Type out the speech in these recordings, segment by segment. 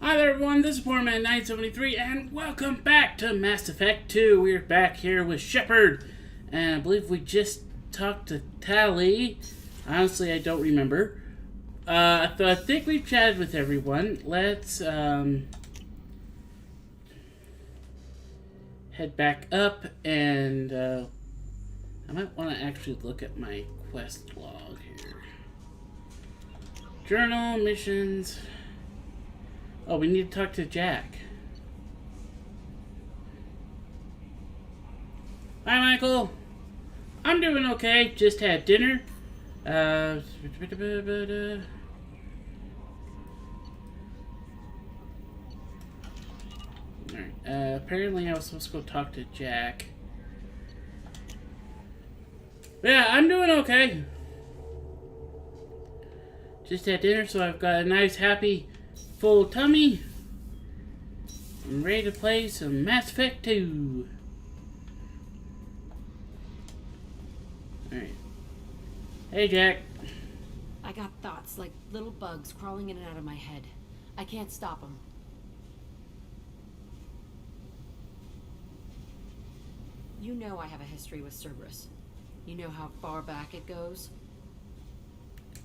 Hi there everyone, this is Poorman973 and welcome back to Mass Effect 2. We're back here with Shepard, and I believe we just talked to Tali. Honestly, I don't remember. I think we've chatted with everyone. Let's head back up, and I might want to actually look at my quest log here. Journal, missions. Oh, we need to talk to Jack. Hi, Michael. I'm doing okay. Just had dinner. Alright, apparently I was supposed to go talk to Jack. Yeah, I'm doing okay. Just had dinner, so I've got a nice, happy, full tummy. I'm ready to play some Mass Effect 2. Alright. Hey, Jack. I got thoughts like little bugs crawling in and out of my head. I can't stop them. You know I have a history with Cerberus. You know how far back it goes?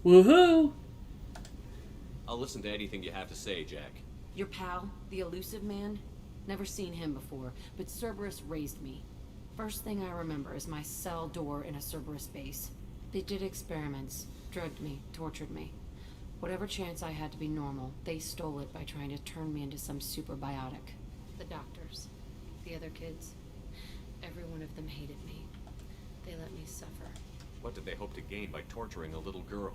Woohoo! I'll listen to anything you have to say, Jack. Your pal, the elusive man? Never seen him before, but Cerberus raised me. First thing I remember is my cell door in a Cerberus base. They did experiments, drugged me, tortured me. Whatever chance I had to be normal, they stole it by trying to turn me into some superbiotic. The doctors, the other kids, every one of them hated me. They let me suffer. What did they hope to gain by torturing a little girl?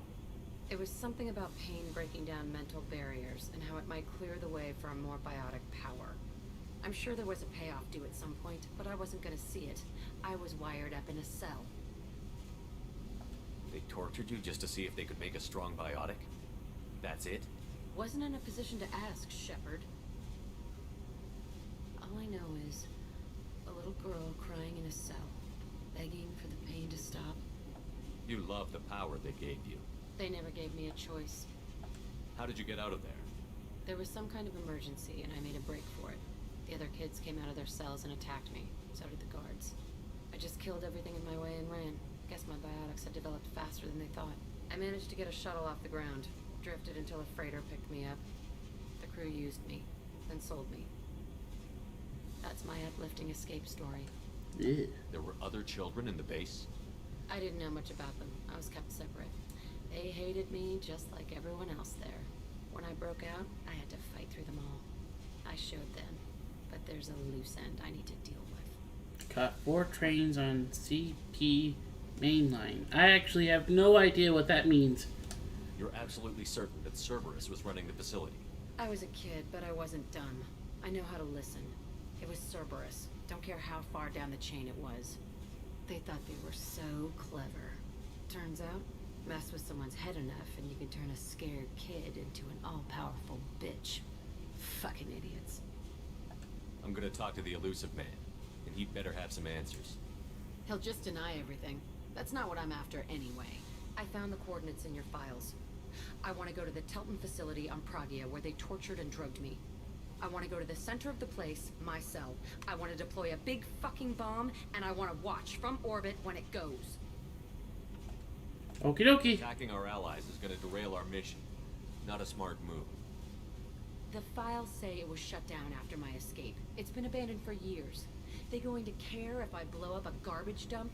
It was something about pain breaking down mental barriers and how it might clear the way for a more biotic power. I'm sure there was a payoff due at some point, but I wasn't going to see it. I was wired up in a cell. They tortured you just to see if they could make a strong biotic? That's it? Wasn't in a position to ask, Shepard. All I know is a little girl crying in a cell, begging for the pain to stop. You love the power they gave you. They never gave me a choice. How did you get out of there? There was some kind of emergency, and I made a break for it. The other kids came out of their cells and attacked me. So did the guards. I just killed everything in my way and ran. Guess my biotics had developed faster than they thought. I managed to get a shuttle off the ground. Drifted until a freighter picked me up. The crew used me, then sold me. That's my uplifting escape story. Yeah. There were other children in the base? I didn't know much about them. I was kept separate. They hated me just like everyone else there. When I broke out, I had to fight through them all. I showed them, but there's a loose end I need to deal with. Caught 4 trains on CP mainline. I actually have no idea what that means. You're absolutely certain that Cerberus was running the facility? I was a kid, but I wasn't dumb. I know how to listen. It was Cerberus. Don't care how far down the chain it was. They thought they were so clever. Turns out, mess with someone's head enough and you can turn a scared kid into an all-powerful bitch. Fucking idiots. I'm gonna talk to the elusive man, and he'd better have some answers. He'll just deny everything. That's not what I'm after anyway. I found the coordinates in your files. I want to go to the Telton facility on Pragia where they tortured and drugged me. I want to go to the center of the place, my cell. I want to deploy a big fucking bomb, and I want to watch from orbit when it goes. Okie dokie. Attacking our allies is gonna derail our mission. Not a smart move. The files say it was shut down after my escape. It's been abandoned for years. They going to care if I blow up a garbage dump?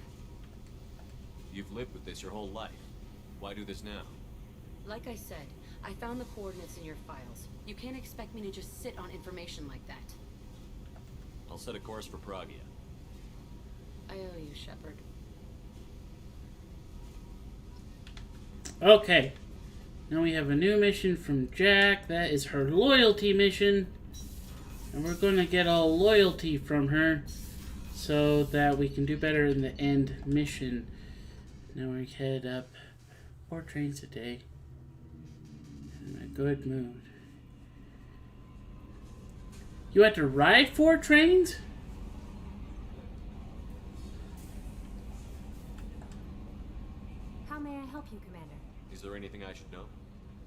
You've lived with this your whole life. Why do this now? Like I said, I found the coordinates in your files. You can't expect me to just sit on information like that. I'll set a course for Pragia. I owe you, Shepard. Okay. Now we have a new mission from Jack. That is her loyalty mission. And we're going to get all loyalty from her so that we can do better in the end mission. Now we head up 4 trains a day. In a good mood. You had to ride 4 trains? How may I help you, Commander? Is there anything I should know?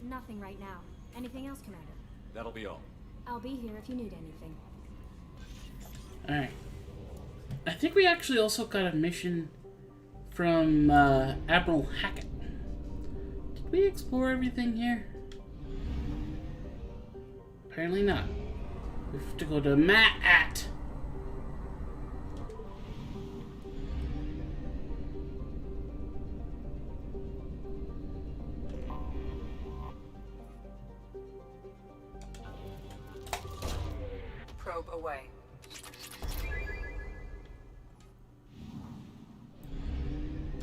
Nothing right now. Anything else, Commander? That'll be all. I'll be here if you need anything. Alright. I think we actually also got a mission from Admiral Hackett. Did we explore everything here? Apparently not. We have to go to Matt. Probe away.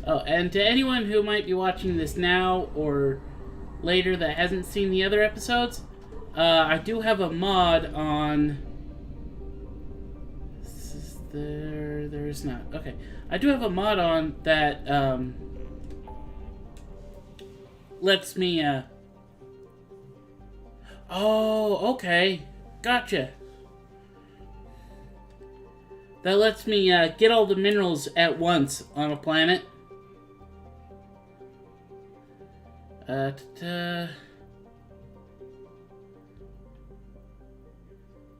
Oh, and to anyone who might be watching this now or later that hasn't seen the other episodes, I do have a mod on... There is not. Okay. I do have a mod on that lets me... Oh, okay. Gotcha. That lets me get all the minerals at once on a planet.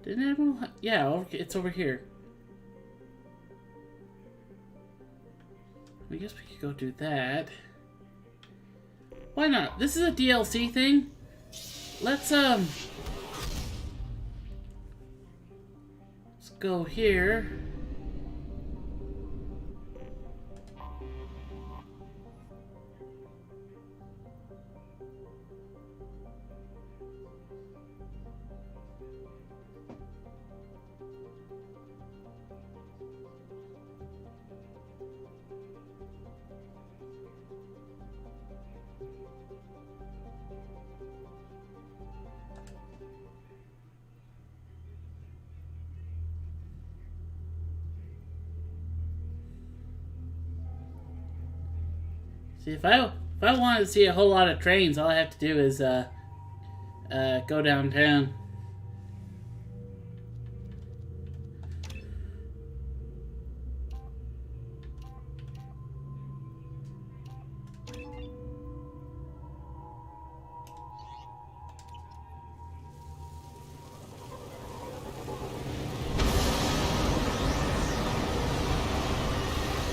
Didn't Admiral... Yeah, it's over here. I guess we could go do that. Why not? This is a DLC thing. Let's go here. See, if I wanted to see a whole lot of trains, all I have to do is go downtown.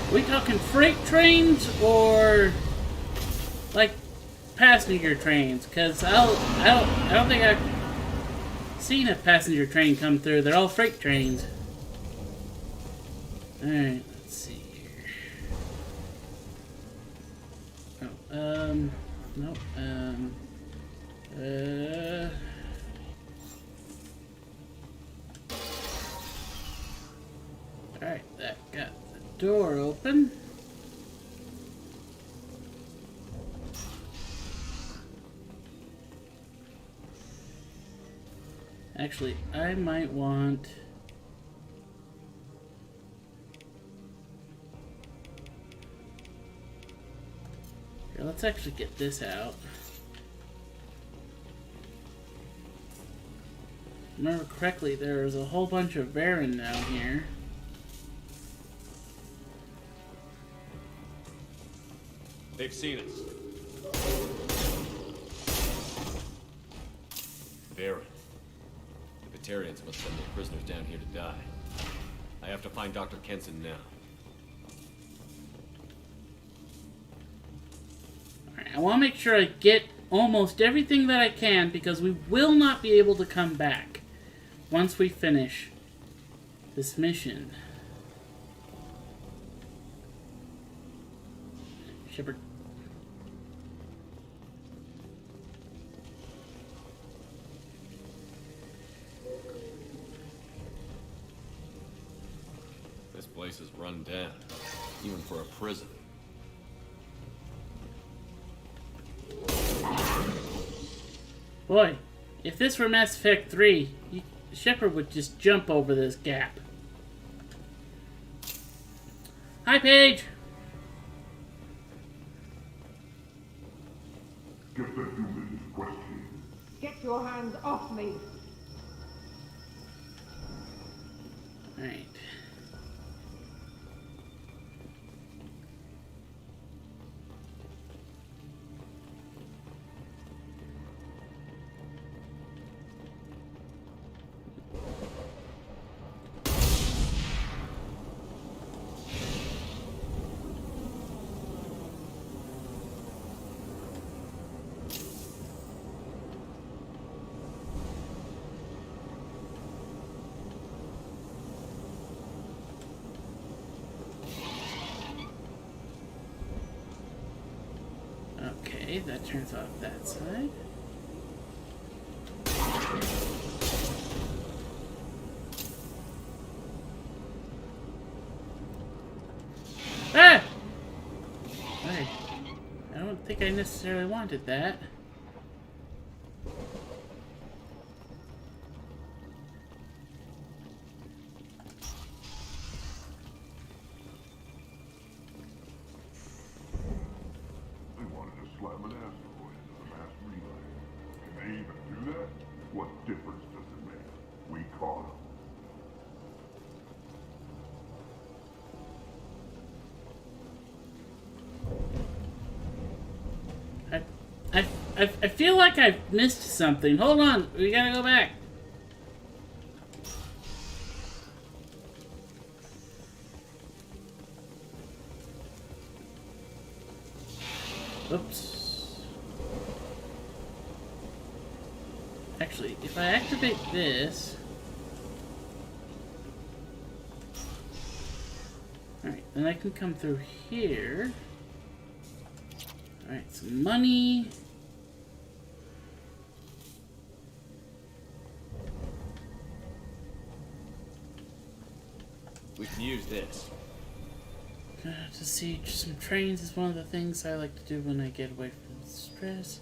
Are we talking freight trains or like passenger trains? Cause I don't think I've seen a passenger train come through. They're all freight trains. All right, let's see here. Oh, nope. All right, that got the door open. Actually, I might want... Here, let's actually get this out. Remember correctly, there's a whole bunch of Baron down here. They've seen us. Baron. The Batarians must send their prisoners down here to die. I have to find Dr. Kenson now. Alright, I want to make sure I get almost everything that I can, because we will not be able to come back once we finish this mission. Shepard. This place is run down, even for a prison. Boy, if this were Mass Effect 3, Shepard would just jump over this gap. Hi, Paige! Just a few minutes questioning. Get your hands off me! Alright. Okay, that turns off that side. Ah! Right. I don't think I necessarily wanted that. They wanted to slam an asteroid into the mass relay. Can they even do that? What difference does it make? We caught them. I feel like I've missed something. Hold on, we gotta go back. Oops. Actually, if I activate this... Alright, then I can come through here. Alright, some money. We can use this. To see some trains is one of the things I like to do when I get away from stress.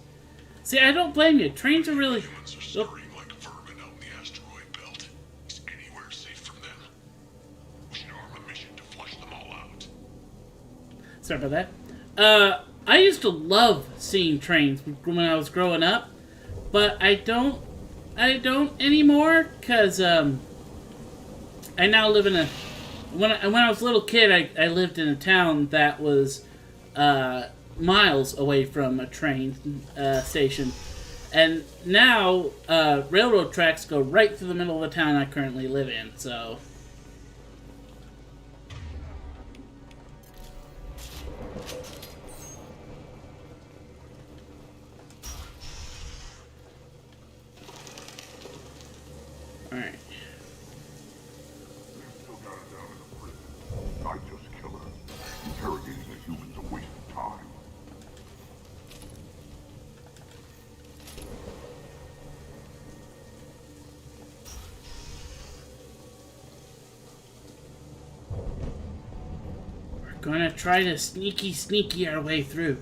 See, I don't blame you. Trains are really... Humans are scurrying like vermin out in the asteroid belt. Is anywhere safe from them? We should arm a mission to flush them all out. Sorry about that. I used to love seeing trains when I was growing up, but I don't anymore, because I now live in a... When I was a little kid, I lived in a town that was miles away from a train station. And now, railroad tracks go right through the middle of the town I currently live in, so... Alright. Still got her down in the prison. I just kill her. Interrogating a human's a waste of time. We're gonna try to sneaky our way through.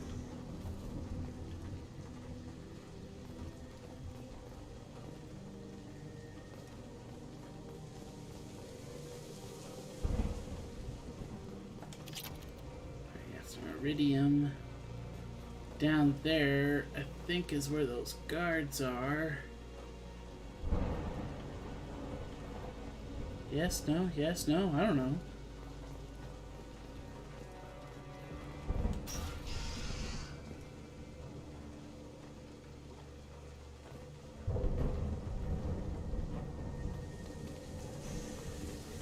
Iridium. Down there, I think, is where those guards are. Yes, no, I don't know.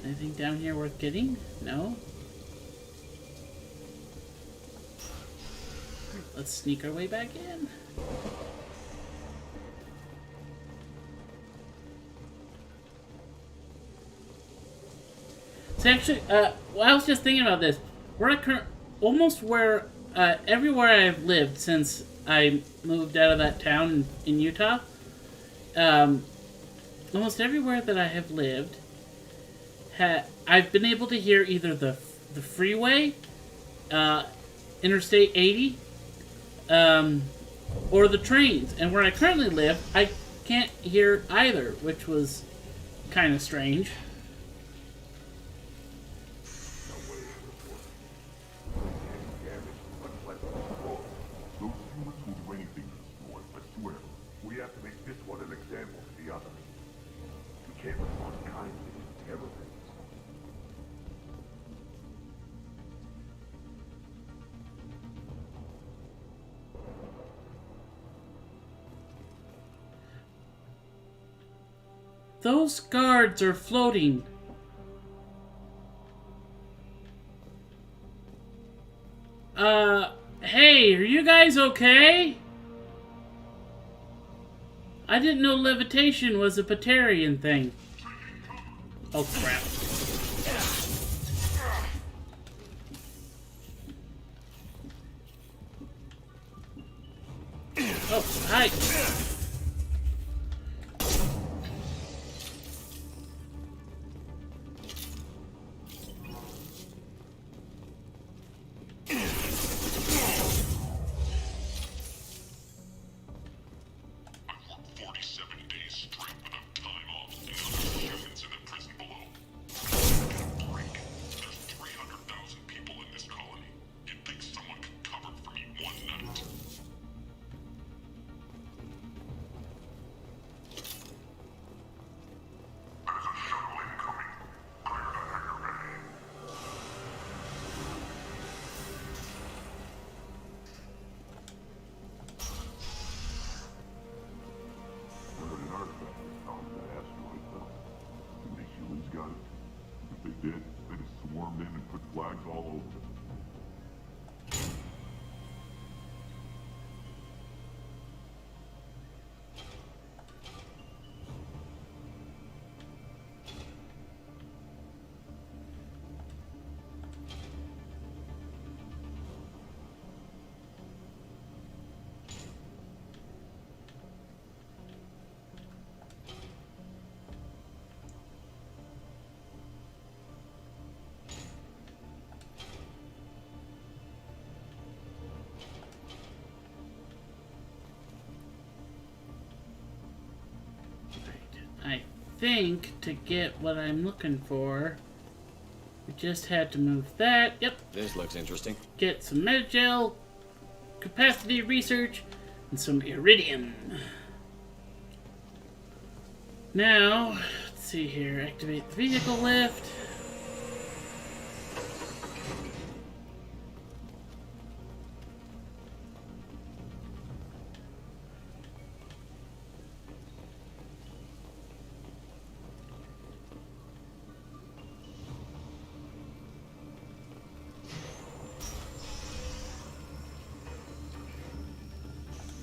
Anything down here worth getting? No? Let's sneak our way back in. So actually, well, I was just thinking about this. We're almost where everywhere I've lived since I moved out of that town in Utah. Almost everywhere that I have lived, I've been able to hear either the freeway, Interstate 80. Or the trains. And where I currently live, I can't hear either, which was kind of strange. Those humans will do anything to destroy, I swear. We have to make this one an example to the others. We can't respond kindly to terrorists. Those guards are floating. Hey, are you guys okay? I didn't know levitation was a Batarian thing. Oh, crap. Oh, hi. I've worked 47 days straight without time off, and now there's humans in the prison below. Take a break. There's 300,000 people in this colony. You'd think someone could cover for me one night. There's a shuttle incoming. Clear the hangar bay. Heard an artifact was found in that asteroid belt. Think the humans got it? If they did, they'd have swarmed in and put flags all over it. I think to get what I'm looking for, we just had to move that. Yep. This looks interesting. Get some metagel, capacity research, and some iridium. Now, let's see here. Activate the vehicle lift.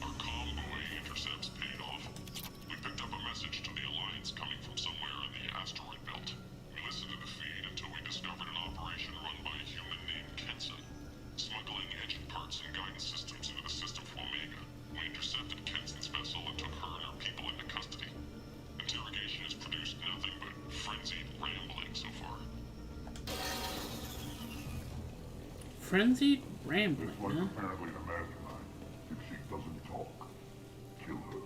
Our convoy intercepts paid off. We picked up a message to the Alliance coming from somewhere in the asteroid belt. We listened to the feed until we discovered an operation run by a human named Kenson, smuggling engine parts and guidance systems into the system from Omega. We intercepted Kenson's vessel and took her and her people into custody. Interrogation has produced nothing but frenzied rambling so far. Frenzied rambling, This one's huh? apparently the mastermind. If she doesn't talk, kill her.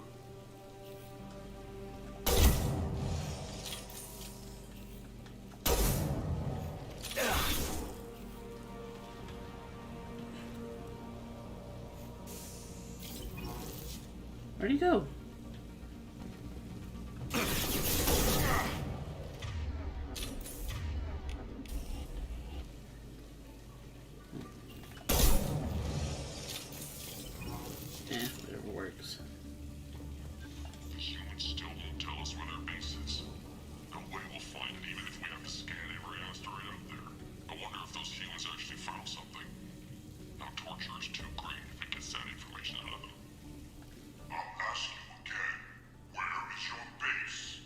Where'd he go? Whatever works. The humans still won't tell us where their base is. No way we'll find it even if we have to scan every asteroid out there. I wonder if those humans actually found something. Now torture is too great if it gets that information out of them. I'll ask you again. Where is your base?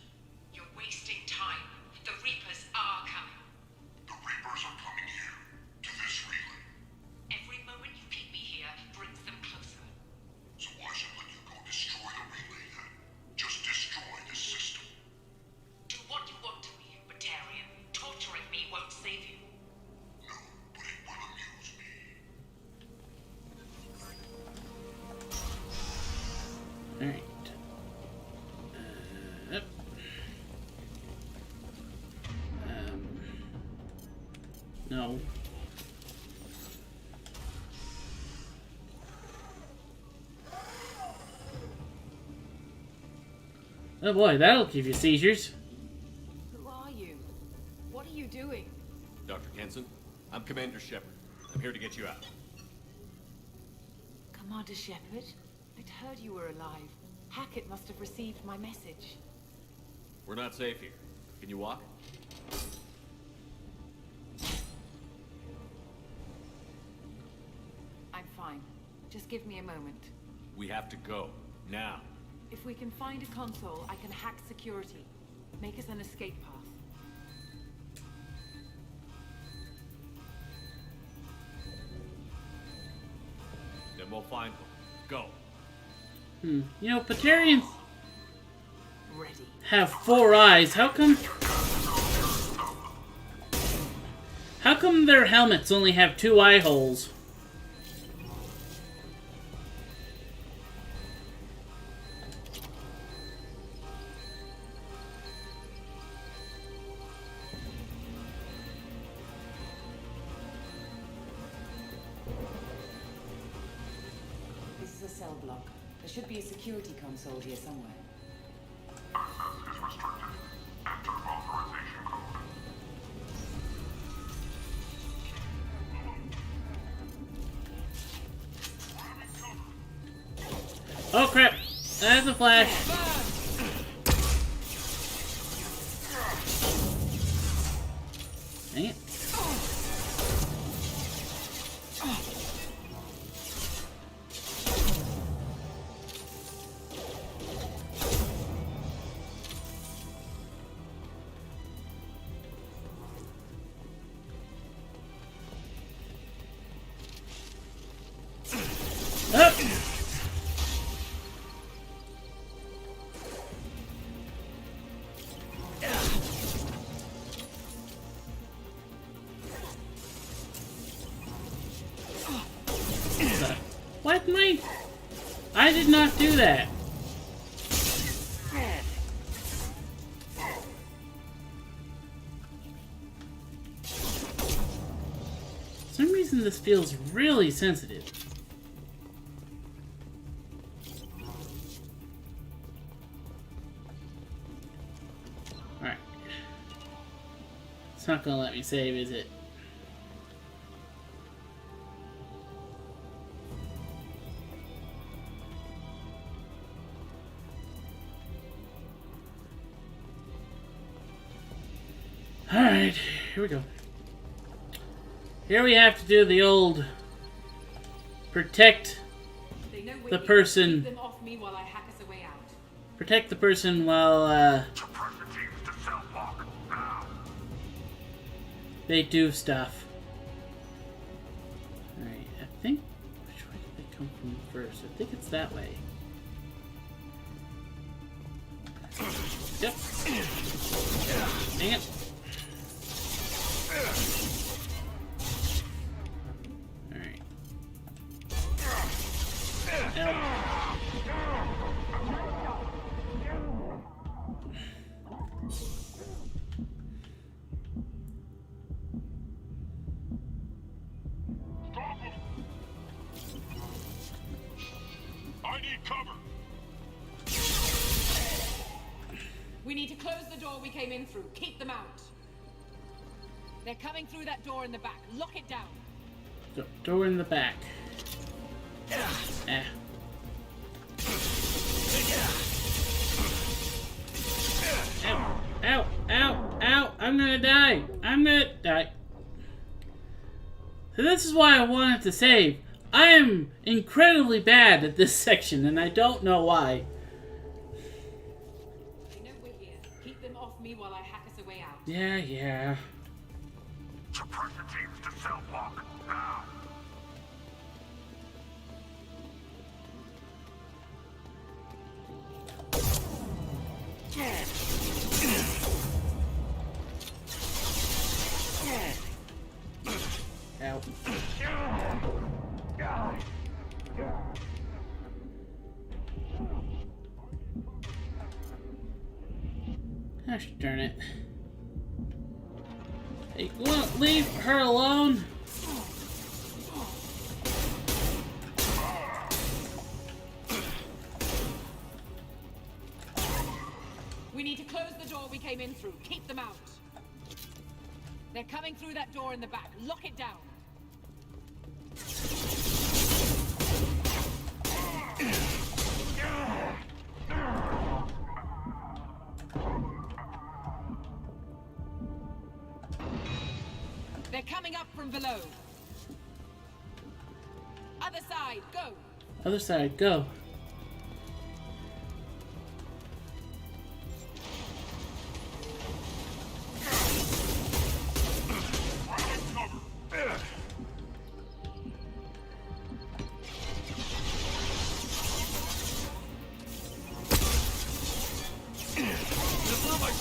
You're wasting time. The Reapers are coming. The Reapers are coming here. To this relay. Every moment you keep me here brings them closer. So why should I let you go destroy the relay then? Just destroy the system. Do what you want to me, Batarian. Torturing me won't save you. No, but it will amuse me. Alright. Yep. No. Oh boy, that'll give you seizures. Who are you? What are you doing? Dr. Kenson, I'm Commander Shepard. I'm here to get you out. Commander Shepard? I'd heard you were alive. Hackett must have received my message. We're not safe here. Can you walk? I'm fine. Just give me a moment. We have to go. Now. If we can find a console, I can hack security. Make us an escape path. Then we'll find one. Go. You know, Batarians Ready. have 4 eyes. How come their helmets only have 2 eye holes? This is a cell block. There should be a security console here somewhere. Access is restricted. Enter authorization code. Oh crap! That's a flash. Dang it. Up. What, Mike? I did not do that. For some reason this feels really sensitive. Alright. It's not gonna let me save, is it? Alright, here we go. Here we have to do the old protect They know the we're person. here. Keep them off me while I hack us a way out. Protect the person while Suppress the teams to cell block. Now. they do stuff. Alright, I think which way did they come from first? I think it's that way. Yep. Dang it. Alright. I need cover. We need to close the door we came in through. Keep them out. They're coming through that door in the back. Lock it down. Door in the back. Ow, ow, ow, ow, I'm gonna die. I'm gonna die. So this is why I wanted to save. I am incredibly bad at this section, and I don't know why. They know we're here. Keep them off me while I hack us a way out. Yeah. Suppress the teams to cell block. Now. Ow. Gosh darn it. Hey, leave her alone. We need to close the door we came in through. Keep them out. They're coming through that door in the back. Lock it down. They're coming up from below. Other side, go. Other side, go.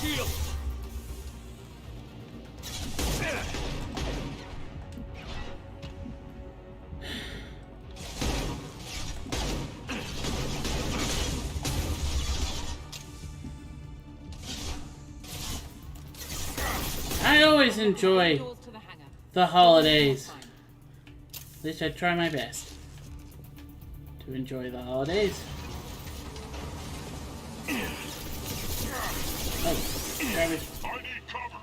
shield! I always enjoy Doors to the hangar. the holidays. At least I try my best to enjoy the holidays. Oh, garbage. I need cover.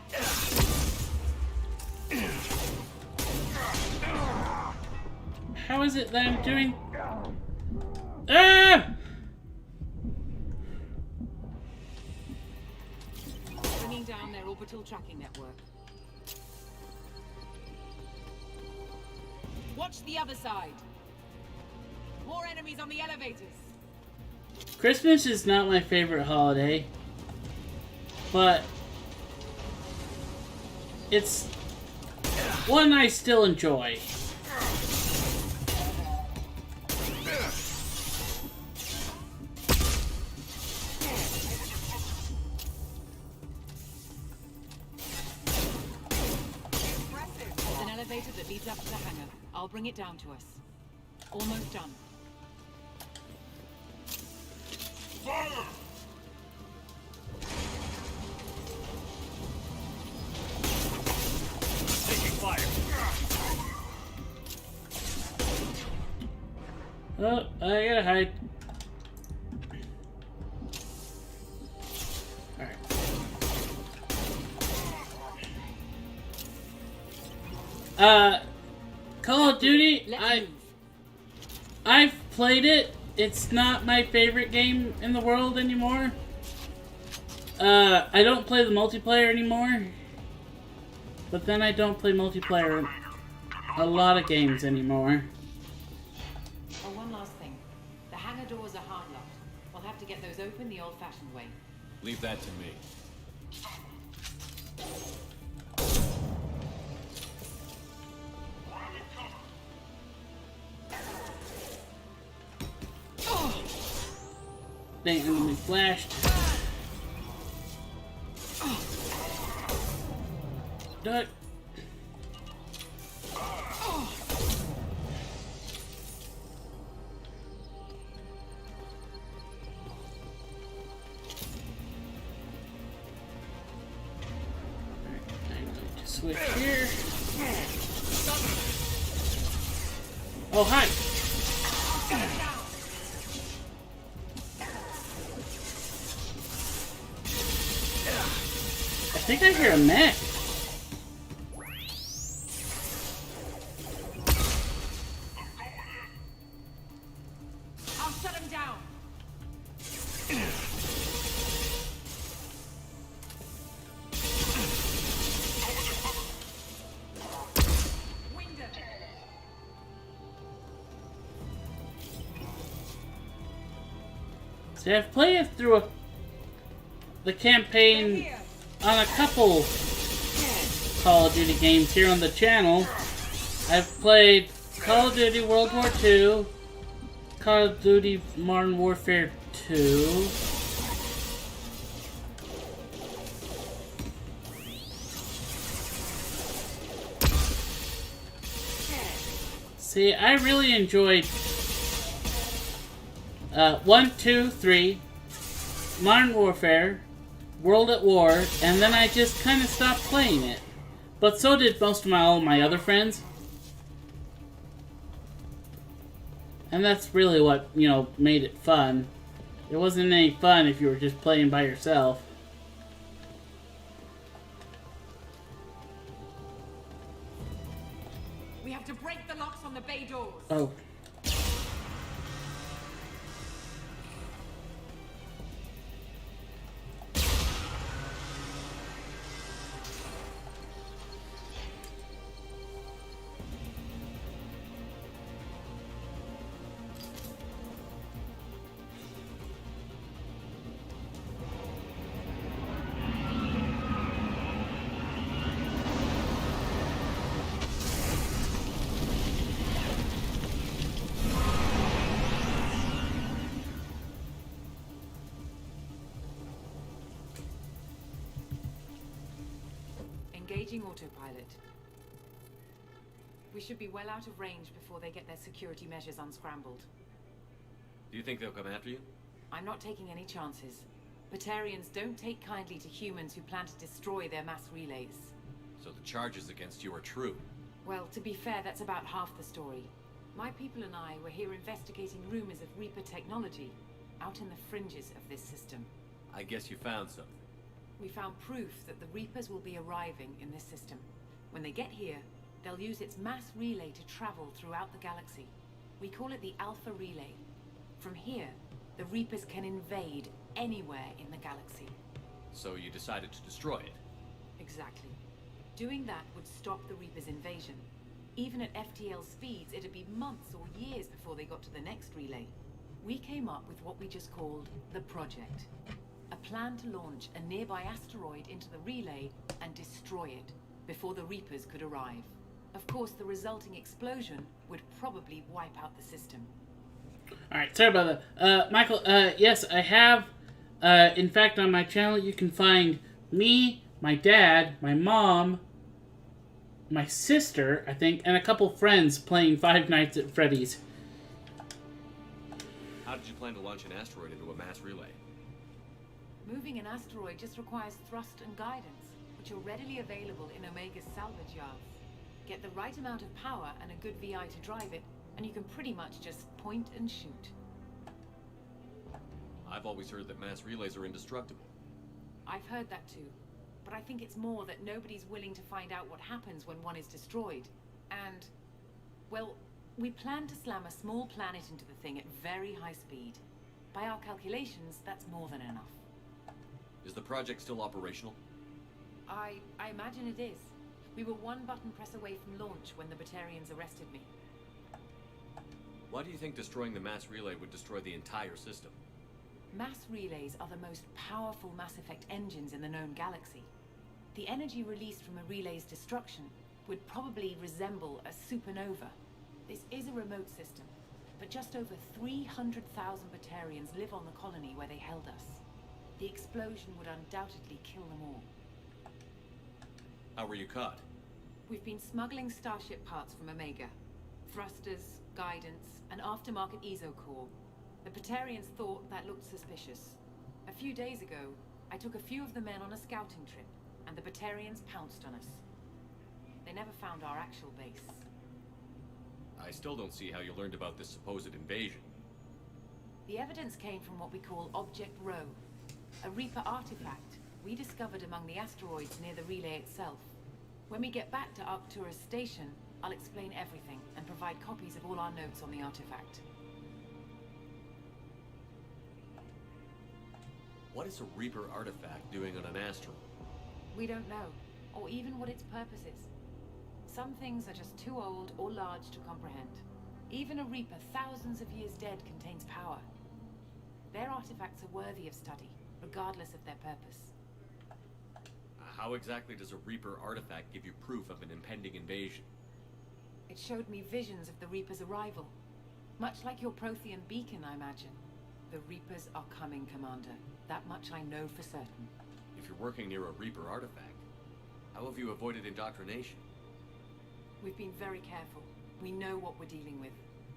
How is it that I'm doing? Ah! Bringing down their orbital tracking network. Watch the other side. More enemies on the elevators. Christmas is not my favorite holiday, but it's one I still enjoy. There's an elevator that leads up to the hangar. I'll bring it down to us. Almost done. Fire! Taking fire. Oh, I gotta hide. Alright. Call of Duty, Let's move. I've played it. It's not my favorite game in the world anymore. I don't play the multiplayer anymore. But then I don't play multiplayer in a lot of games anymore. Oh, one last thing. The hangar doors are hard locked. We'll have to get those open the old-fashioned way. Leave that to me. Grab and cover. Dang, enemy flashed. Duck. I'm going to switch here. Oh, hi. I think I hear a mech. I'll shut him down. Winged him. See, I've played it through the campaign Here. on a couple Call of Duty games here on the channel. I've played Call of Duty World War II, Call of Duty Modern Warfare 2, see, I really enjoyed 1, 2, 3, Modern Warfare, World at War, and then I just kind of stopped playing it. But so did most of all my other friends. And that's really what, made it fun. It wasn't any fun if you were just playing by yourself. We have to break the locks on the bay doors. Oh. Engaging autopilot. We should be well out of range before they get their security measures unscrambled. Do you think they'll come after you? I'm not taking any chances. Batarians don't take kindly to humans who plan to destroy their mass relays. So the charges against you are true. Well, to be fair, that's about half the story. My people and I were here investigating rumors of Reaper technology, out in the fringes of this system. I guess you found something. We found proof that the Reapers will be arriving in this system. When they get here, they'll use its mass relay to travel throughout the galaxy. We call it the Alpha Relay. From here, the Reapers can invade anywhere in the galaxy. So you decided to destroy it? Exactly. Doing that would stop the Reapers' invasion. Even at FTL speeds, it'd be months or years before they got to the next relay. We came up with what we just called the Project. A plan to launch a nearby asteroid into the relay and destroy it before the Reapers could arrive. Of course, the resulting explosion would probably wipe out the system. Alright, sorry about that. Michael, yes, I have. In fact, on my channel, you can find me, my dad, my mom, my sister, I think, and a couple friends playing Five Nights at Freddy's. How did you plan to launch an asteroid into a mass relay? Moving an asteroid just requires thrust and guidance, which are readily available in Omega's salvage yards. Get the right amount of power and a good VI to drive it, and you can pretty much just point and shoot. I've always heard that mass relays are indestructible. I've heard that too, but I think it's more that nobody's willing to find out what happens when one is destroyed. And, well, we plan to slam a small planet into the thing at very high speed. By our calculations, that's more than enough. Is the project still operational? I imagine it is. We were one button press away from launch when the Batarians arrested me. Why do you think destroying the mass relay would destroy the entire system? Mass relays are the most powerful Mass Effect engines in the known galaxy. The energy released from a relay's destruction would probably resemble a supernova. This is a remote system, but just over 300,000 Batarians live on the colony where they held us. The explosion would undoubtedly kill them all. How were you caught? We've been smuggling Starship parts from Omega. Thrusters, guidance, and aftermarket ESO core. The Batarians thought that looked suspicious. A few days ago, I took a few of the men on a scouting trip, and the Batarians pounced on us. They never found our actual base. I still don't see how you learned about this supposed invasion. The evidence came from what we call Object Row, a Reaper artifact we discovered among the asteroids near the relay itself. When we get back to Arcturus Station, I'll explain everything and provide copies of all our notes on the artifact. What is a Reaper artifact doing on an asteroid? We don't know, or even what its purpose is. Some things are just too old or large to comprehend. Even a Reaper thousands of years dead contains power. Their artifacts are worthy of study, regardless of their purpose. How exactly does a Reaper artifact give you proof of an impending invasion? It showed me visions of the Reaper's arrival. Much like your Prothean beacon, I imagine. The Reapers are coming, Commander. That much I know for certain. If you're working near a Reaper artifact, how have you avoided indoctrination? We've been very careful. We know what we're dealing with.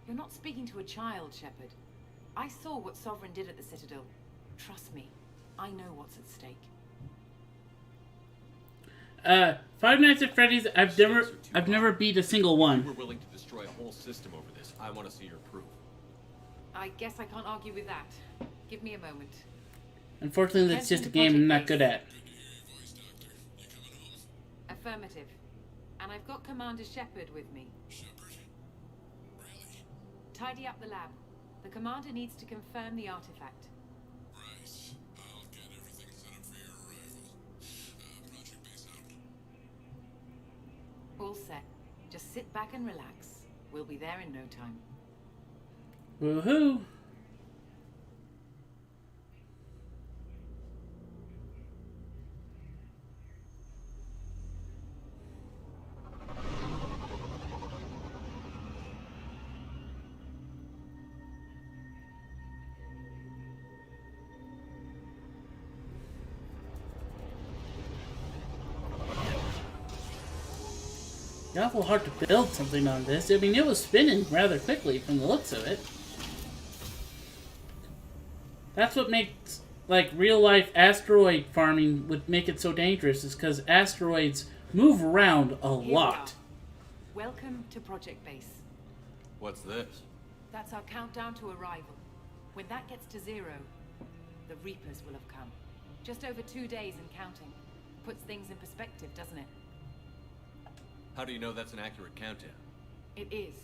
You're not speaking to a child, Shepard. I saw what Sovereign did at the Citadel. Trust me, I know what's at stake. Five Nights at Freddy's, I've never beat a single You one. were willing to destroy a whole system over this. I want to see your proof. I guess I can't argue with that. Give me a moment. Unfortunately, that's just a game I'm not good at. Affirmative. And I've got Commander Shepard with me. Shepard? Really? Tidy up the lab. The Commander needs to confirm the artifact. Right. I'll get everything set up for your arrival. Project base out. All set. Just sit back and relax. We'll be there in no time. Woohoo! It's awful hard to build something on this. I mean, it was spinning rather quickly from the looks of it. That's what makes, like, real-life asteroid farming would make it so dangerous, is because asteroids move around a lot. Welcome to Project Base. What's this? That's our countdown to arrival. When that gets to 0, the Reapers will have come. Just over 2 days and counting. Puts things in perspective, doesn't it? How do you know that's an accurate countdown? It is.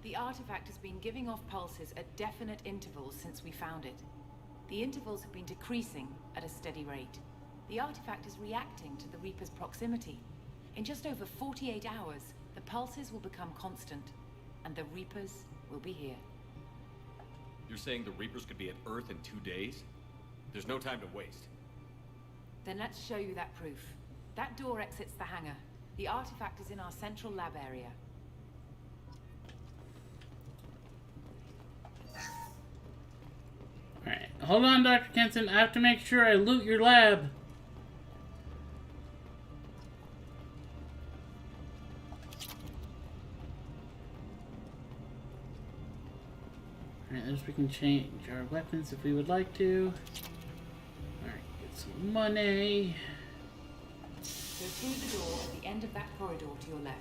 The artifact has been giving off pulses at definite intervals since we found it. The intervals have been decreasing at a steady rate. The artifact is reacting to the Reaper's proximity. In just over 48 hours, the pulses will become constant, and the Reapers will be here. You're saying the Reapers could be at Earth in 2 days? There's no time to waste. Then let's show you that proof. That door exits the hangar. The artifact is in our central lab area. Alright, hold on, Dr. Kenson. I have to make sure I loot your lab. Alright, there's we can change our weapons if we would like to. Alright, get some money. Go through the door at the end of that corridor to your left.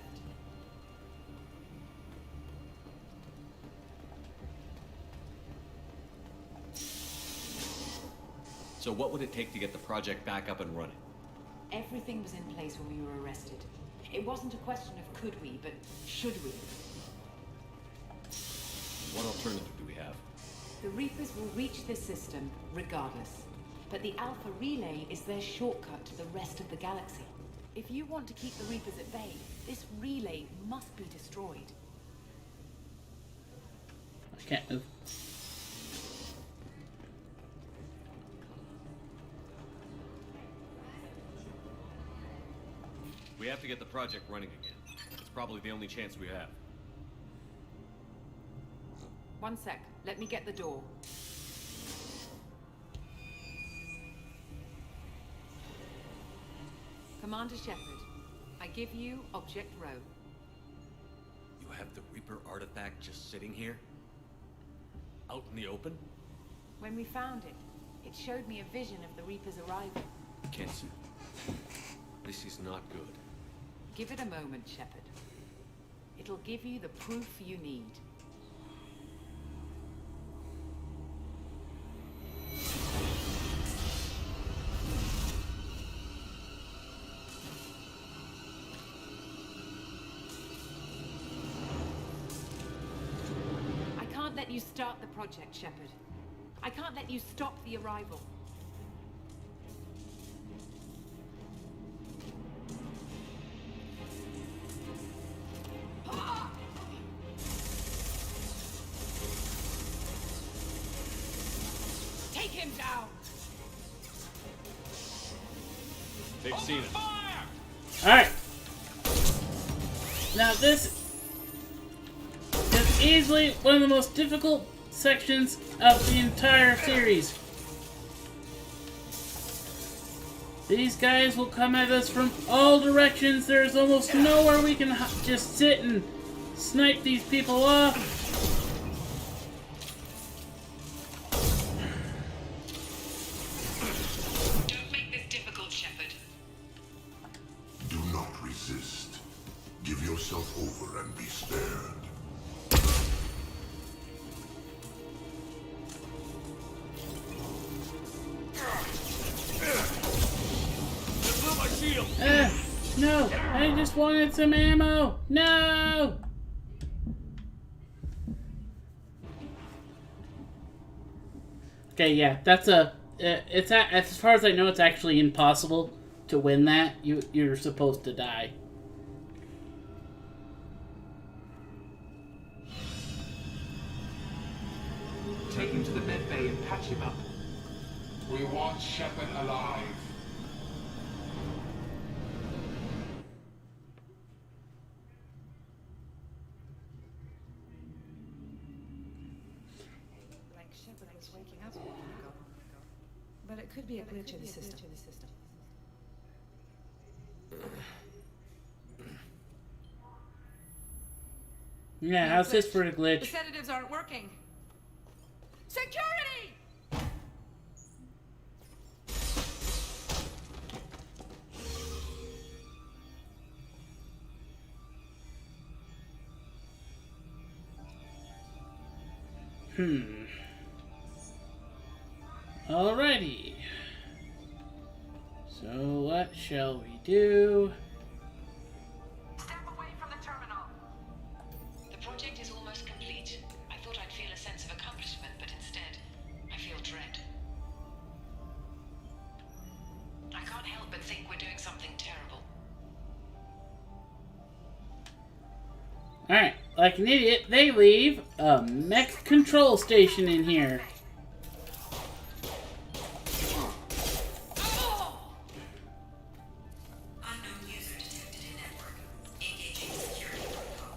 So what would it take to get the project back up and running? Everything was in place when we were arrested. It wasn't a question of could we, but should we. What alternative do we have? The Reapers will reach this system regardless. But the Alpha Relay is their shortcut to the rest of the galaxy. If you want to keep the Reapers at bay, this relay must be destroyed. I can't move. We have to get the project running again. It's probably the only chance we have. One sec. Let me get the door. Commander Shepard, I give you Object Row. You have the Reaper artifact just sitting here? Out in the open? When we found it, it showed me a vision of the Reaper's arrival. Kenson, this is not good. Give it a moment, Shepard. It'll give you the proof you need. I can't let you start the project, Shepard. I can't let you stop the arrival. Take him down! They've seen it. Alright. Now this is easily one of the most difficult sections of the entire series. These guys will come at us from all directions. There's almost nowhere we can just sit and snipe these people off. Don't make this difficult, Shepard. Do not resist. Give yourself over and be spared. No, I just wanted some ammo. No. Okay, yeah, that's it's as far as I know, it's actually impossible to win that. You're supposed to die. Take him to the med bay and patch him up. We want Shepard alive. Like Shepard was waking up a while ago. But it could be a glitch in the system. Yeah, how's this for a The glitch? sedatives aren't working. Security! Alrighty. So what shall we do? Step away from the terminal. The project is almost complete. I thought I'd feel a sense of accomplishment, but instead, I feel dread. I can't help but think we're doing something terrible. Alright, like an idiot, they leave a mech control station in here. Unknown user detected in network. Engaging security protocol.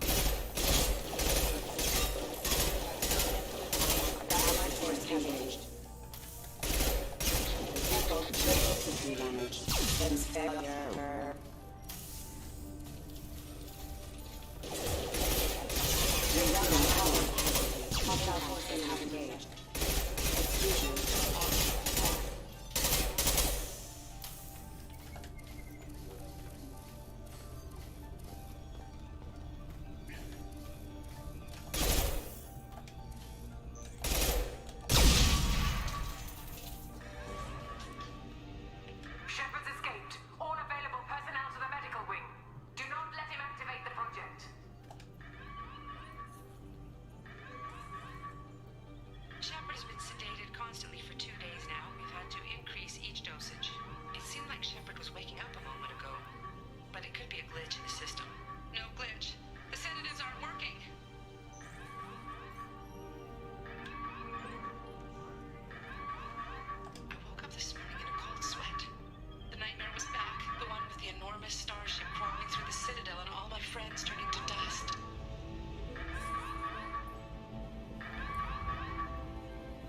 Allied force engaged. System damage. Systems failure. Hostile forces have engaged. Execution on. Shepard's escaped. All available personnel to the medical wing. Do not let him activate the project. Shepard has been sedated constantly for 2 days now. We've had to increase each dosage. It seemed like Shepard was waking up a moment ago, but it could be a glitch in the system. No glitch. The sedatives aren't working. I woke up this morning in a cold sweat. The nightmare was back, the one with the enormous starship crawling through the Citadel and all my friends turning to dust.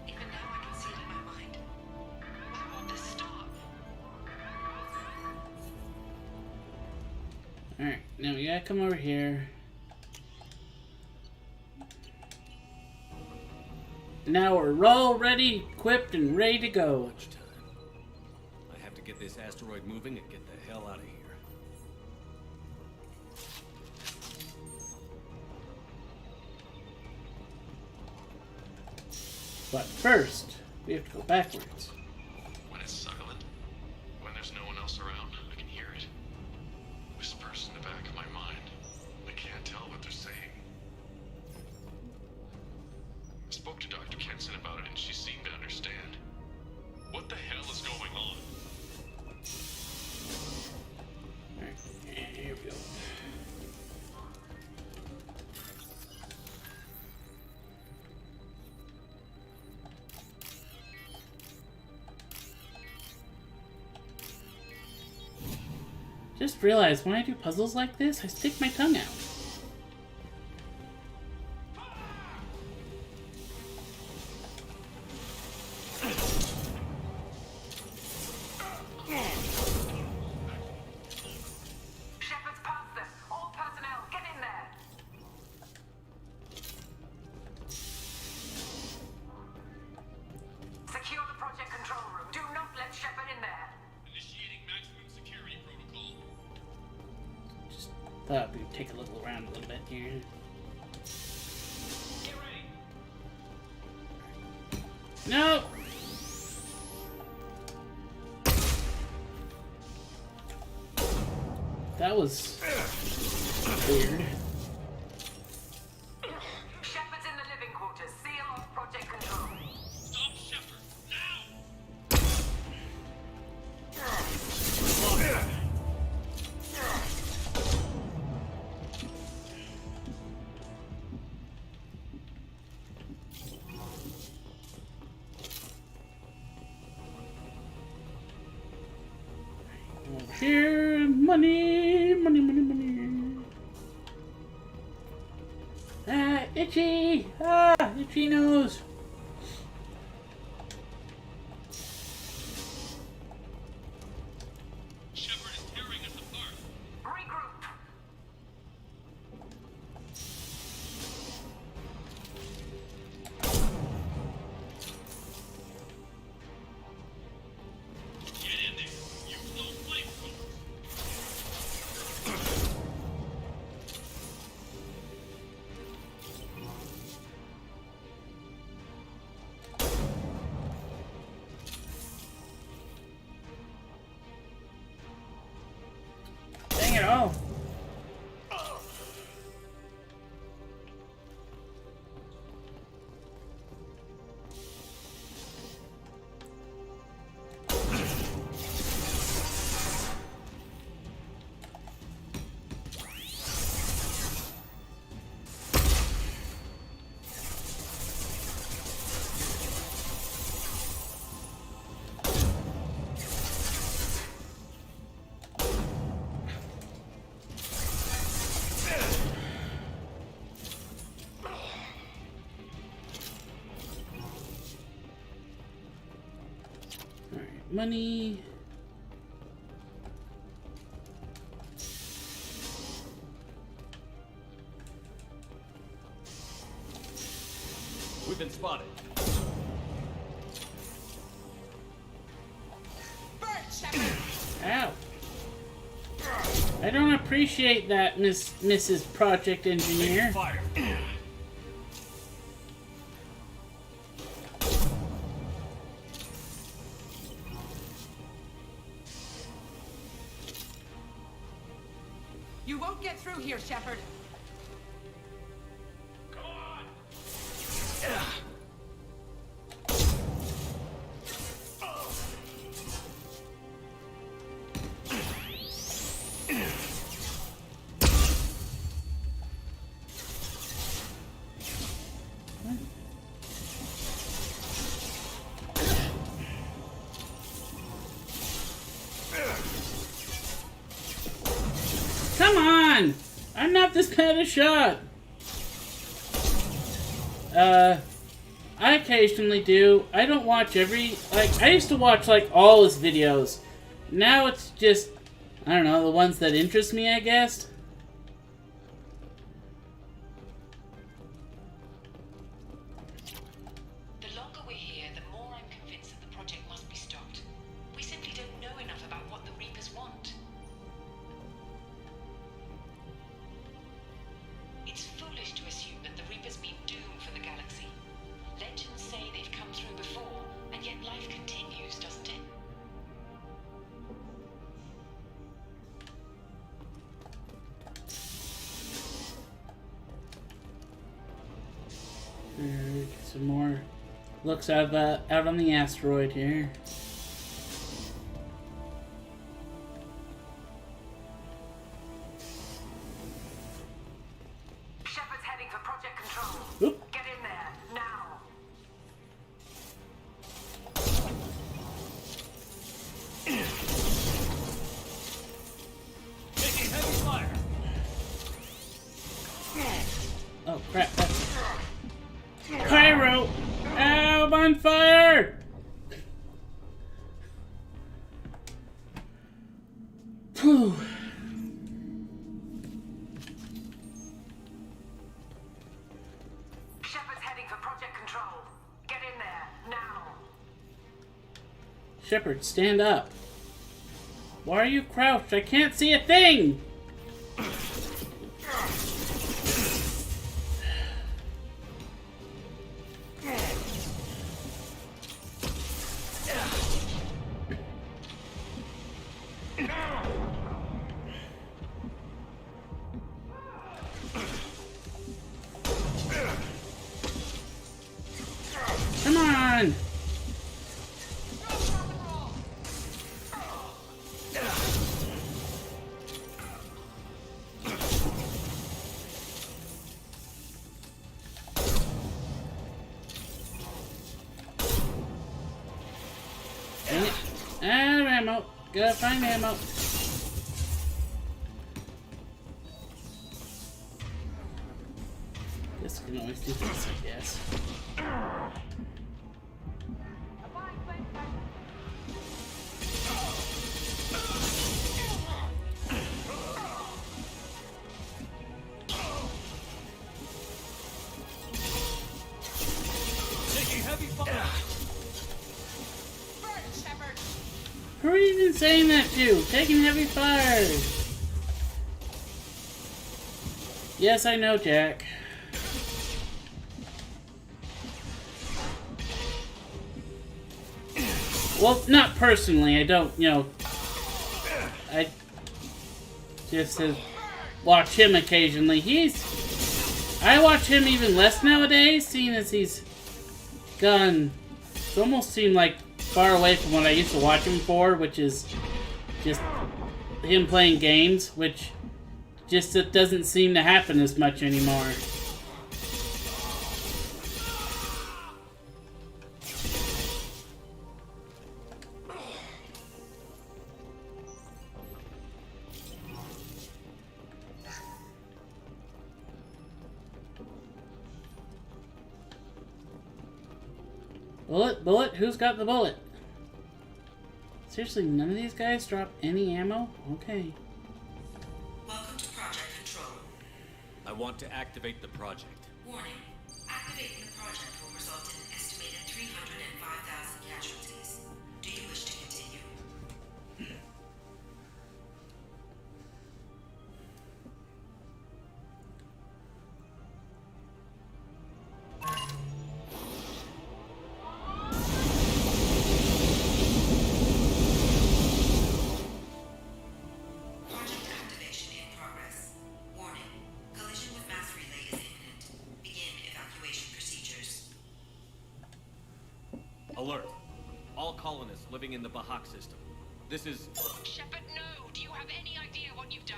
Even now I can see it in my mind. Why won't this stop? Alright, now we gotta come over here. Now we're all ready, equipped, and ready to go. Lunchtime. I have to get this asteroid moving and get the hell out of here. But first, we have to go backwards. When it's silent, when there's no one else around, I can hear it. Whispers in the back of my mind. I can't tell what they're saying. I spoke to Dr. Kenson about it and she seemed to understand. What the hell is going on? Alright, here we go. Just realized when I do puzzles like this, I stick my tongue out. Shepard's past them. All personnel, get in there. Secure the project control room. Do not let Shepard in there. Initiating maximum security protocol. Just thought we'd take a look around a little bit here. Get ready. No! That was weird. Shepard's in the living quarters. Seal off project control. Stop Shepard now! Over here, money, money, money, money. Ah, itchy! Ah, itchy nose. Shepard is tearing us apart. Regroup. money. We've been spotted. Ow. I don't appreciate that, Mrs. Project Engineer. Fire. You won't get through here, Shepard. Come on. Come on! I'm not this bad a shot! I occasionally do. I don't watch every... Like, I used to watch, like, all his videos. Now it's just... I don't know, the ones that interest me, I guess. The longer we're here, the more I'm convinced that the project must be stopped. We simply don't know enough about what the Reapers want. It's foolish to assume that the Reapers mean doom for the galaxy. Legends say they've come through before, and yet life continues, doesn't it? Some more looks out on the asteroid here. Shepard's heading for Project Control. Oop. Get in there, now! Taking heavy fire. Oh crap! Pyro! Ow, I'm on fire! Whew. Shepard's heading for Project Control. Get in there, now! Shepard, stand up. Why are you crouched? I can't see a thing! Come on! Dang it. Out of ammo. Gotta find ammo. This can always do this, I guess. Taking heavy fire. Who are you even saying that to? Taking heavy fire. Yes, I know, Jack. Well, not personally. I don't, you know. I just watch him occasionally. I watch him even less nowadays, seeing as he's gone. It almost seemed like far away from what I used to watch him for, which is just him playing games, which just it doesn't seem to happen as much anymore. Bullet, bullet, who's got the bullet? Seriously, none of these guys drop any ammo? Okay. Welcome to Project Control. I want to activate the project. Warning. Activating the project will result in an estimated 305,000 casualties. Do you wish to continue? Project activation in progress. Warning. Collision with mass relay is imminent. Begin evacuation procedures. Alert. All colonists living in the Bahak system. This is... Shepard, no! Do you have any idea what you've done?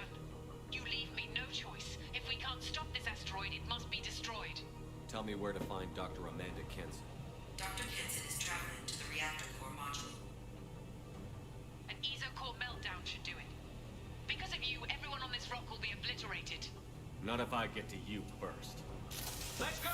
You leave me no choice. If we can't stop this asteroid, it must be destroyed. Tell me where to find Dr. Amanda Kenson. Dr. Kenson is traveling to the reactor core module. An ESO core meltdown should do it. Because of you, everyone on this rock will be obliterated. Not if I get to you first. Let's go!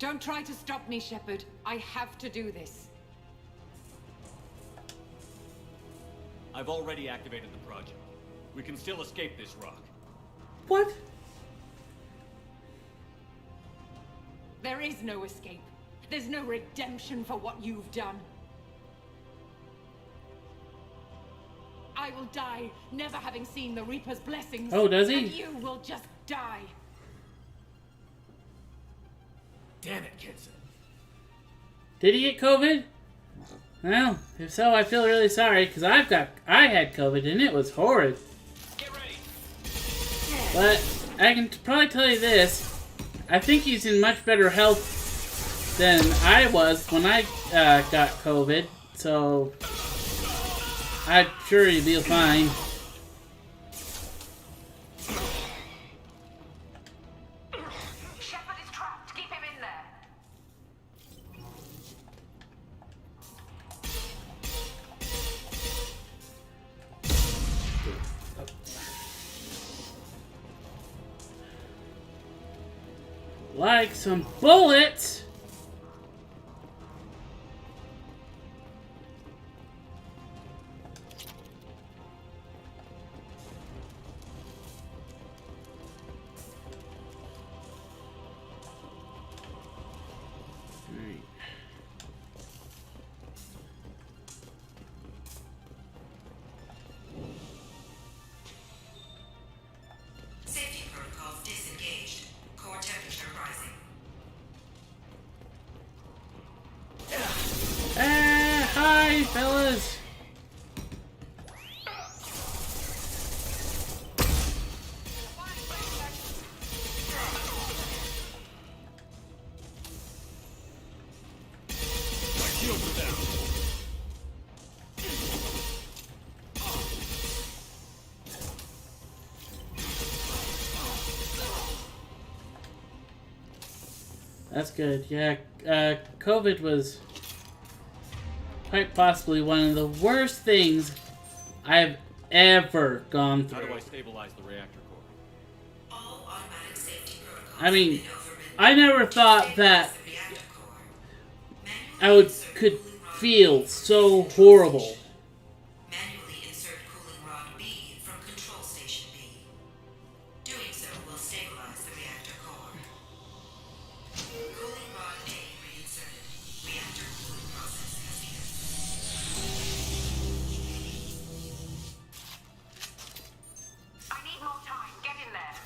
Don't try to stop me, Shepard. I have to do this. I've already activated the project. We can still escape this rock. What? There is no escape. There's no redemption for what you've done. I will die, never having seen the Reaper's blessings. Oh, does he? And you will just die. Damn it, Kenson. Did he get COVID? Well, if so, I feel really sorry because I had COVID and it was horrid. Get ready. But I can probably tell you this: I think he's in much better health than I was when I got COVID. So I'm sure he'll be fine. Shepard is trapped. Keep him in there. Like some bullets. Safety protocols disengaged. Core temperature rising. Hi, fellas. That's good. Yeah, COVID was quite possibly one of the worst things I've ever gone How do through. I stabilize the reactor core? All automatic safety protocols I mean, have been overridden. I never thought that Stabilize the reactor core. I could feel so horrible. Manually insert cooling rod B from control station B. Doing so will stabilize the reactor core. Cooling rod A reinserted. Reactor cooling process has begun. I need more time. Get in there.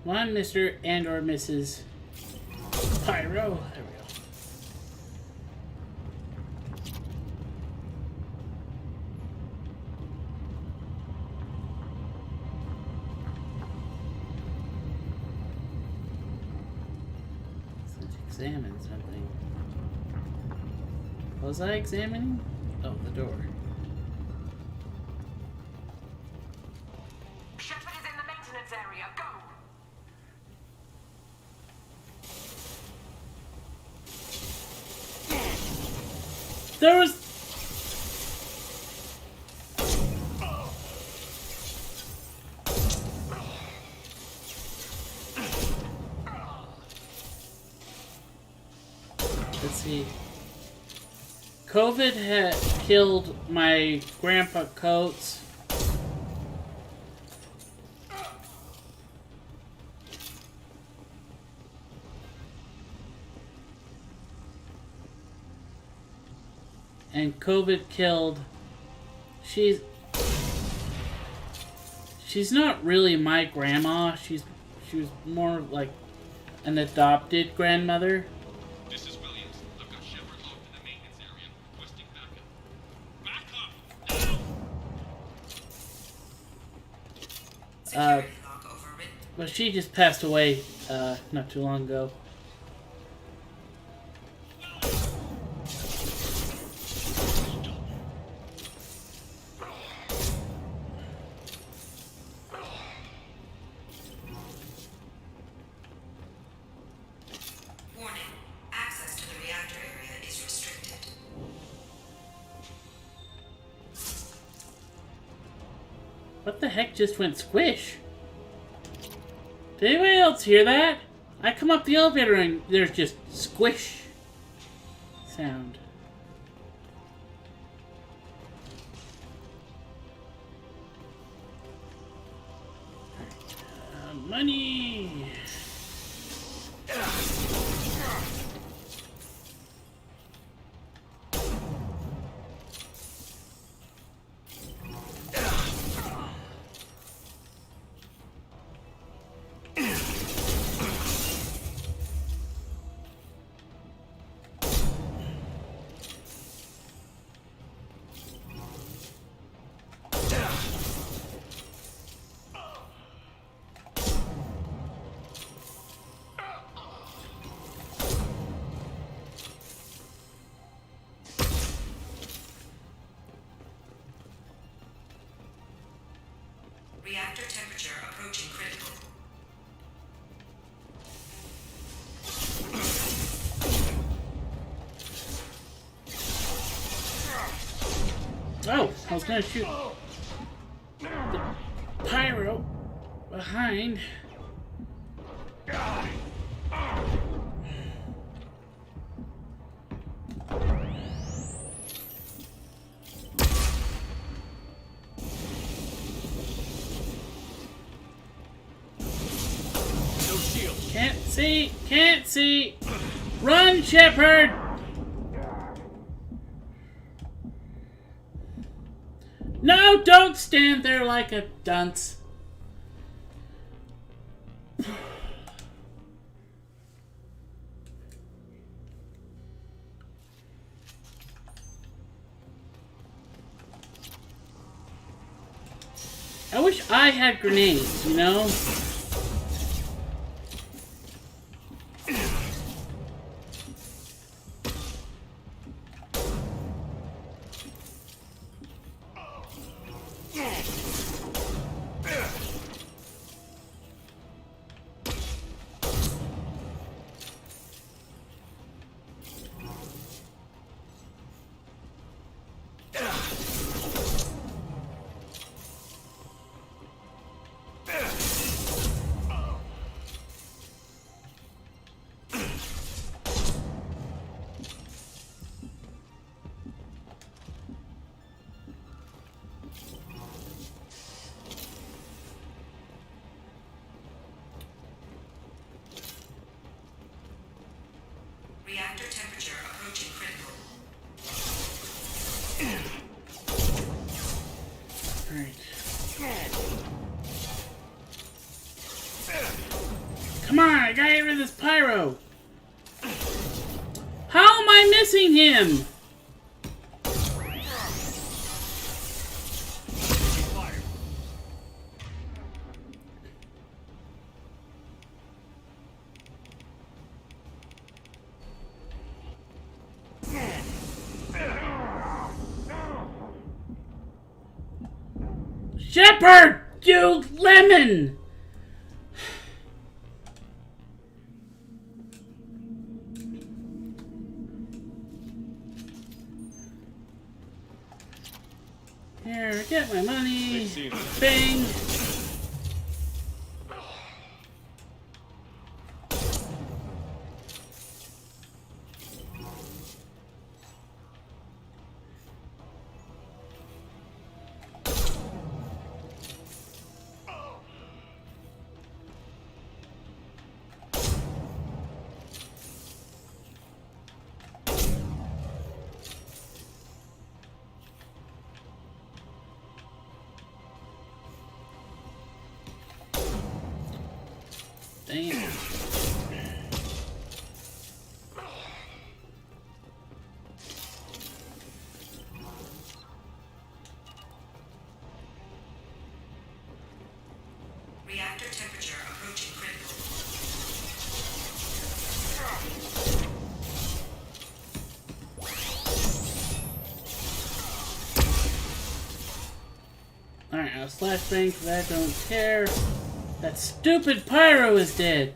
Come on, Mr. and or Mrs. Pyro. There we go. Let's examine something. Was I examining? Oh, the door. Shepard is in the maintenance area. Go! There was... Let's see. COVID had killed my grandpa Coates. And COVID killed... She's not really my grandma. She was more like an adopted grandmother. This is Williams. I've got Shepard locked in the maintenance area, requesting backup. Back up! But she just passed away not too long ago. Warning. Access to the reactor area is restricted. What the heck just went squish? Did anybody else hear that? I come up the elevator and there's just squish sound. Money! Reactor temperature approaching critical. Oh, I was gonna shoot the pyro behind. Can't see. Run, Shepard! No, don't stand there like a dunce. I wish I had grenades, you know? Come on, I gotta get rid of this pyro. How am I missing him? Shepard, you lemon! Here, get my money. Bang. Damn. Reactor temperature approaching critical. Alright, I'll slash bang because I don't care. That stupid pyro is dead.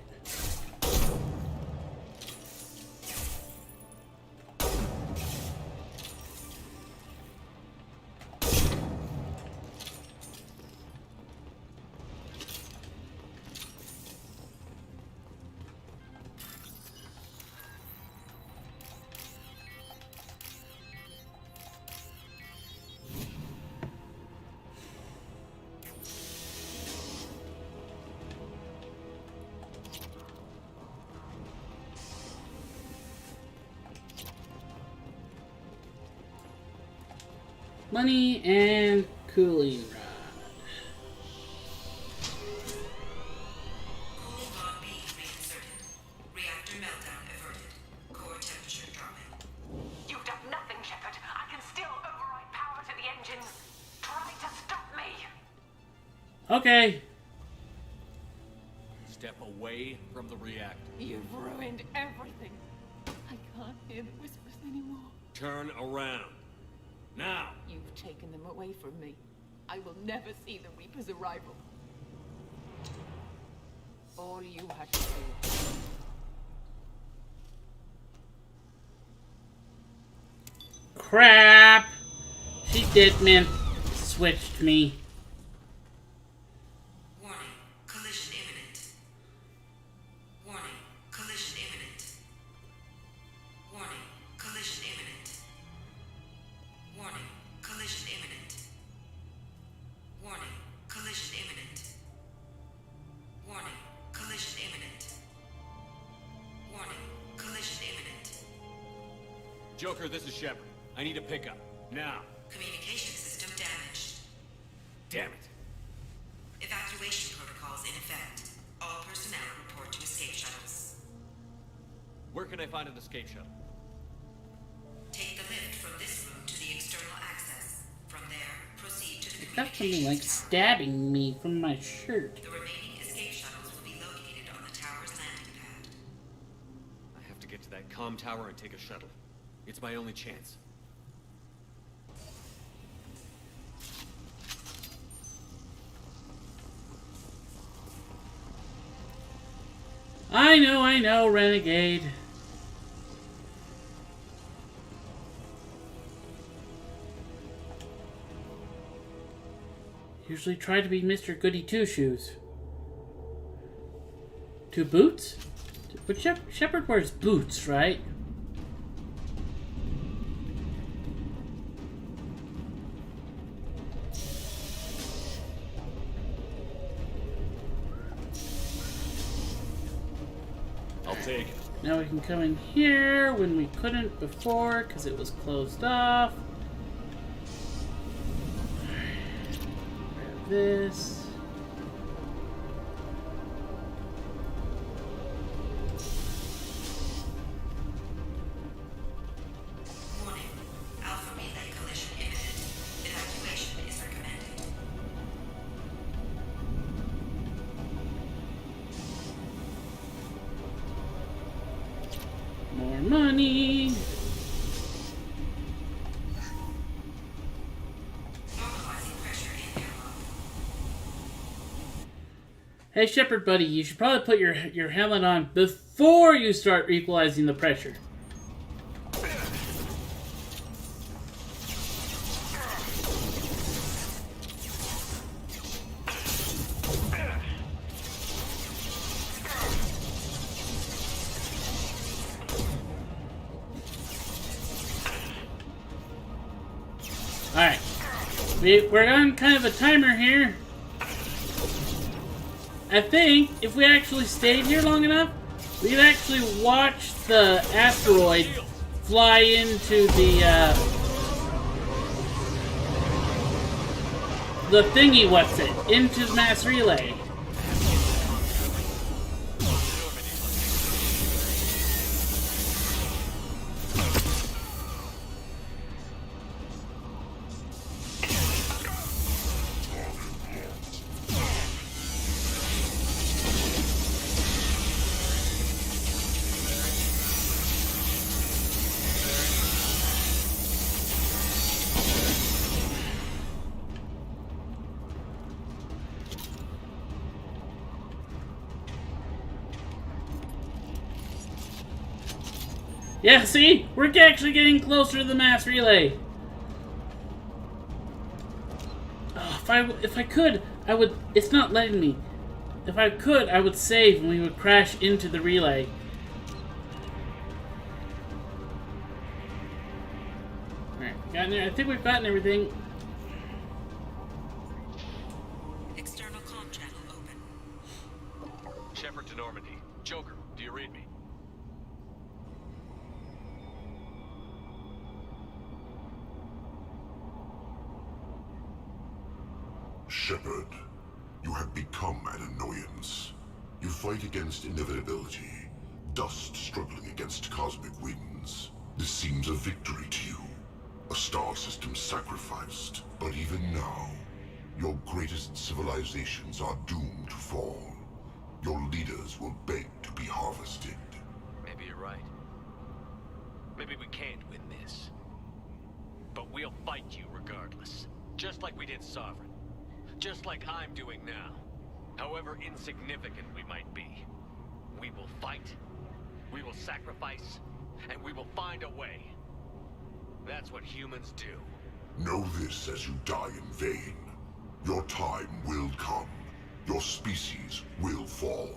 Money and cooling rod. Cooling rod being reinserted. Reactor meltdown averted. Core temperature dropping. You've done nothing, Shepard. I can still override power to the engines. Try to stop me. Okay. Step away from the reactor. You've ruined everything. I can't hear the whispers anymore. Turn around. Now! You've taken them away from me. I will never see the Reaper's arrival. All you had to do. Crap! She did, man. Switched me. Warning. Collision imminent. Warning. Collision imminent. Warning. Collision imminent. Warning. Collision imminent. Warning. Collision imminent. Warning. Collision imminent. Warning. Collision imminent. Joker, this is Shepard. I need a pickup. Now. Communication system damaged. Damn it. Evacuation protocols in effect. All personnel report to escape shuttles. Where can I find an escape shuttle? Take the lift from this room to the external access. From there, proceed to the That's something communications like tower. stabbing me from my shirt. The remaining escape shuttles will be located on the tower's landing pad. I have to get to that comm tower and take a shuttle. It's my only chance. I know, Renegade. Usually try to be Mr. Goody Two-Shoes. Two boots? But Shepard wears boots, right? I'll take it. Now we can come in here when we couldn't before because it was closed off. Grab this. money. Hey, Shepard buddy, you should probably put your helmet on before you start equalizing the pressure. Alright. We're on kind of a timer here. I think if we actually stayed here long enough, we could actually watch the asteroid fly into the thingy, what's it, into the mass relay. Yeah, see? We're actually getting closer to the mass relay. Oh, if I could, I would... It's not letting me. If I could, I would save and we would crash into the relay. Alright, gotten there. I think we've gotten everything. External comm channel open. Shepard to Normandy. Joker, do you read me? Shepard, you have become an annoyance. You fight against inevitability, dust struggling against cosmic winds. This seems a victory to you, a star system sacrificed. But even now, your greatest civilizations are doomed to fall. Your leaders will beg to be harvested. Maybe you're right. Maybe we can't win this. But we'll fight you regardless. Just like we did Sovereign. Just like I'm doing now. However insignificant we might be. We will fight, we will sacrifice, and we will find a way. That's what humans do. Know this as you die in vain. Your time will come. Your species will fall.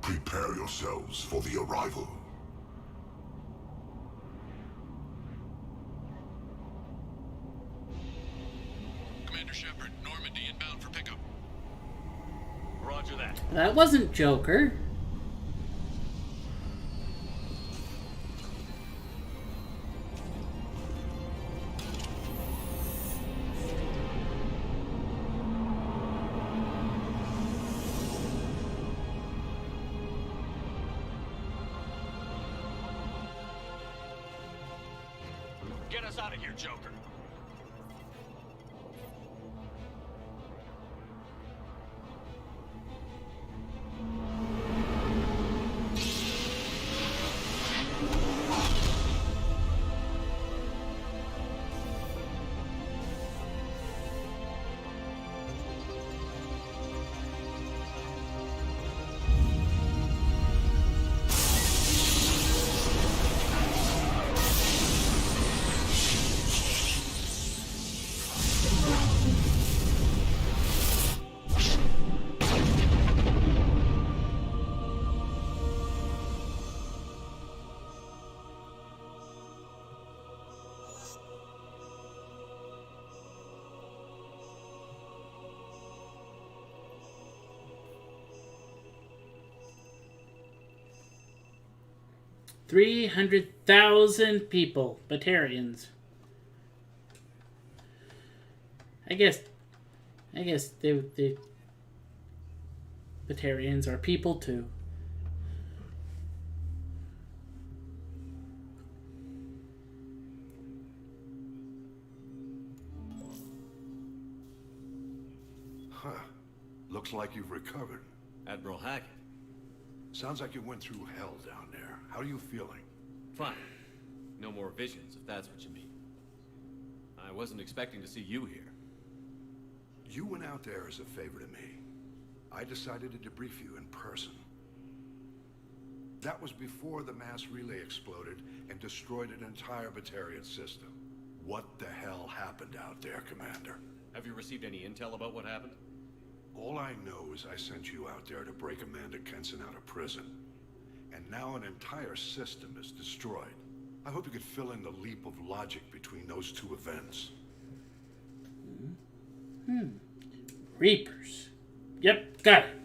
Prepare yourselves for the arrival. Commander Shepard, Normandy inbound for pickup. Roger that. That wasn't Joker. Get us out of here, Joker. $300,000 people, Batarians. I guess the Batarians are people too. Huh. Looks like you've recovered. Admiral Hackett. Sounds like you went through hell down there. How are you feeling? Fine. No more visions, if that's what you mean. I wasn't expecting to see you here. You went out there as a favor to me. I decided to debrief you in person. That was before the mass relay exploded and destroyed an entire Batarian system. What the hell happened out there, Commander? Have you received any intel about what happened? All I know is I sent you out there to break Amanda Kenson out of prison. And now an entire system is destroyed. I hope you could fill in the leap of logic between those two events. Reapers. Yep, got it.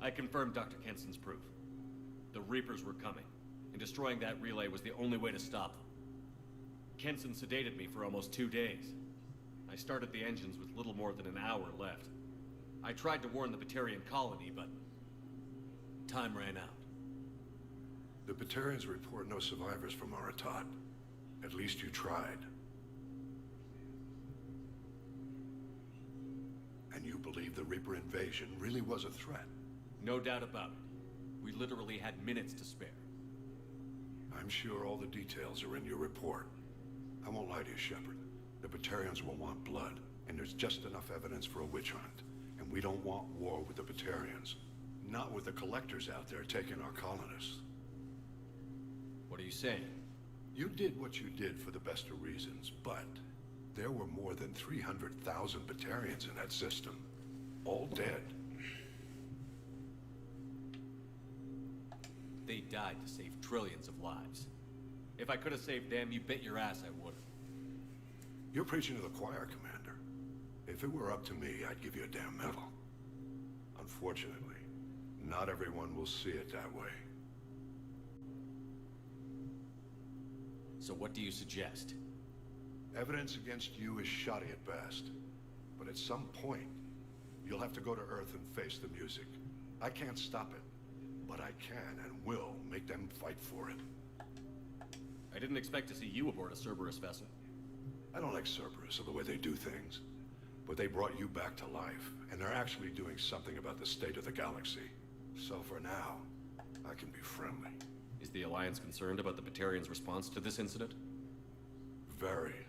I confirmed Dr. Kenson's proof. The Reapers were coming, and destroying that relay was the only way to stop them. Kenson sedated me for almost 2 days. I started the engines with little more than an hour left. I tried to warn the Batarian colony, but time ran out. The Batarians report no survivors from Aratat. At least you tried. And you believe the Reaper invasion really was a threat? No doubt about it. We literally had minutes to spare. I'm sure all the details are in your report. I won't lie to you, Shepard. The Batarians will want blood, and there's just enough evidence for a witch hunt. And we don't want war with the Batarians. Not with the collectors out there taking our colonists. What are you saying? You did what you did for the best of reasons, but there were more than 300,000 Batarians in that system. All dead. They died to save trillions of lives. If I could have saved them, you bet your ass I would have. You're preaching to the choir, Commander. If it were up to me, I'd give you a damn medal. Unfortunately, not everyone will see it that way. So what do you suggest? Evidence against you is shoddy at best. But at some point, you'll have to go to Earth and face the music. I can't stop it, but I can and will make them fight for it. I didn't expect to see you aboard a Cerberus vessel. I don't like Cerberus or the way they do things. But they brought you back to life, and they're actually doing something about the state of the galaxy. So for now, I can be friendly. Is the Alliance concerned about the Batarians' response to this incident? Very.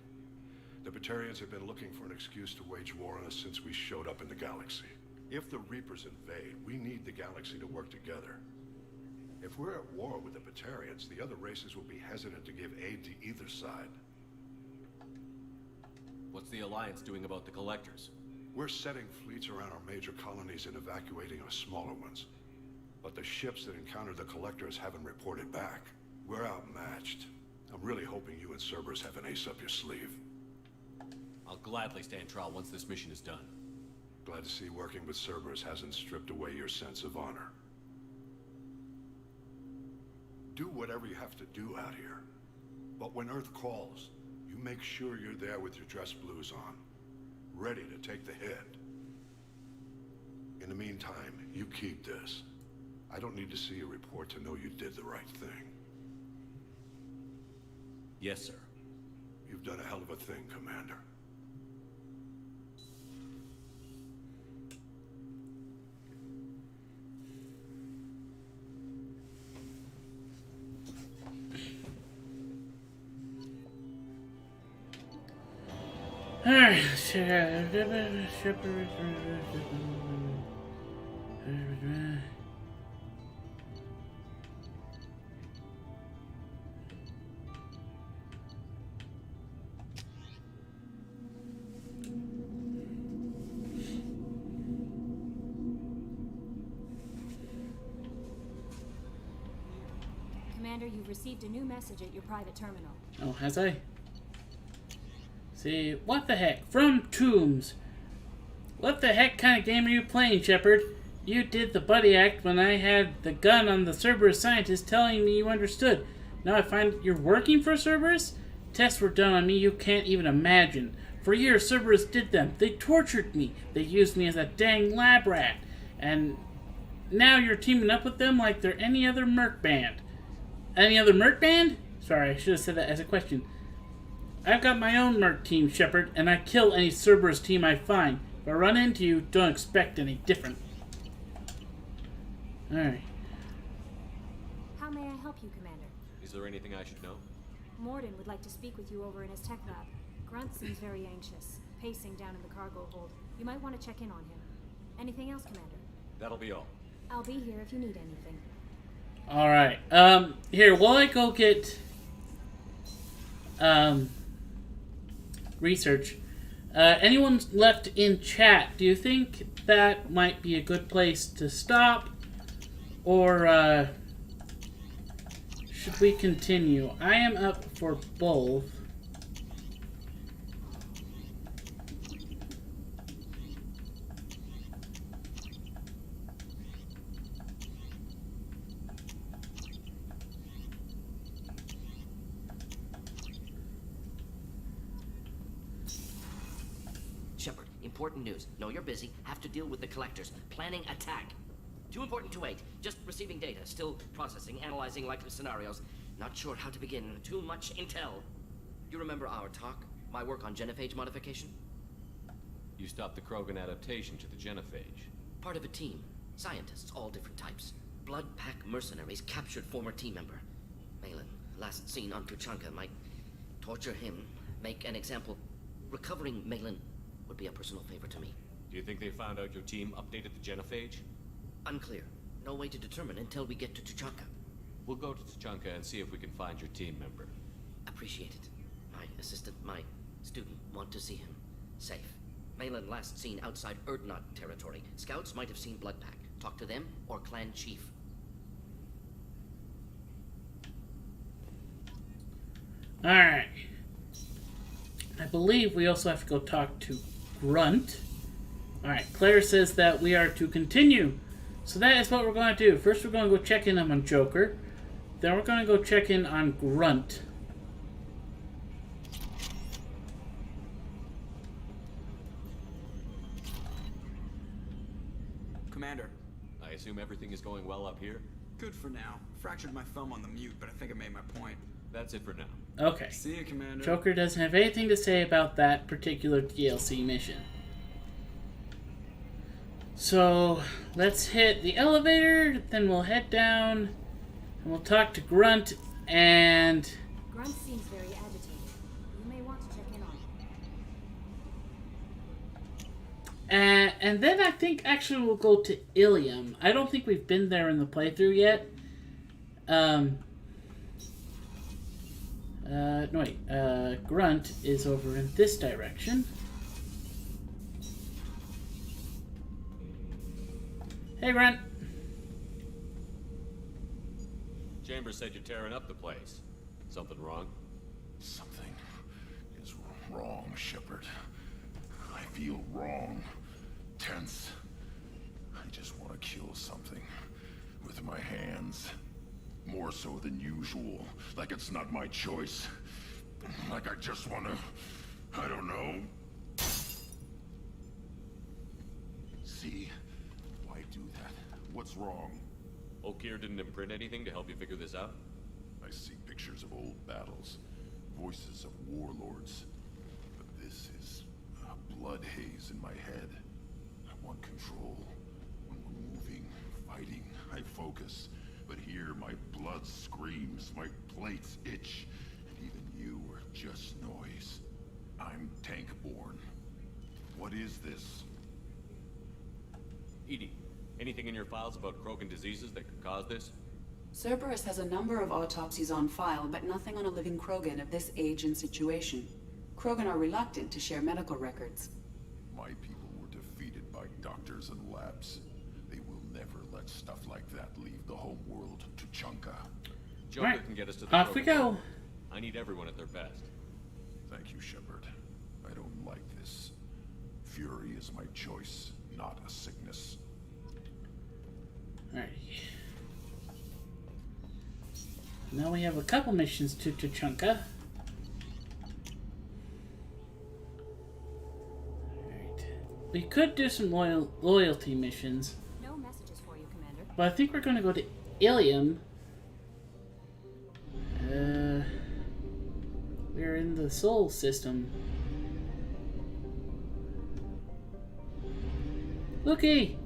The Batarians have been looking for an excuse to wage war on us since we showed up in the galaxy. If the Reapers invade, we need the galaxy to work together. If we're at war with the Batarians, the other races will be hesitant to give aid to either side. What's the Alliance doing about the Collectors? We're setting fleets around our major colonies and evacuating our smaller ones. But the ships that encountered the Collectors haven't reported back. We're outmatched. I'm really hoping you and Cerberus have an ace up your sleeve. I'll gladly stand trial once this mission is done. Glad to see working with Cerberus hasn't stripped away your sense of honor. Do whatever you have to do out here. But when Earth calls, you make sure you're there with your dress blues on, ready to take the hit. In the meantime, you keep this. I don't need to see a report to know you did the right thing. Yes, sir. You've done a hell of a thing, Commander. Alright. Commander, you've received a new message at your private terminal. Oh, has I? See, what the heck? From Tombs. What the heck kind of game are you playing, Shepard? You did the buddy act when I had the gun on the Cerberus scientist telling me you understood. Now I find you're working for Cerberus? Tests were done on me you can't even imagine. For years, Cerberus did them. They tortured me. They used me as a dang lab rat. And now you're teaming up with them like they're any other merc band. Any other merc band? Sorry, I should have said that as a question. I've got my own merc team, Shepard, and I kill any Cerberus team I find. If I run into you, don't expect any different. Alright. How may I help you, Commander? Is there anything I should know? Morden would like to speak with you over in his tech lab. Grunt seems very anxious, pacing down in the cargo hold. You might want to check in on him. Anything else, Commander? That'll be all. I'll be here if you need anything. Alright. Here, while I go get research, anyone left in chat, do you think that might be a good place to stop? Or, should we continue? I am up for both. Shepard, important news. Know you're busy. Have to deal with the collectors. Planning attack. Too important to wait. Just receiving data. Still processing, analyzing likely scenarios. Not sure how to begin. Too much intel. You remember our talk? My work on genophage modification? You stopped the Krogan adaptation to the genophage. Part of a team. Scientists, all different types. Blood Pack mercenaries captured former team member. Malin, last seen on Tuchanka, might torture him, make an example. Recovering Malin would be a personal favor to me. Do you think they found out your team updated the genophage? Unclear. No way to determine until we get to Tuchanka. We'll go to Tuchanka and see if we can find your team member. Appreciate it. My assistant, my student, want to see him. Safe. Malin last seen outside Erdnot territory. Scouts might have seen Blood Pack. Talk to them or clan chief. Alright. I believe we also have to go talk to Grunt. Alright, Claire says that we are to continue. So that is what we're going to do. First we're going to go check in on Joker. Then we're going to go check in on Grunt. Commander. I assume everything is going well up here? Good for now. Fractured my thumb on the mute, but I think I made my point. That's it for now. Okay. See you, Commander. Joker doesn't have anything to say about that particular DLC mission. So, let's hit the elevator, then we'll head down, and we'll talk to Grunt, and... Grunt seems very agitated. You may want to check in on him. And then I think actually we'll go to Ilium. I don't think we've been there in the playthrough yet. No wait, Grunt is over in this direction. Hey, Grunt. Chambers said you're tearing up the place. Something wrong? Something is wrong, Shepard. I feel wrong. Tense. I just want to kill something. With my hands. More so than usual. Like it's not my choice. Like I just want to... I don't know. See? Why do that? What's wrong? Okeer didn't imprint anything to help you figure this out? I see pictures of old battles. Voices of warlords. But this is a blood haze in my head. I want control. When we're moving, fighting, I focus. But here my blood screams, my plates itch, and even you are just noise. I'm tank-born. What is this? Edie, anything in your files about Krogan diseases that could cause this? Cerberus has a number of autopsies on file, but nothing on a living Krogan of this age and situation. Krogan are reluctant to share medical records. My people were defeated by doctors and labs. They will never let stuff like that leave the home world to Tuchanka. Joker Right. can get us to the Off Krogan we go. world. I need everyone at their best. Thank you, Shepard. I don't like this. Fury is my choice, not a sickness. Alright. Now we have a couple missions to Tuchanka. Alright. We could do some loyalty missions. No messages for you, Commander. But I think we're going to go to Ilium. We're in the Sol system. Looky!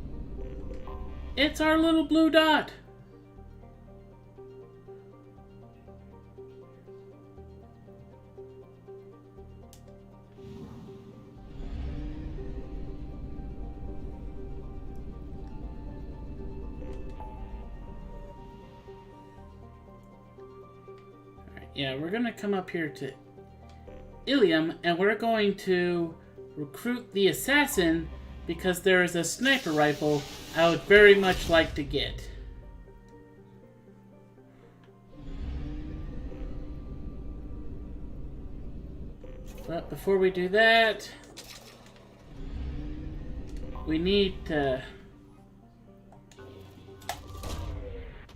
It's our little blue dot. Yeah, we're gonna come up here to Ilium, and we're going to recruit the assassin because there is a sniper rifle I would very much like to get. But before we do that, we need to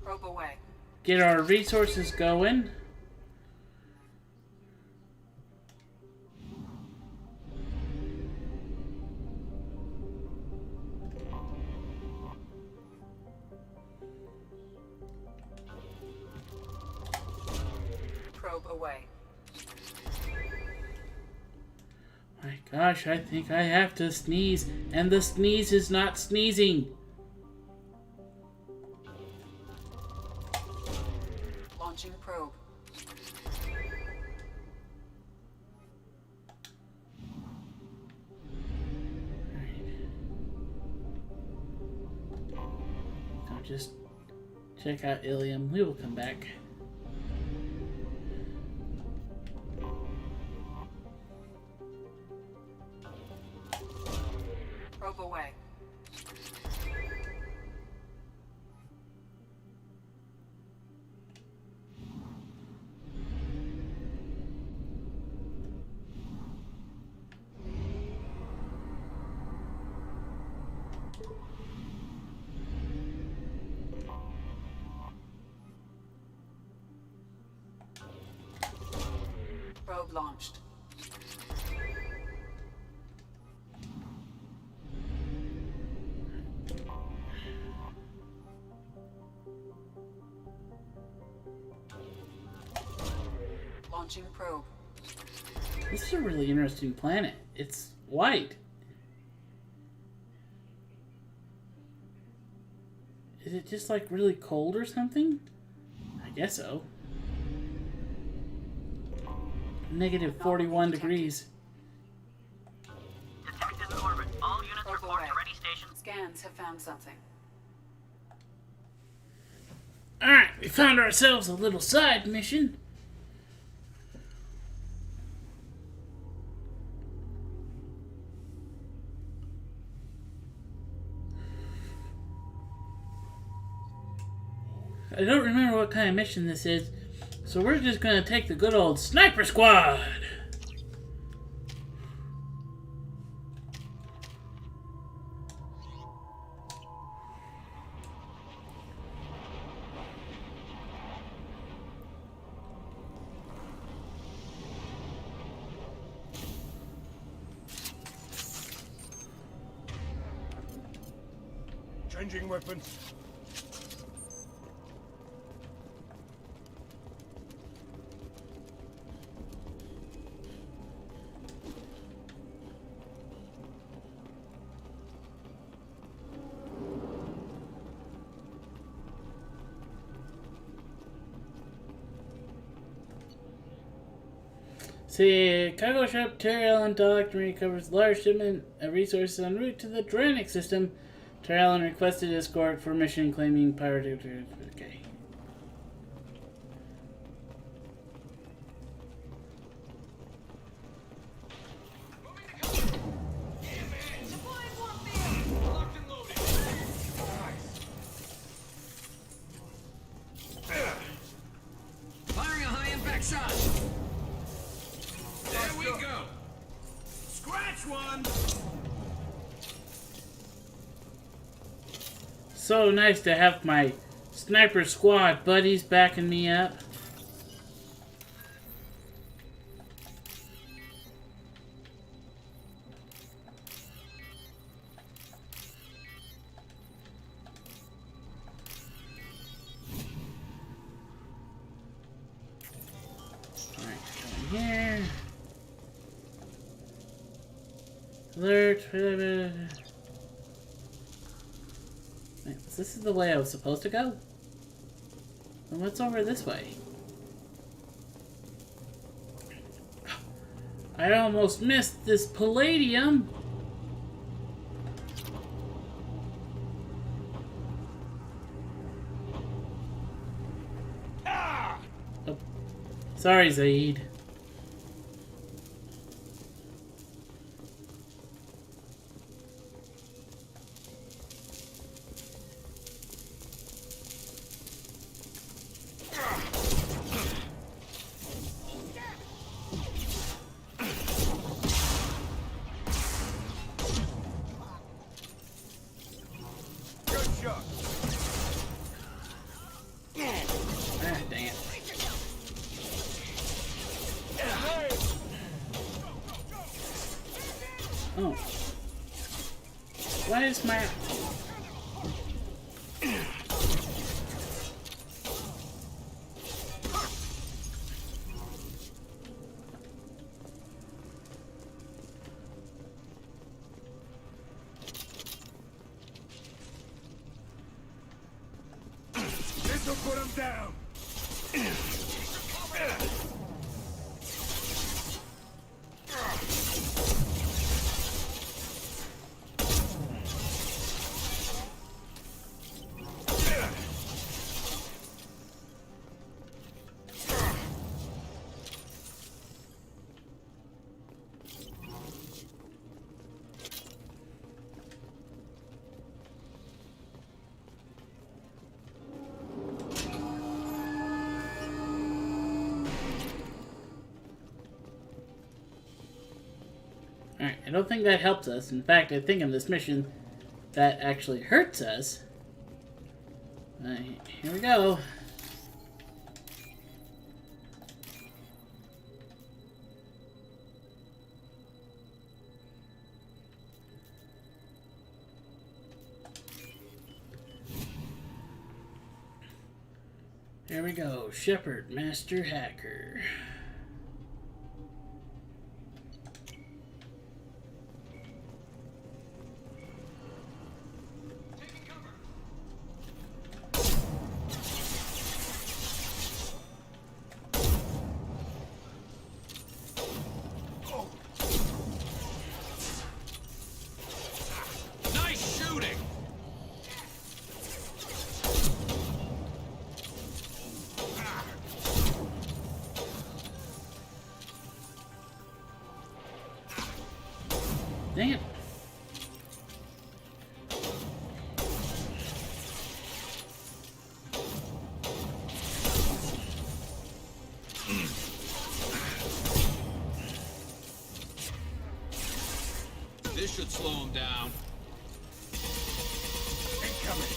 Probe away. get our resources going. Probe away. My gosh, I think I have to sneeze, and the sneeze is not sneezing. Launching probe. I'll just check out Ilium. We will come back. Probe away. Probe launched. Launching probe. This is a really interesting planet. It's white. Is it just like really cold or something? I guess so. Negative 41 degrees. Detected in orbit. All units Probe report away. to ready station. Scans have found something. Alright, we found ourselves a little side mission. I don't remember what kind of mission this is, so we're just gonna take the good old sniper squad. Changing weapons. See, cargo ship Terry Allen docked and recovers large shipment of resources en route to the Dranic system. Terry Allen requested escort for mission claiming pirate. Okay. Firing a high-impact shot. There we go. Scratch one. So nice to have my sniper squad buddies backing me up. Here. Alert. Wait, this is the way I was supposed to go? Then what's over this way? I almost missed this palladium! Oh. Sorry, Zaid. Oh. Why is my... This'll put him down! Alright, I don't think that helps us. In fact, I think in this mission, that actually hurts us. Here we go. There we go. Shepard, Master Hacker. Dang it. This should slow him down. Incoming!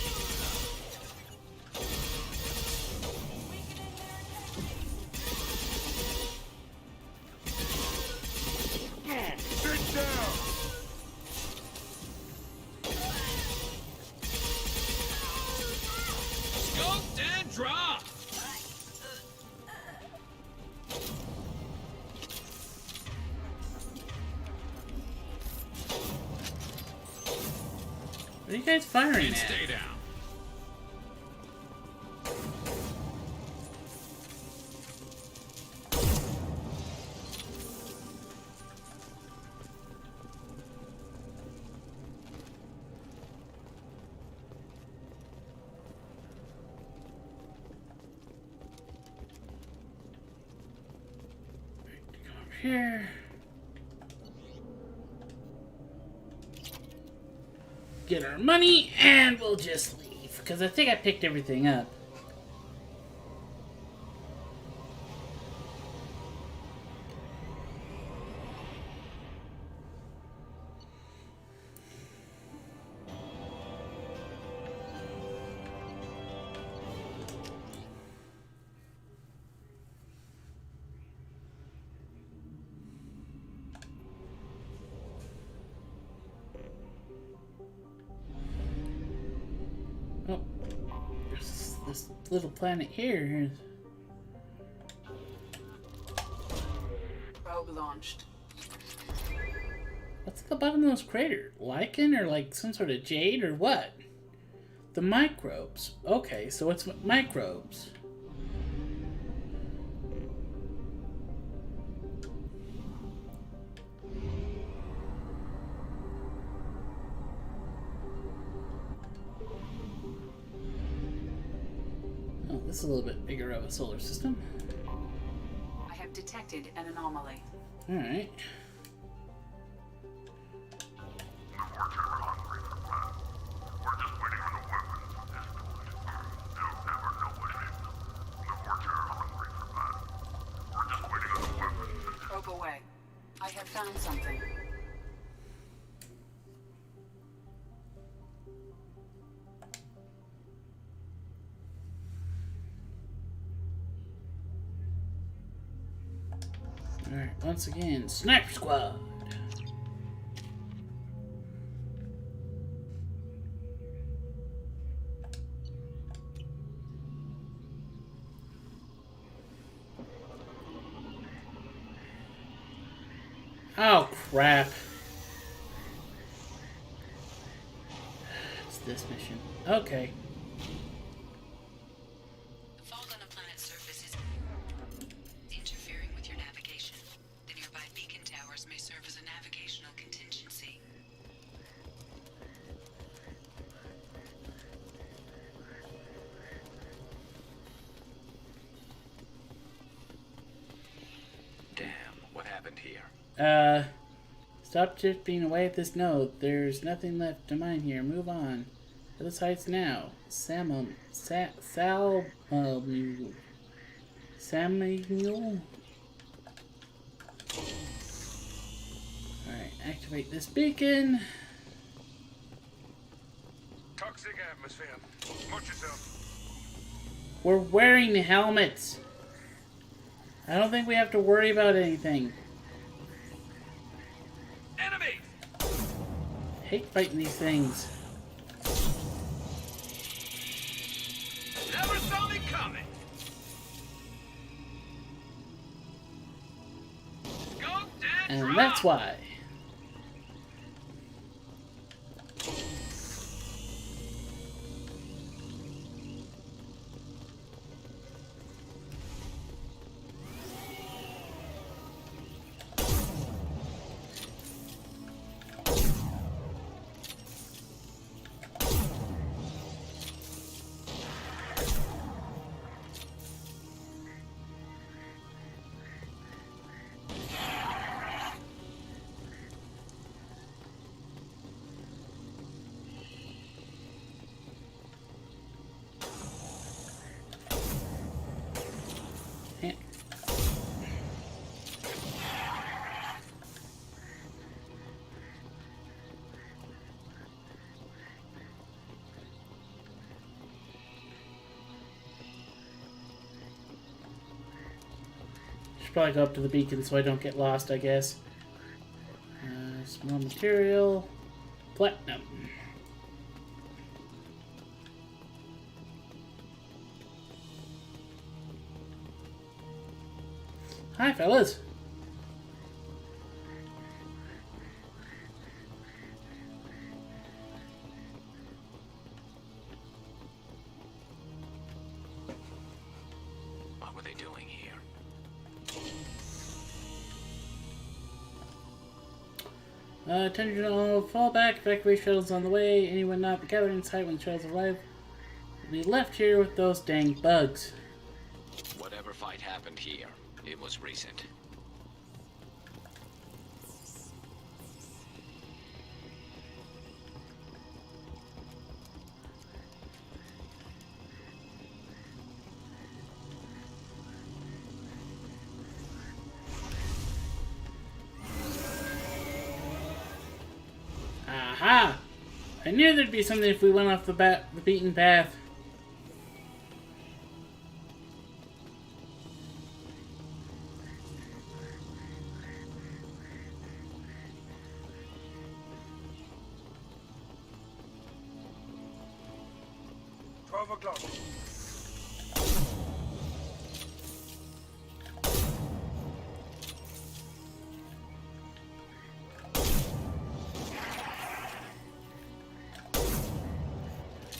Sit down! Scoped and dropped! What are you guys firing And at? stay down. Here. Get our money and we'll just leave because I think I picked everything up. Oh, there's this little planet here. Probe launched. What's at the bottom of those craters? Lichen or like some sort of jade or what? The microbes. Okay, so it's microbes. Oh, this is a little bit bigger of a solar system. I have detected an anomaly. Alright. Probe away. I have found something. Alright, once again, Sniper Squad! Oh, crap. It's this mission. Okay. The fault on the planet's surface is interfering with your navigation. The nearby beacon towers may serve as a navigational contingency. Damn, what happened here? Stop drifting away at this node. There's nothing left to mine here. Move on. To the sites now. Samuel. Alright, activate this beacon. Toxic atmosphere. Watch yourself. We're wearing helmets. I don't think we have to worry about anything. Enemy! Hate fighting these things. Never saw me coming. And that's why. Should probably go up to the beacon so I don't get lost, I guess. Some more material. Platinum. Hi, fellas. What were they doing here? Attention all, fall back, evacuate shuttles on the way. Anyone not gathered in sight when the shuttles arrive will be left here with those dang bugs. Whatever fight happened here, it was recent. Aha! I knew there'd be something if we went off the beaten path.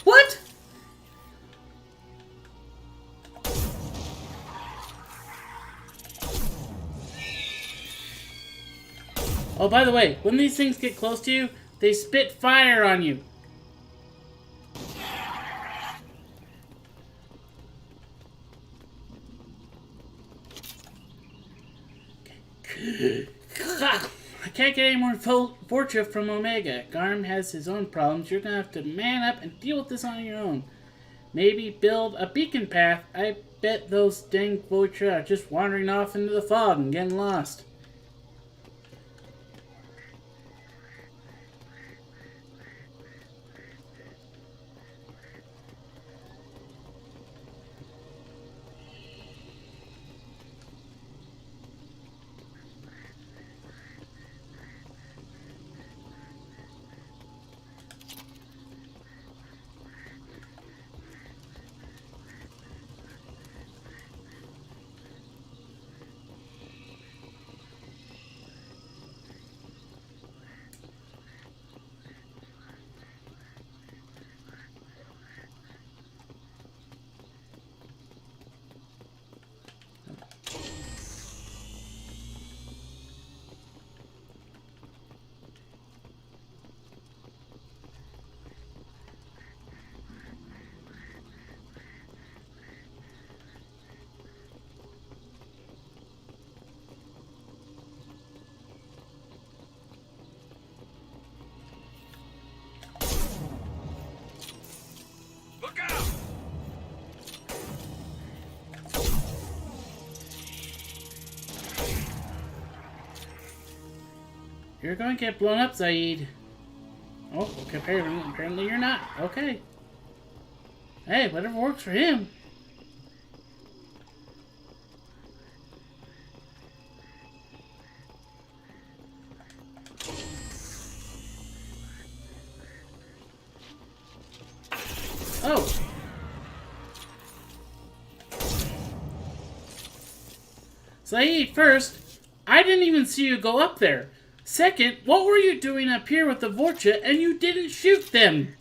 What? Oh, by the way, when these things get close to you, they spit fire on you. I can't get any more Vorcha from Omega. Garm has his own problems. You're gonna have to man up and deal with this on your own. Maybe build a beacon path. I bet those dang Vorcha are just wandering off into the fog and getting lost. You're going to get blown up, Zaid. Oh, okay, apparently you're not. Okay. Hey, whatever works for him. Oh. Zaid, first, I didn't even see you go up there. Second, what were you doing up here with the Vorcha and you didn't shoot them?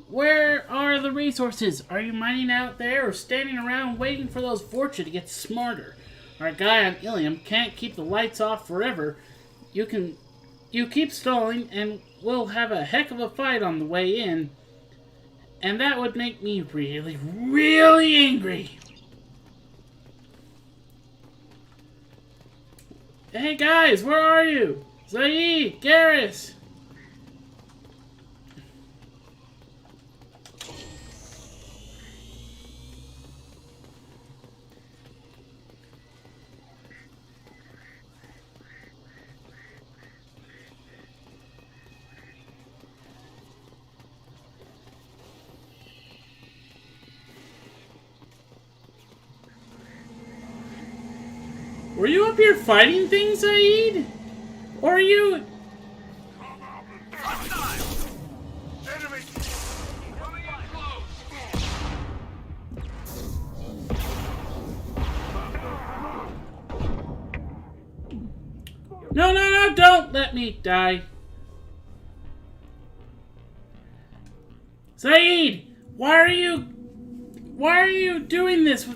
Where are the resources? Are you mining out there or standing around waiting for those Vorcha to get smarter? Our guy on Ilium can't keep the lights off forever. You keep stalling and we'll have a heck of a fight on the way in. And that would make me really, really angry. Hey guys, where are you? Zaid, Garrus. Were you up here fighting things, Zaid? Or are you... No, don't let me die. Zaid, why are you doing this?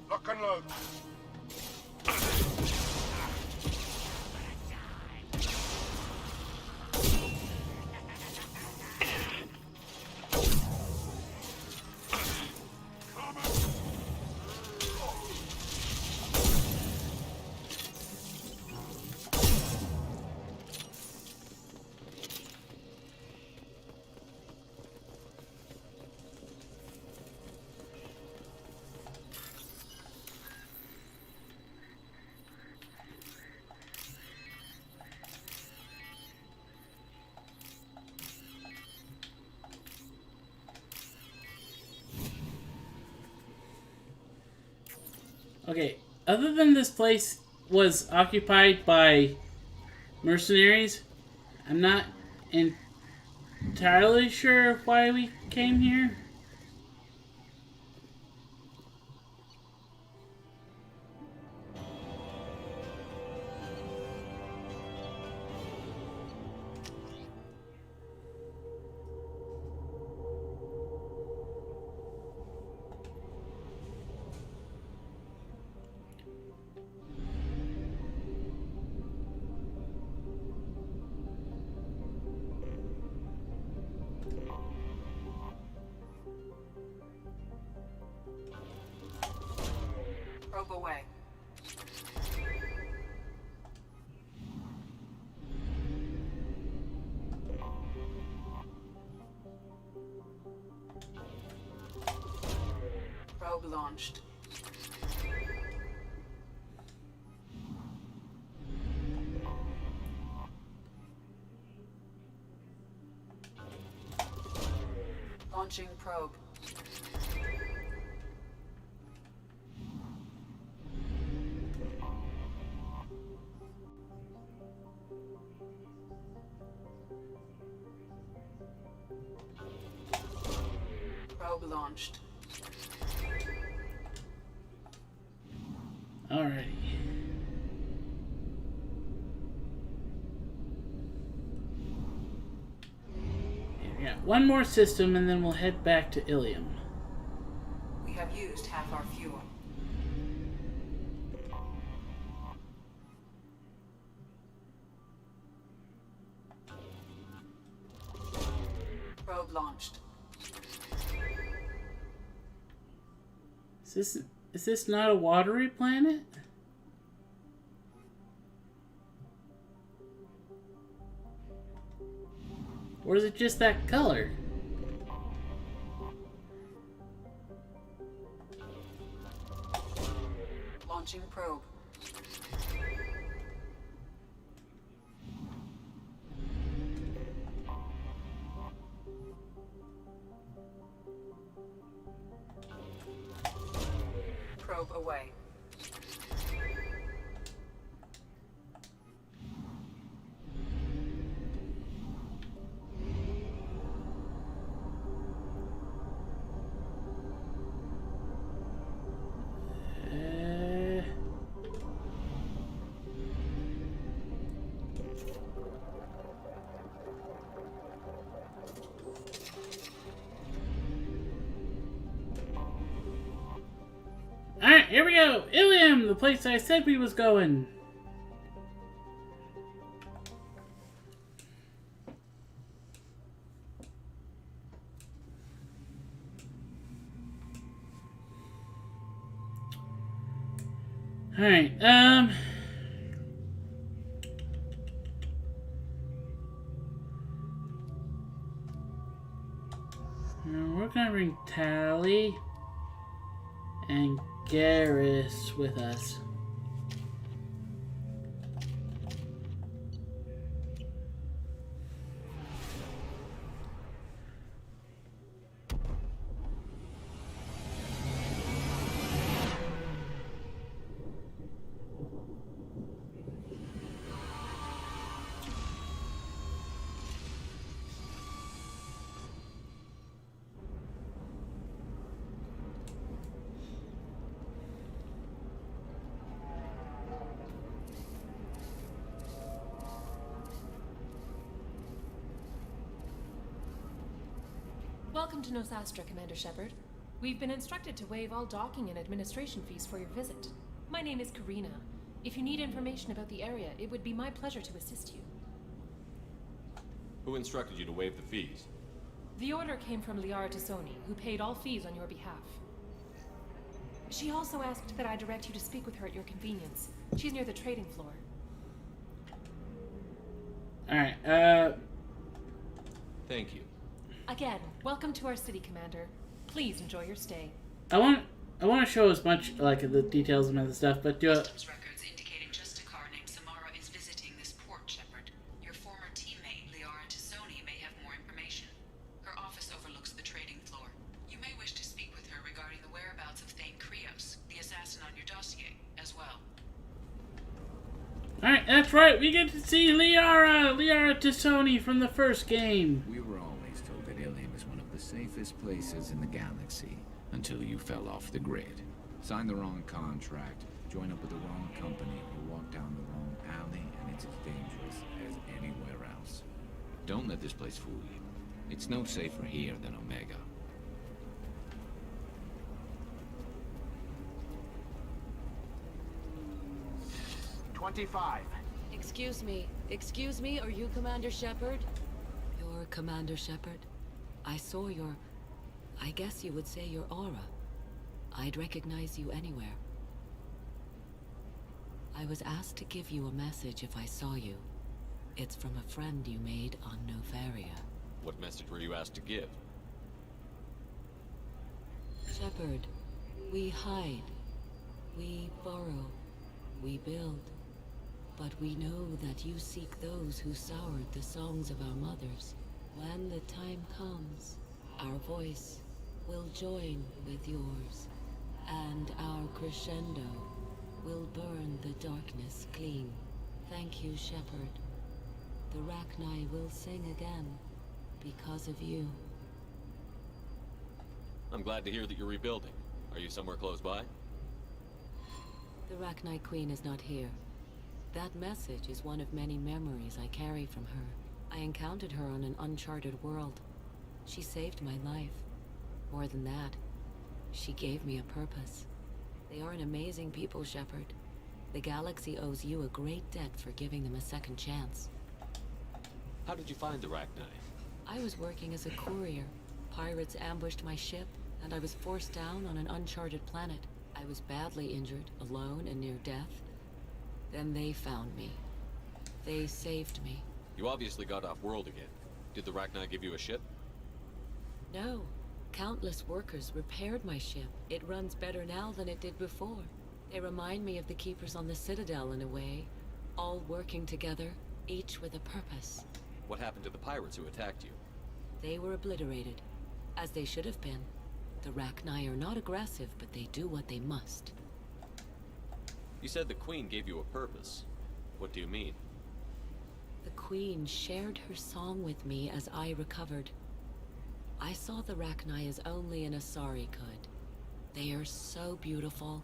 Lock and load. Okay, other than this place was occupied by mercenaries, I'm not entirely sure why we came here. Probe away. Probe launched. Launching probe. Probe launched. Alrighty. We got one more system and then we'll head back to Ilium. We have used half our fuel. Probe launched. Is this not a watery planet? Or is it just that color? Launching probe. Probe away. Alright, here we go! Ilium, the place I said we was going. Alright, now we're gonna bring Tally and Garrus with us. Welcome to Nosastra, Commander Shepard. We've been instructed to waive all docking and administration fees for your visit. My name is Karina. If you need information about the area, it would be my pleasure to assist you. Who instructed you to waive the fees? The order came from Liara Tassoni, who paid all fees on your behalf. She also asked that I direct you to speak with her at your convenience. She's near the trading floor. Alright, Thank you. Again, welcome to our city, Commander. Please enjoy your stay. I want to show as much like the details and other stuff, but do it. Records indicating just a car named Samara is visiting this port, Shepard. Your former teammate, Liara Tassoni, may have more information. Her office overlooks the trading floor. You may wish to speak with her regarding the whereabouts of Thane Krios, the assassin on your dossier. right, we get to see Liara Tassoni from the first game. We were always told that Ilium is one of the safest places in the galaxy, until you fell off the grid. Signed the wrong contract, joined up with the wrong company, you walked down the wrong alley, and it's as dangerous as anywhere else. Don't let this place fool you. It's no safer here than Omega. Excuse me, are you Commander Shepard? You're Commander Shepard? I saw your... I guess you would say your aura. I'd recognize you anywhere. I was asked to give you a message if I saw you. It's from a friend you made on Novaria. What message were you asked to give? Shepard, we hide. We borrow. We build. But we know that you seek those who soured the songs of our mothers. When the time comes, our voice will join with yours, and our crescendo will burn the darkness clean. Thank you, Shepard. The Rachni will sing again because of you. I'm glad to hear that you're rebuilding. Are you somewhere close by? The Rachni Queen is not here. That message is one of many memories I carry from her. I encountered her on an uncharted world. She saved my life. More than that, she gave me a purpose. They are an amazing people, Shepard. The galaxy owes you a great debt for giving them a second chance. How did you find the Rachni? I was working as a courier. Pirates ambushed my ship, and I was forced down on an uncharted planet. I was badly injured, alone and near death. Then they found me. They saved me. You obviously got off world again. Did the Rachni give you a ship? No. Countless workers repaired my ship. It runs better now than it did before. They remind me of the Keepers on the Citadel in a way. All working together, each with a purpose. What happened to the pirates who attacked you? They were obliterated, as they should have been. The Rachni are not aggressive, but they do what they must. You said the Queen gave you a purpose. What do you mean? The Queen shared her song with me as I recovered. I saw the Rachni as only an Asari could. They are so beautiful,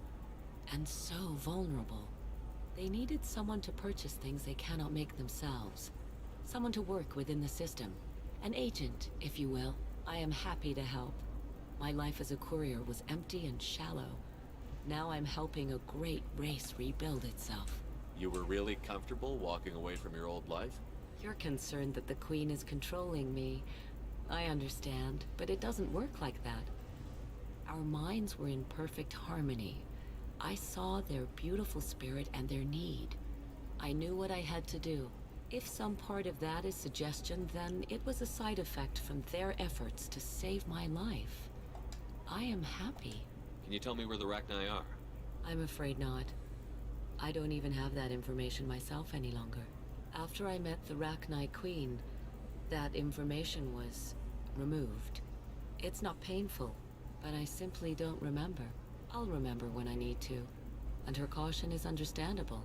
and so vulnerable. They needed someone to purchase things they cannot make themselves. Someone to work within the system. An agent, if you will. I am happy to help. My life as a courier was empty and shallow. Now I'm helping a great race rebuild itself. You were really comfortable walking away from your old life? You're concerned that the Queen is controlling me. I understand, but it doesn't work like that. Our minds were in perfect harmony. I saw their beautiful spirit and their need. I knew what I had to do. If some part of that is suggestion, then it was a side effect from their efforts to save my life. I am happy. Can you tell me where the Rachni are? I'm afraid not. I don't even have that information myself any longer. After I met the Rachni Queen, that information was removed. It's not painful, but I simply don't remember. I'll remember when I need to, and her caution is understandable.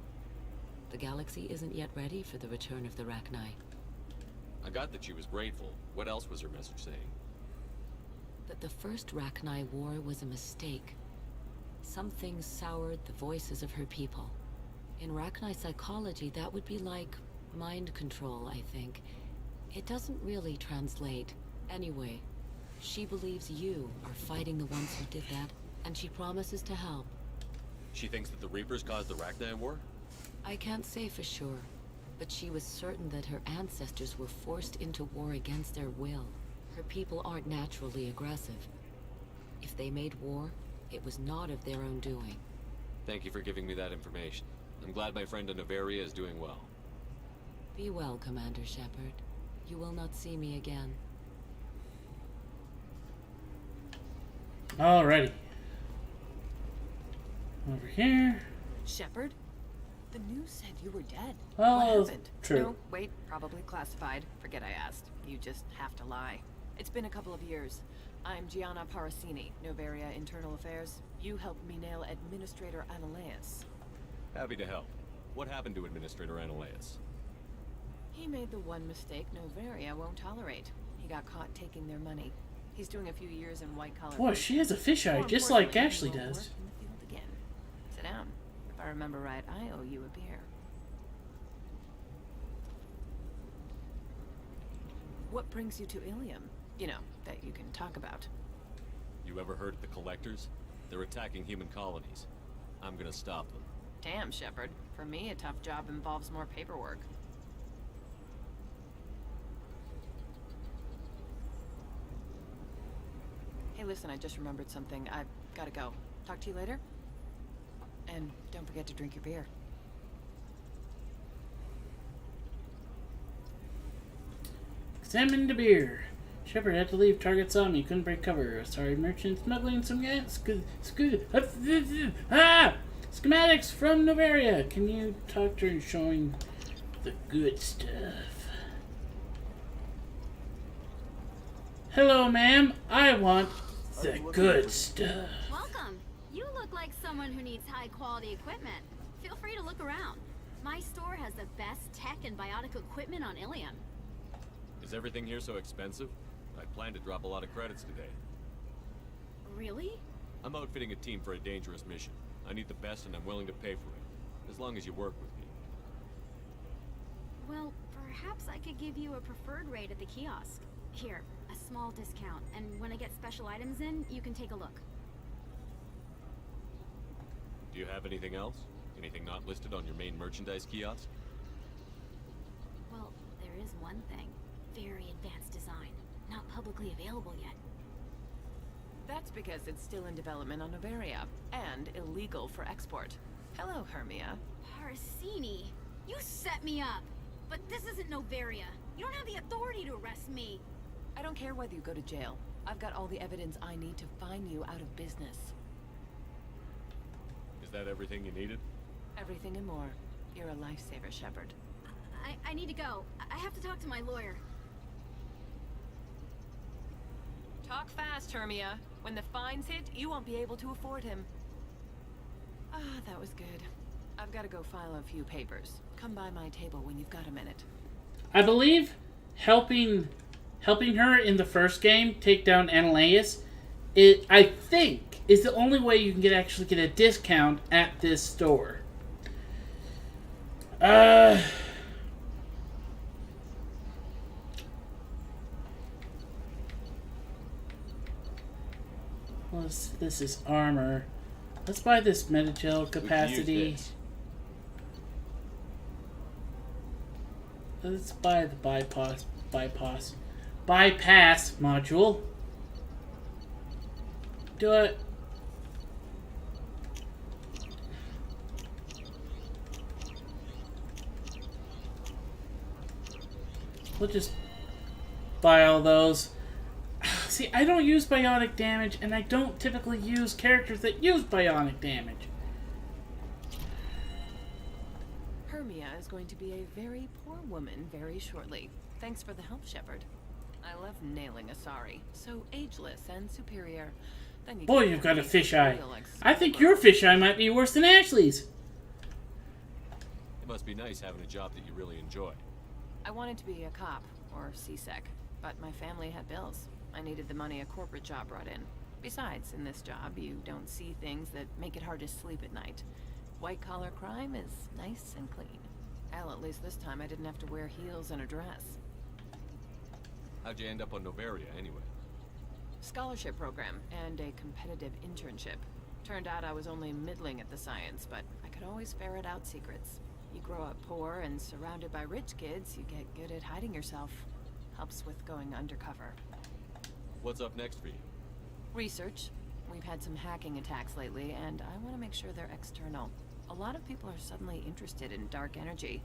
The galaxy isn't yet ready for the return of the Rachni. I got that she was grateful. What else was her message saying? That the first Rachni war was a mistake. Something soured the voices of her people. In Rachni psychology, that would be like mind control, I think. It doesn't really translate. Anyway, she believes you are fighting the ones who did that, and she promises to help. She thinks that the Reapers caused the Rachni war? I can't say for sure, but she was certain that her ancestors were forced into war against their will. Her people aren't naturally aggressive. If they made war, it was not of their own doing. Thank you for giving me that information. I'm glad my friend in Novaria is doing well. Be well, Commander Shepard. You will not see me again. Alrighty. Over here. Shepard? The news said you were dead. Oh, what happened? true. No, wait, probably classified. Forget I asked. You just have to lie. It's been a couple of years. I'm Gianna Parasini, Novaria Internal Affairs. You helped me nail Administrator Ananias. Happy to help. What happened to Administrator Ananias? He made the one mistake Novaria won't tolerate. He got caught taking their money. He's doing a few years in white-collar... Boy, she has a fisheye, just like Ashley does. In the field again. Sit down. If I remember right, I owe you a beer. What brings you to Ilium? You know, that you can talk about. You ever heard of the Collectors? They're attacking human colonies. I'm gonna stop them. Damn, Shepard. For me, a tough job involves more paperwork. Hey, listen, I just remembered something. I've gotta go. Talk to you later? And don't forget to drink your beer. Examine the beer. Shepard had to leave. Target saw me. Couldn't break cover. Sorry, merchant smuggling some gas. Schematics from Novaria. Can you talk to her showing the good stuff? Hello, ma'am. I want the good stuff. Welcome. You look like someone who needs high-quality equipment. Feel free to look around. My store has the best tech and biotic equipment on Ilium. Is everything here so expensive? I plan to drop a lot of credits today. Really? I'm outfitting a team for a dangerous mission. I need the best and I'm willing to pay for it. As long as you work with me. Well, perhaps I could give you a preferred rate at the kiosk. Here, a small discount, and when I get special items in, you can take a look. Do you have anything else? Anything not listed on your main merchandise kiosk? Well, there is one thing. Very advanced design. Not publicly available yet. That's because it's still in development on Novaria, and illegal for export. Hello, Hermia. Parasini, you set me up. But this isn't Novaria. You don't have the authority to arrest me. I don't care whether you go to jail. I've got all the evidence I need to find you out of business. Is that everything you needed? Everything and more. You're a lifesaver, Shepard. I need to go. I have to talk to my lawyer. Talk fast, Hermia. When the fines hit, you won't be able to afford him. Ah, that was good. I've got to go file a few papers. Come by my table when you've got a minute. I believe helping her in the first game take down Ananias, I think, is the only way you can actually get a discount at this store. This is armor. Let's buy this metagel capacity. Let's buy the bypass module. Do it. We'll just buy all those. See, I don't use bionic damage, and I don't typically use characters that use bionic damage. Hermia is going to be a very poor woman very shortly. Thanks for the help, Shepard. I love nailing Asari. So ageless and superior. Then you Boy, you've got a fisheye. I think your fisheye might be worse than Ashley's. It must be nice having a job that you really enjoy. I wanted to be a cop, or CSEC, but my family had bills. I needed the money a corporate job brought in. Besides, in this job, you don't see things that make it hard to sleep at night. White-collar crime is nice and clean. Hell, at least this time I didn't have to wear heels and a dress. How'd you end up on Novaria, anyway? Scholarship program and a competitive internship. Turned out I was only middling at the science, but I could always ferret out secrets. You grow up poor and surrounded by rich kids, you get good at hiding yourself. Helps with going undercover. What's up next for you? Research. We've had some hacking attacks lately, and I want to make sure they're external. A lot of people are suddenly interested in dark energy.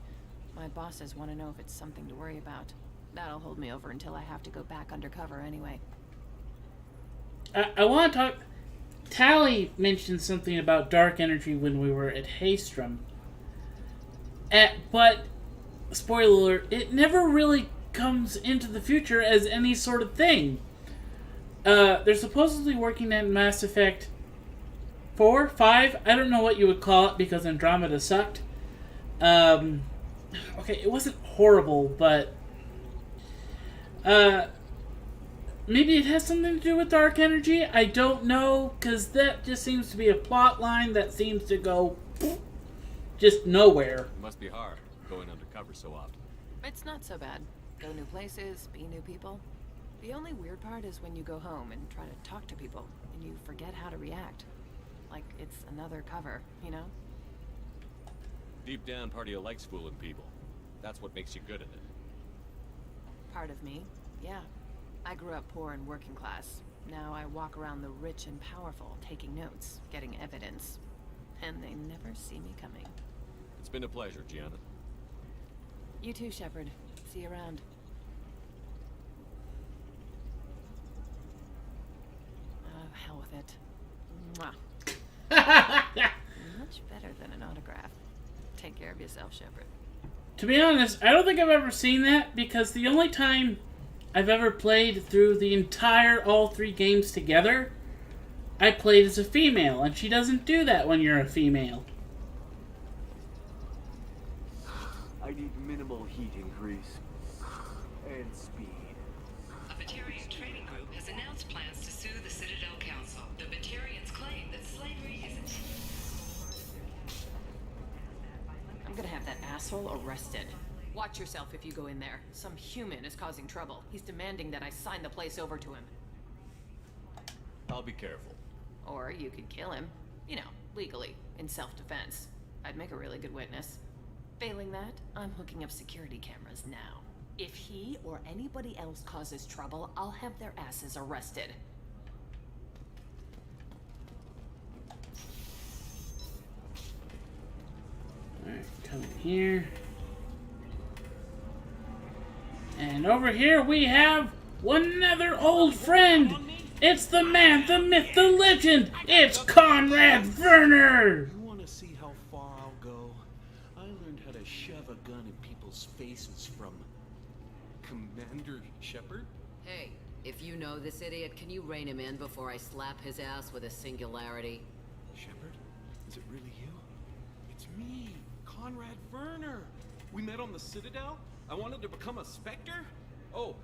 My bosses want to know if it's something to worry about. That'll hold me over until I have to go back undercover anyway. I want to talk... Tally mentioned something about dark energy when we were at Haystrom. But, spoiler alert, it never really comes into the future as any sort of thing. They're supposedly working at Mass Effect 4, 5, I don't know what you would call it because Andromeda sucked. Okay, it wasn't horrible, but maybe it has something to do with dark energy. I don't know, because that just seems to be a plot line that seems to go just nowhere. It must be hard going undercover so often. It's not so bad. Go new places, be new people. The only weird part is when you go home and try to talk to people, and you forget how to react. Like it's another cover, you know? Deep down, part of you likes fooling people. That's what makes you good at it. Part of me, yeah. I grew up poor and working class. Now I walk around the rich and powerful, taking notes, getting evidence. And they never see me coming. It's been a pleasure, Gianna. You too, Shepard. See you around. Oh, hell with it. Mwah. Much better than an autograph. Take care of yourself, Shepard. To be honest, I don't think I've ever seen that, because the only time I've ever played through the entire all 3 games together, I played as a female, and she doesn't do that when you're a female. I need minimal heat increase. And speed. A Batarian training group has announced plans to sue the Citadel Council. The Batarians claim that slavery isn't... I'm gonna have that asshole arrested. Watch yourself if you go in there. Some human is causing trouble. He's demanding that I sign the place over to him. I'll be careful. Or you could kill him. You know, legally, in self-defense. I'd make a really good witness. Failing that, I'm hooking up security cameras now. If he or anybody else causes trouble, I'll have their asses arrested. Alright, come here. And over here we have another old friend. It's the man, the myth, the legend. It's Conrad Werner. You want to see how far I'll go? I learned how to shove a gun in people's faces from Commander Shepard. Hey, if you know this idiot, can you rein him in before I slap his ass with a singularity? Shepard? Is it really you? It's me, Conrad Werner. We met on the Citadel. I wanted to become a Spectre. Oh,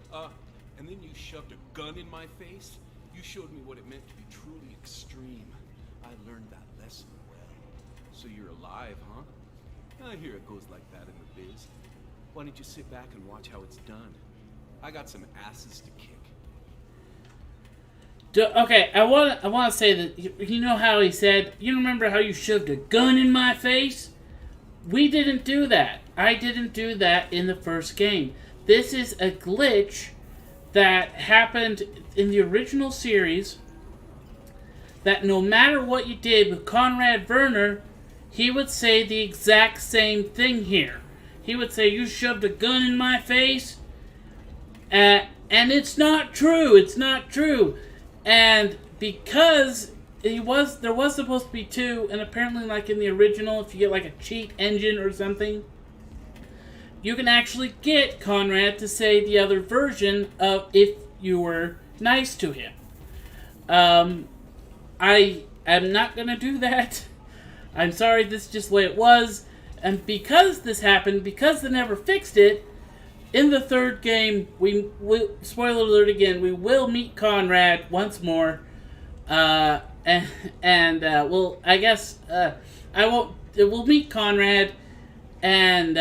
and then you shoved a gun in my face. You showed me what it meant to be truly extreme. I learned that lesson well. So you're alive, huh? I hear it goes like that in the biz. Why don't you sit back and watch how it's done? I got some asses to kick. Okay, I want to say that, you know how he said, you remember how you shoved a gun in my face? We didn't do that. I didn't do that in the first game. This is a glitch that happened in the original series, that no matter what you did with Conrad Werner, he would say the exact same thing here. He would say, you shoved a gun in my face, and it's not true. It's not true. And because there was supposed to be 2, and apparently, like in the original, if you get like a cheat engine or something, you can actually get Conrad to say the other version of if you were nice to him. I am not gonna do that. I'm sorry, this is just the way it was. And because this happened, because they never fixed it, in the 3rd game, we spoiler alert again, we will meet Conrad once more. We'll meet Conrad, and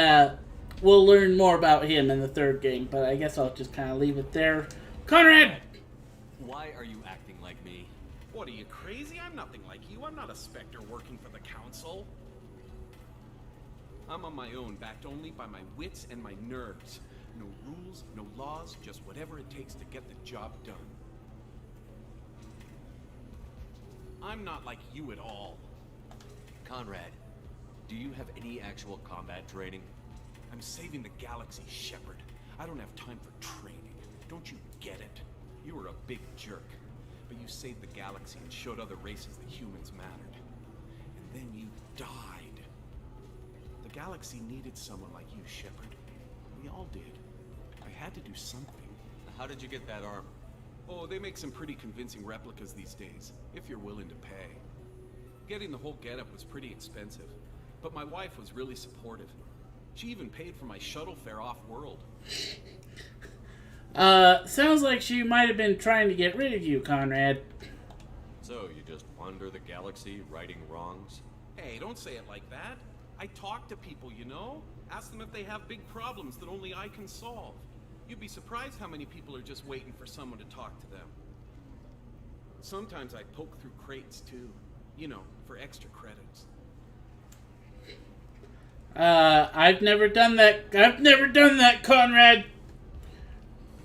we'll learn more about him in the 3rd game, but I guess I'll just kind of leave it there. Conrad! Why are you acting like me? What, are you crazy? I'm nothing like you. I'm not a Spectre working for the Council. I'm on my own, backed only by my wits and my nerves. No rules, no laws, just whatever it takes to get the job done. I'm not like you at all. Conrad, do you have any actual combat training? I'm saving the galaxy, Shepard. I don't have time for training. Don't you get it? You were a big jerk, but you saved the galaxy and showed other races that humans mattered. And then you died. The galaxy needed someone like you, Shepard. We all did. I had to do something. How did you get that armor? Oh, they make some pretty convincing replicas these days, if you're willing to pay. Getting the whole getup was pretty expensive. but my wife was really supportive. She even paid for my shuttle fare off-world. Sounds like she might have been trying to get rid of you, Conrad. So, you just wander the galaxy, righting wrongs? Hey, don't say it like that. I talk to people, you know? Ask them if they have big problems that only I can solve. You'd be surprised how many people are just waiting for someone to talk to them. Sometimes I poke through crates, too. You know, for extra credits. I've never done that. I've never done that, Conrad.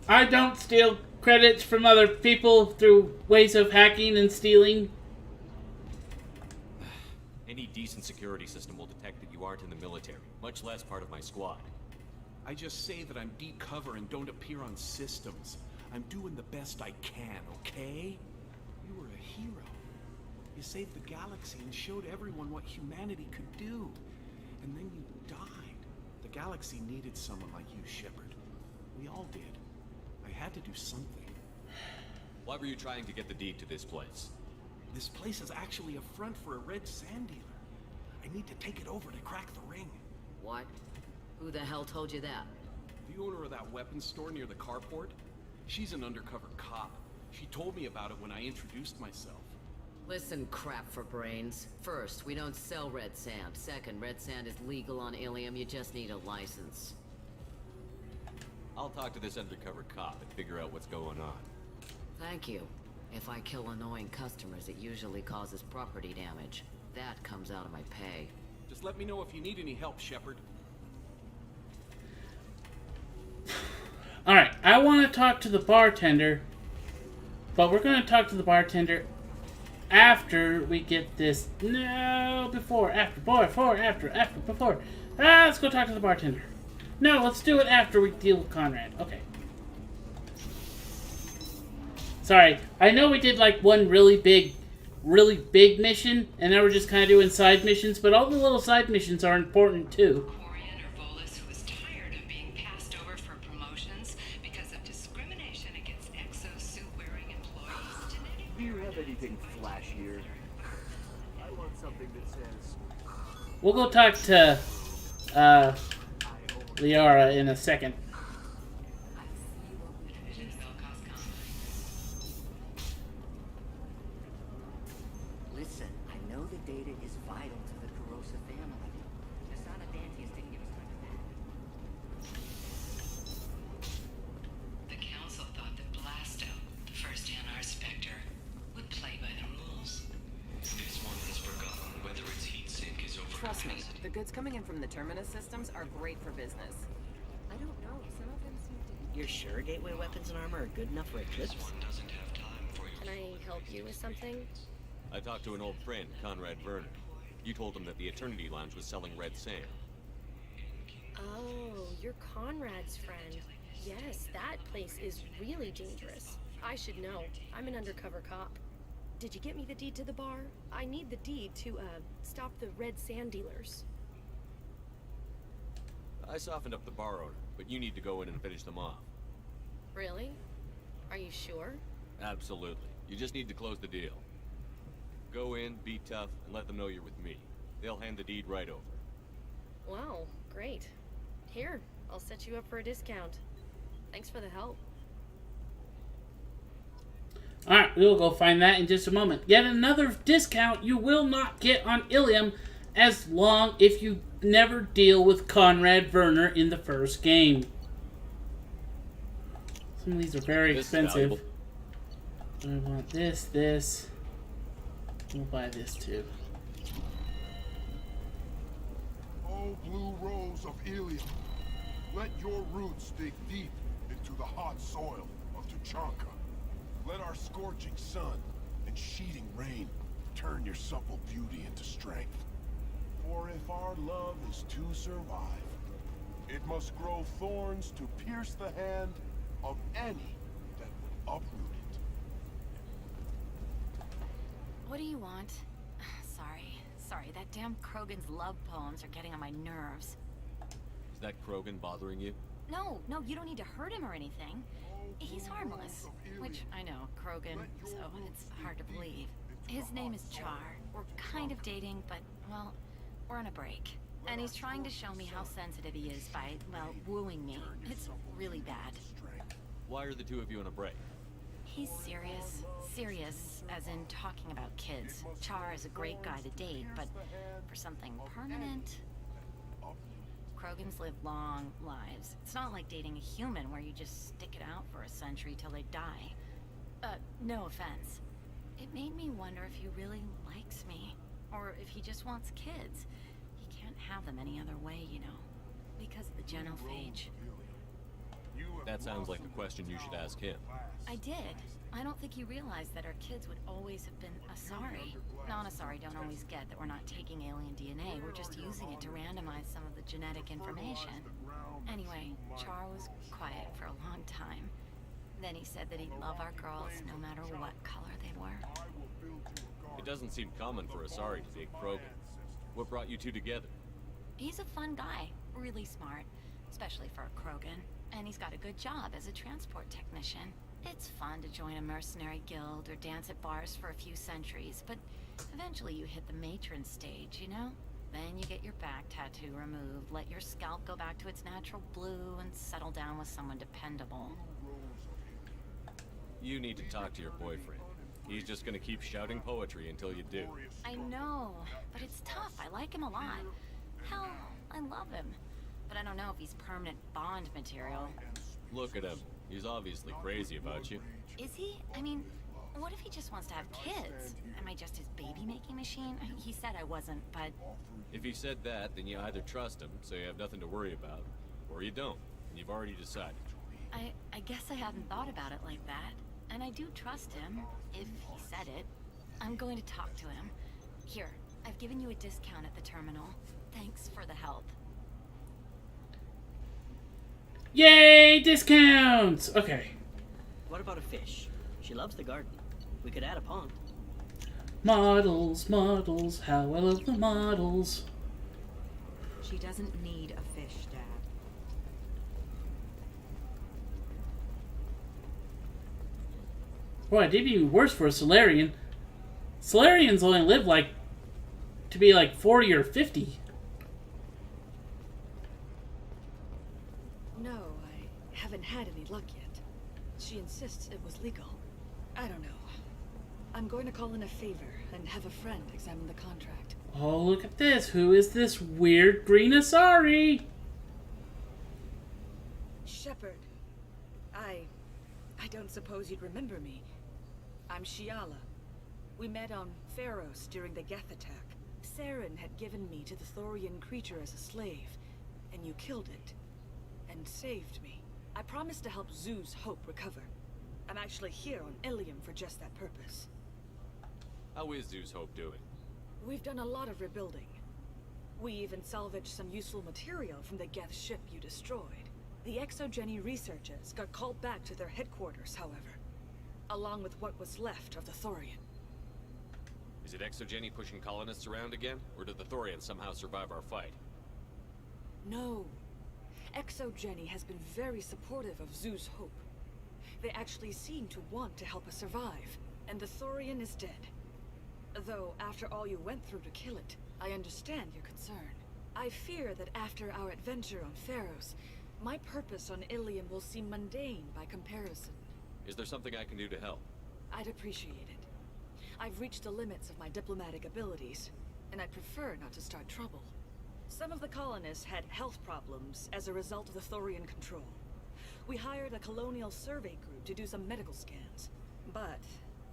I don't steal credits from other people through ways of hacking and stealing. Any decent security system will detect that you aren't in the military, much less part of my squad. I just say that I'm deep cover and don't appear on systems. I'm doing the best I can, okay? You were a hero. You saved the galaxy and showed everyone what humanity could do. And then you died. The galaxy needed someone like you, Shepard. We all did. I had to do something. Why were you trying to get the deed to this place? This place is actually a front for a red sand dealer. I need to take it over to crack the ring. What? Who the hell told you that? The owner of that weapons store near the carport? She's an undercover cop. She told me about it when I introduced myself. Listen, crap for brains. First, we don't sell red sand. Second, red sand is legal on Ilium. You just need a license. I'll talk to this undercover cop and figure out what's going on. Thank you. If I kill annoying customers, it usually causes property damage. That comes out of my pay. Just let me know if you need any help, Shepard. Alright, I want to talk to the bartender, but we're going to talk to the bartender after we get this. No, before, after, before, after, before. Let's go talk to the bartender. No, let's do it after we deal with Conrad. Okay. Sorry, I know we did like one really big mission, and now we're just kind of doing side missions, but all the little side missions are important too. Who is tired of being passed over for promotions because of discrimination against exosuit-wearing employees. Do you have anything flashier? I want something that says... We'll go talk to Liara in a second. Listen, I know the data is vital to the corrosive family. Asana Dantius didn't give us time to that. The council thought that Blasto, the first NR Spectre, would play by the rules. This one has forgotten whether its heat sink is over. Trust me, the goods coming in from the Terminus systems are great for business. I don't know, some of them seem to... You're sure gateway weapons and armor are good enough for Eclipse? This one doesn't have time for your... Can I help you with something? I talked to an old friend, Conrad Werner. You told him that the Eternity Lounge was selling red sand. Oh, you're Conrad's friend. Yes, that place is really dangerous. I should know. I'm an undercover cop. Did you get me the deed to the bar? I need the deed to, stop the red sand dealers. I softened up the bar owner, but you need to go in and finish them off. Really? Are you sure? Absolutely. You just need to close the deal. Go in, be tough, and let them know you're with me. They'll hand the deed right over. Wow, great. Here, I'll set you up for a discount. Thanks for the help. Alright, we'll go find that in just a moment. Yet another discount you will not get on Ilium as long if you never deal with Conrad Werner in the first game. Some of these are very expensive. I want this. We'll buy this too. Oh, blue rose of Ilium, let your roots dig deep into the hot soil of Tuchanka. Let our scorching sun and sheeting rain turn your supple beauty into strength. For if our love is to survive, it must grow thorns to pierce the hand of any that would uproot it. What do you want? Sorry, that damn Krogan's love poems are getting on my nerves. Is that Krogan bothering you? No, you don't need to hurt him or anything. He's harmless. Which, I know, Krogan, so it's hard to believe. His name is Char. We're kind of dating, but, well, We're on a break. And he's trying to show me how sensitive he is by, well, wooing me. It's really bad. Why are the two of you on a break? He's serious. Serious, as in talking about kids. Char is a great guy to date, but for something permanent... Krogans live long lives. It's not like dating a human where you just stick it out for a century till they die. No offense. It made me wonder if he really likes me. Or if he just wants kids. He can't have them any other way, you know. Because of the genophage. That sounds like a question you should ask him. I did. I don't think he realized that our kids would always have been Asari. Non-Asari don't always get that we're not taking alien DNA, we're just using it to randomize some of the genetic information. Anyway, Char was quiet for a long time. Then he said that he'd love our girls no matter what color they were. It doesn't seem common for Asari to date Krogan. What brought you two together? He's a fun guy, really smart, especially for a Krogan. And he's got a good job as a transport technician. It's fun to join a mercenary guild or dance at bars for a few centuries, but eventually you hit the matron stage, you know? Then you get your back tattoo removed, let your scalp go back to its natural blue, and settle down with someone dependable. You need to talk to your boyfriend. He's just gonna keep shouting poetry until you do. I know, but it's tough. I like him a lot. Hell, I love him. But I don't know if he's permanent Bond material. Look at him. He's obviously crazy about you. Is he? I mean, what if he just wants to have kids? Am I just his baby-making machine? He said I wasn't, but... If he said that, then you either trust him, so you have nothing to worry about, or you don't, and you've already decided. I guess I hadn't thought about it like that. And I do trust him, if he said it. I'm going to talk to him. Here, I've given you a discount at the terminal. Thanks for the help. Yay, discounts! Okay. What about a fish? She loves the garden. We could add a pond. Models, models, how I love the models. She doesn't need a fish, Dad. Boy, it'd be worse for a Solarian. Solarians only live to be 40 or 50. No, I haven't had any luck yet. She insists it was legal. I don't know. I'm going to call in a favor and have a friend examine the contract. Oh, look at this. Who is this weird green Asari? Shepard. I don't suppose you'd remember me. I'm Shiala. We met on Pharos during the Geth attack. Saren had given me to the Thorian creature as a slave, and you killed it. And saved me. I promised to help Zoo's Hope recover. I'm actually here on Ilium for just that purpose. How is Zoo's Hope doing? We've done a lot of rebuilding. We even salvaged some useful material from the Geth ship you destroyed. The Exogeny researchers got called back to their headquarters, however, along with what was left of the Thorian. Is it Exogeny pushing colonists around again, or did the Thorians somehow survive our fight? No. Exogeny has been very supportive of Zoo's Hope. They actually seem to want to help us survive, and the Thorian is dead. Though, after all you went through to kill it, I understand your concern. I fear that after our adventure on Pharos, my purpose on Ilium will seem mundane by comparison. Is there something I can do to help? I'd appreciate it. I've reached the limits of my diplomatic abilities, and I'd prefer not to start trouble. Some of the colonists had health problems as a result of the Thorian control. We hired a colonial survey group to do some medical scans, but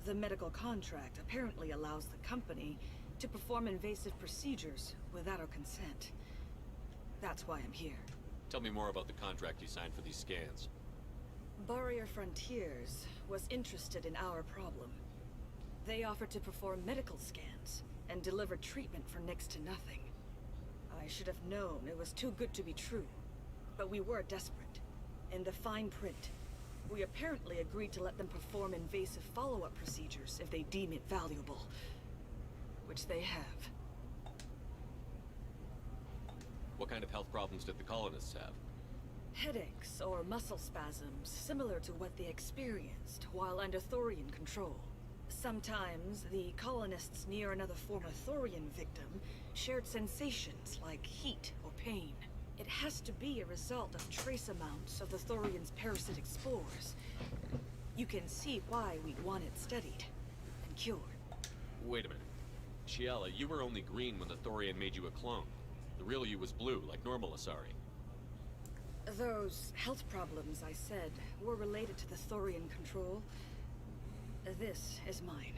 the medical contract apparently allows the company to perform invasive procedures without our consent. That's why I'm here. Tell me more about the contract you signed for these scans. Barrier Frontiers was interested in our problem. They offered to perform medical scans and deliver treatment for next to nothing. I should have known it was too good to be true, but we were desperate. In the fine print, we apparently agreed to let them perform invasive follow-up procedures if they deem it valuable. Which they have. What kind of health problems did the colonists have? Headaches or muscle spasms similar to what they experienced while under Thorian control. Sometimes the colonists near another former Thorian victim shared sensations like heat or pain. It has to be a result of trace amounts of the Thorian's parasitic spores. You can see why we'd want it studied and cured. Wait a minute. Shiala, you were only green when the Thorian made you a clone. The real you was blue, like normal Asari. Those health problems I said were related to the Thorian control. This is mine.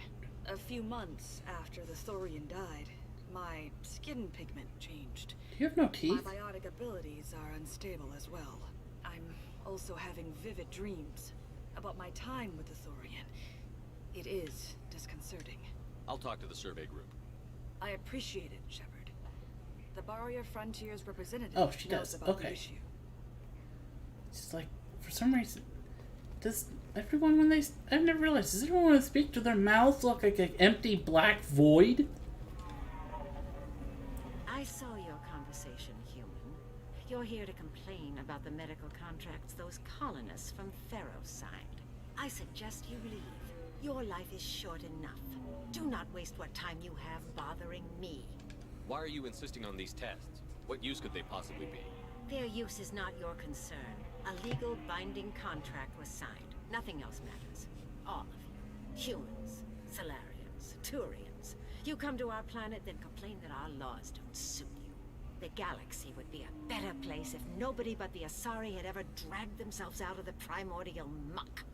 A few months after the Thorian died, my skin pigment changed. Do you have no teeth? My biotic abilities are unstable as well. I'm also having vivid dreams about my time with the Thorian. It is disconcerting. I'll talk to the survey group. I appreciate it, Shepard. The Barrier Frontiers representative Oh, she knows does. about Okay. the issue. It's like, for some reason, does everyone when they... I've never realized, does everyone when they speak to their mouths look like an empty black void? I saw your conversation, human. You're here to complain about the medical contracts those colonists from Pharaoh signed. I suggest you leave. Your life is short enough. Do not waste what time you have bothering me. Why are you insisting on these tests? What use could they possibly be? Their use is not your concern. A legal binding contract was signed. Nothing else matters. All of you. Humans, Solarians, Turians. You come to our planet, then complain that our laws don't suit you. The galaxy would be a better place if nobody but the Asari had ever dragged themselves out of the primordial muck.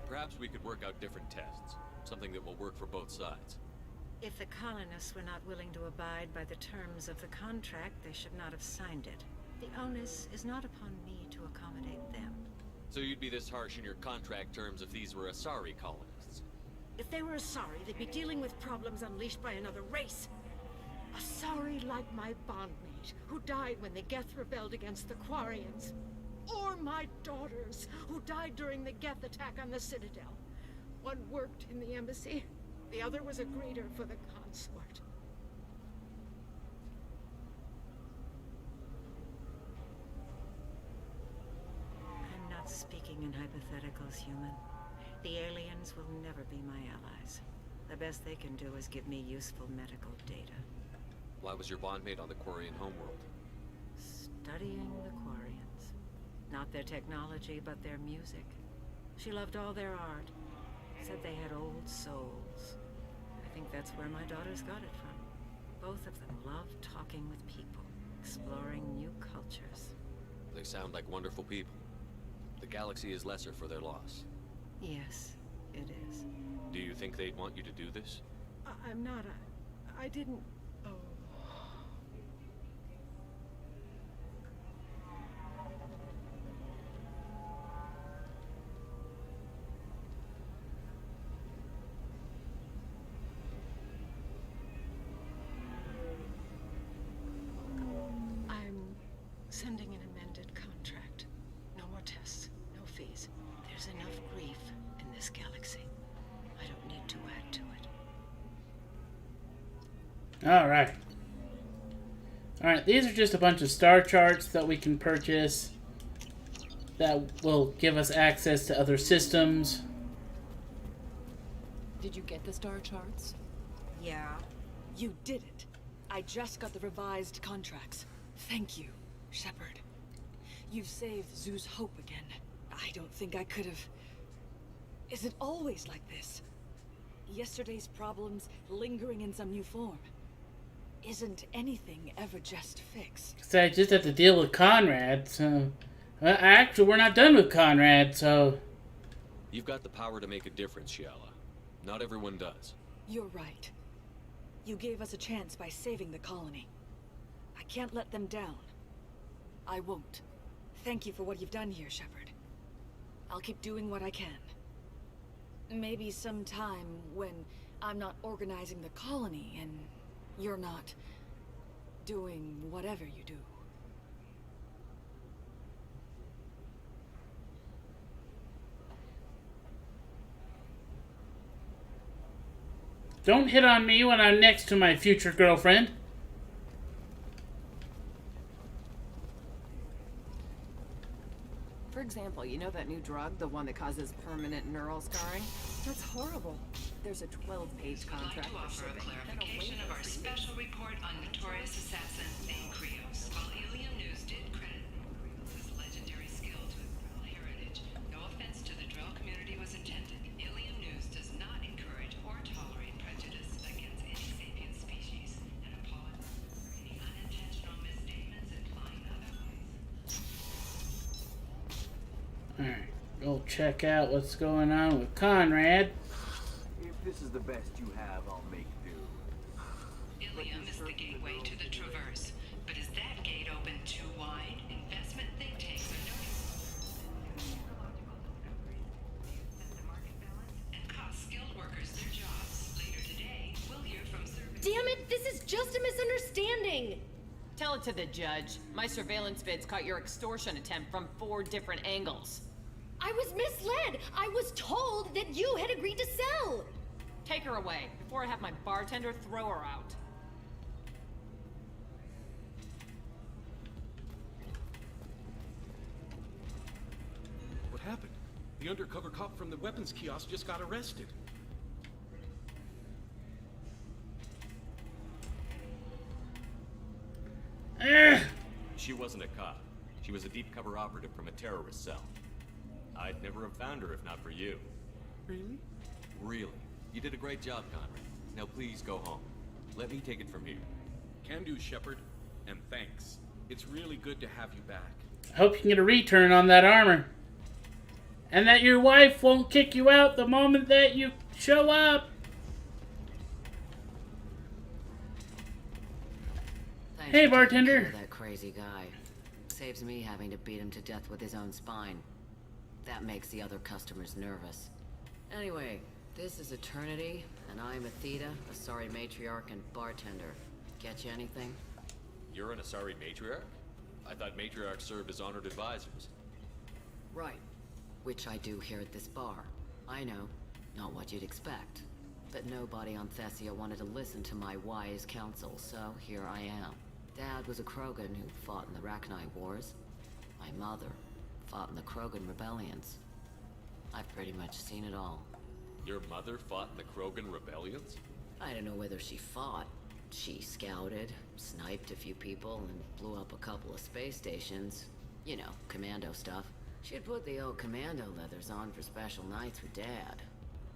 Perhaps we could work out different tests. Something that will work for both sides. If the colonists were not willing to abide by the terms of the contract, they should not have signed it. The onus is not upon me to accommodate them. So you'd be this harsh in your contract terms if these were Asari colonists? If they were Asari, they'd be dealing with problems unleashed by another race. Asari like my bondmate, who died when the Geth rebelled against the Quarians. Or my daughters, who died during the Geth attack on the Citadel. One worked in the embassy, the other was a greeter for the consort. I'm not speaking in hypotheticals, human. The aliens will never be my allies. The best they can do is give me useful medical data. Why was your bondmate on the Quarian homeworld? Studying the Quarians. Not their technology, but their music. She loved all their art. Said they had old souls. I think that's where my daughters got it from. Both of them love talking with people, exploring new cultures. They sound like wonderful people. The galaxy is lesser for their loss. Yes, it is. Do you think they'd want you to do this? I'm not. I didn't. Oh. Sending an amended contract. No more tests, no fees. There's enough grief in this galaxy. I don't need to add to it. Alright. Alright, these are just a bunch of star charts that we can purchase that will give us access to other systems. Did you get the star charts? Yeah. You did it. I just got the revised contracts. Thank you, Shepard. You've saved Zoo's hope again. I don't think I could have... Is it always like this? Yesterday's problems lingering in some new form. Isn't anything ever just fixed? So I just have to deal with Conrad, so... actually, we're not done with Conrad, so... You've got the power to make a difference, Shiala. Not everyone does. You're right. You gave us a chance by saving the colony. I can't let them down. I won't. Thank you for what you've done here, Shepard. I'll keep doing what I can. Maybe sometime when I'm not organizing the colony and you're not doing whatever you do. Don't hit on me when I'm next to my future girlfriend. For example, you know that new drug, the one that causes permanent neural scarring? That's horrible. There's a 12-page contract to for offer a shipping. clarification of our special report on notorious assassin named Krios. While Ilium News did credit his legendary skill to his Drell heritage, no offense to the Drell community was intended. Ilium News does not encourage or tolerate prejudice against any sapient species and apologize for any unintentional misstatements implying otherwise. Alright, go check out what's going on with Conrad. If this is the best you have, I'll make do. Ilium is the gateway to the Traverse, but is that gate open too wide? Investment think tanks are noticing and cost skilled workers their jobs. Later today, we'll hear from service. Damn it, this is just a misunderstanding! Tell it to the judge. My surveillance vids caught your extortion attempt from 4 different angles. I was misled! I was told that you had agreed to sell! Take her away, before I have my bartender throw her out. What happened? The undercover cop from the weapons kiosk just got arrested. She wasn't a cop. She was a deep cover operative from a terrorist cell. I'd never have found her if not for you. Really? Really. You did a great job, Conrad. Now please go home. Let me take it from here. Can do, Shepard. And thanks. It's really good to have you back. I hope you can get a return on that armor. And that your wife won't kick you out the moment that you show up. Thanks Hey, for taking bartender. care of that crazy guy. Saves me having to beat him to death with his own spine. That makes the other customers nervous. Anyway, this is Eternity, and I'm Athena, a sorry matriarch and bartender. Get you anything? You're an Asari matriarch? I thought matriarchs served as honored advisors. Right. Which I do here at this bar. I know, not what you'd expect. But nobody on Thessia wanted to listen to my wise counsel, so here I am. Dad was a Krogan who fought in the Rachni Wars. My mother fought in the Krogan rebellions. I've pretty much seen it all. Your mother fought in the Krogan rebellions? I don't know whether she fought. She scouted, sniped a few people, and blew up a couple of space stations. You know, commando stuff. She'd put the old commando leathers on for special nights with Dad.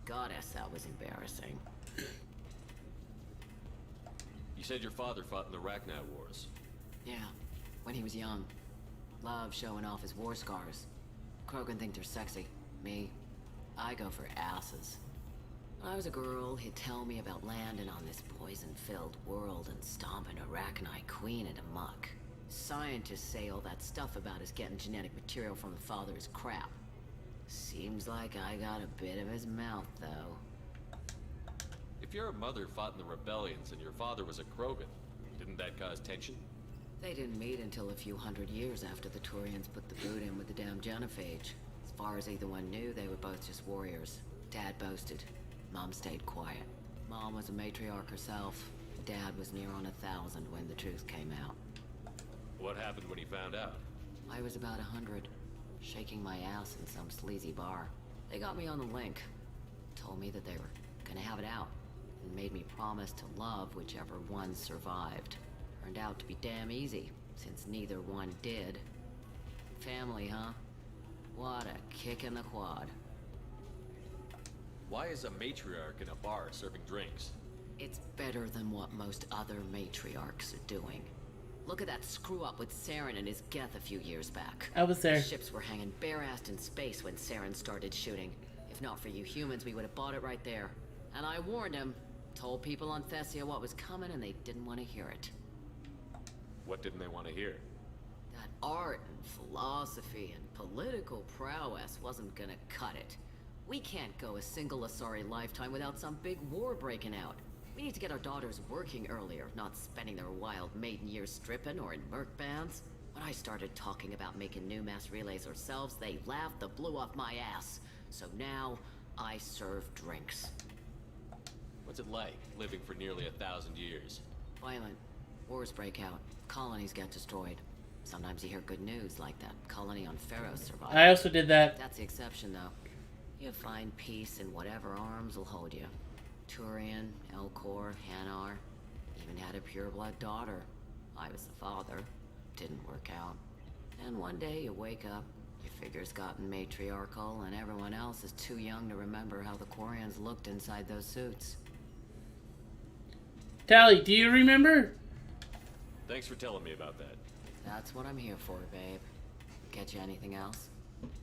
Goddess, that was embarrassing. You said your father fought in the Rachni Wars. Yeah, when he was young. Loved showing off his war scars. Krogan think they're sexy. Me, I go for asses. When I was a girl, he'd tell me about landing on this poison-filled world and stomping a Rachni queen into muck. Scientists say all that stuff about us getting genetic material from the father is crap. Seems like I got a bit of his mouth, though. If your mother fought in the rebellions and your father was a Krogan, didn't that cause tension? They didn't meet until a few hundred years after the Turians put the boot in with the damn genophage. As far as either one knew, they were both just warriors. Dad boasted. Mom stayed quiet. Mom was a matriarch herself. Dad was near on 1,000 when the truth came out. What happened when he found out? I was about 100, shaking my ass in some sleazy bar. They got me on the link. Told me that they were gonna have it out, and made me promise to love whichever one survived. Turned out to be damn easy, since neither one did. Family, huh? What a kick in the quad. Why is a matriarch in a bar serving drinks? It's better than what most other matriarchs are doing. Look at that screw-up with Saren and his Geth a few years back. I was there. Ships were hanging bare-assed in space when Saren started shooting. If not for you humans, we would have bought it right there. And I warned him. Told people on Thessia what was coming, and they didn't want to hear it. What didn't they want to hear? That art and philosophy and political prowess wasn't gonna cut it. We can't go a single Asari lifetime without some big war breaking out. We need to get our daughters working earlier, not spending their wild maiden years stripping or in merc bands. When I started talking about making new mass relays ourselves, they laughed the blue off my ass. So now, I serve drinks. What's it like, living for nearly 1,000 years? Violent. Wars break out. Colonies get destroyed. Sometimes you hear good news, like that colony on Pharaoh survived. I also did that. That's the exception, though. You find peace in whatever arms will hold you. Turian, Elcor, Hanar, even had a pure-blood daughter. I was the father. Didn't work out. And one day you wake up, your figure's gotten matriarchal, and everyone else is too young to remember how the Quarians looked inside those suits. Tally, do you remember? Thanks for telling me about that. That's what I'm here for, babe. Get you anything else?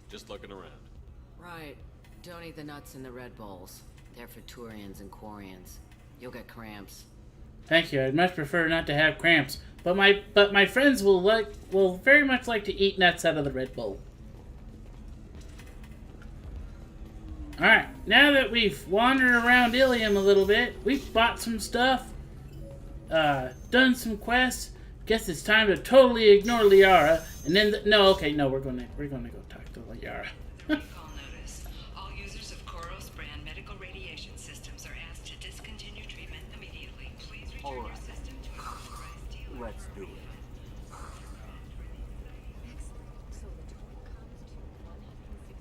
Just looking around. Right. Don't eat the nuts in the Red Bowls. They're for Turians and Quarians. You'll get cramps. Thank you. I'd much prefer not to have cramps. But my friends will very much like to eat nuts out of the Red Bowl. Alright, now that we've wandered around Ilium a little bit, we've bought some stuff, done some quests. Guess it's time to totally ignore Liara, and then we're gonna go talk to Liara. Recall notice. All users of Koros brand medical radiation systems are asked to discontinue treatment immediately. Please return your system to an authorized dealer. Let's do it.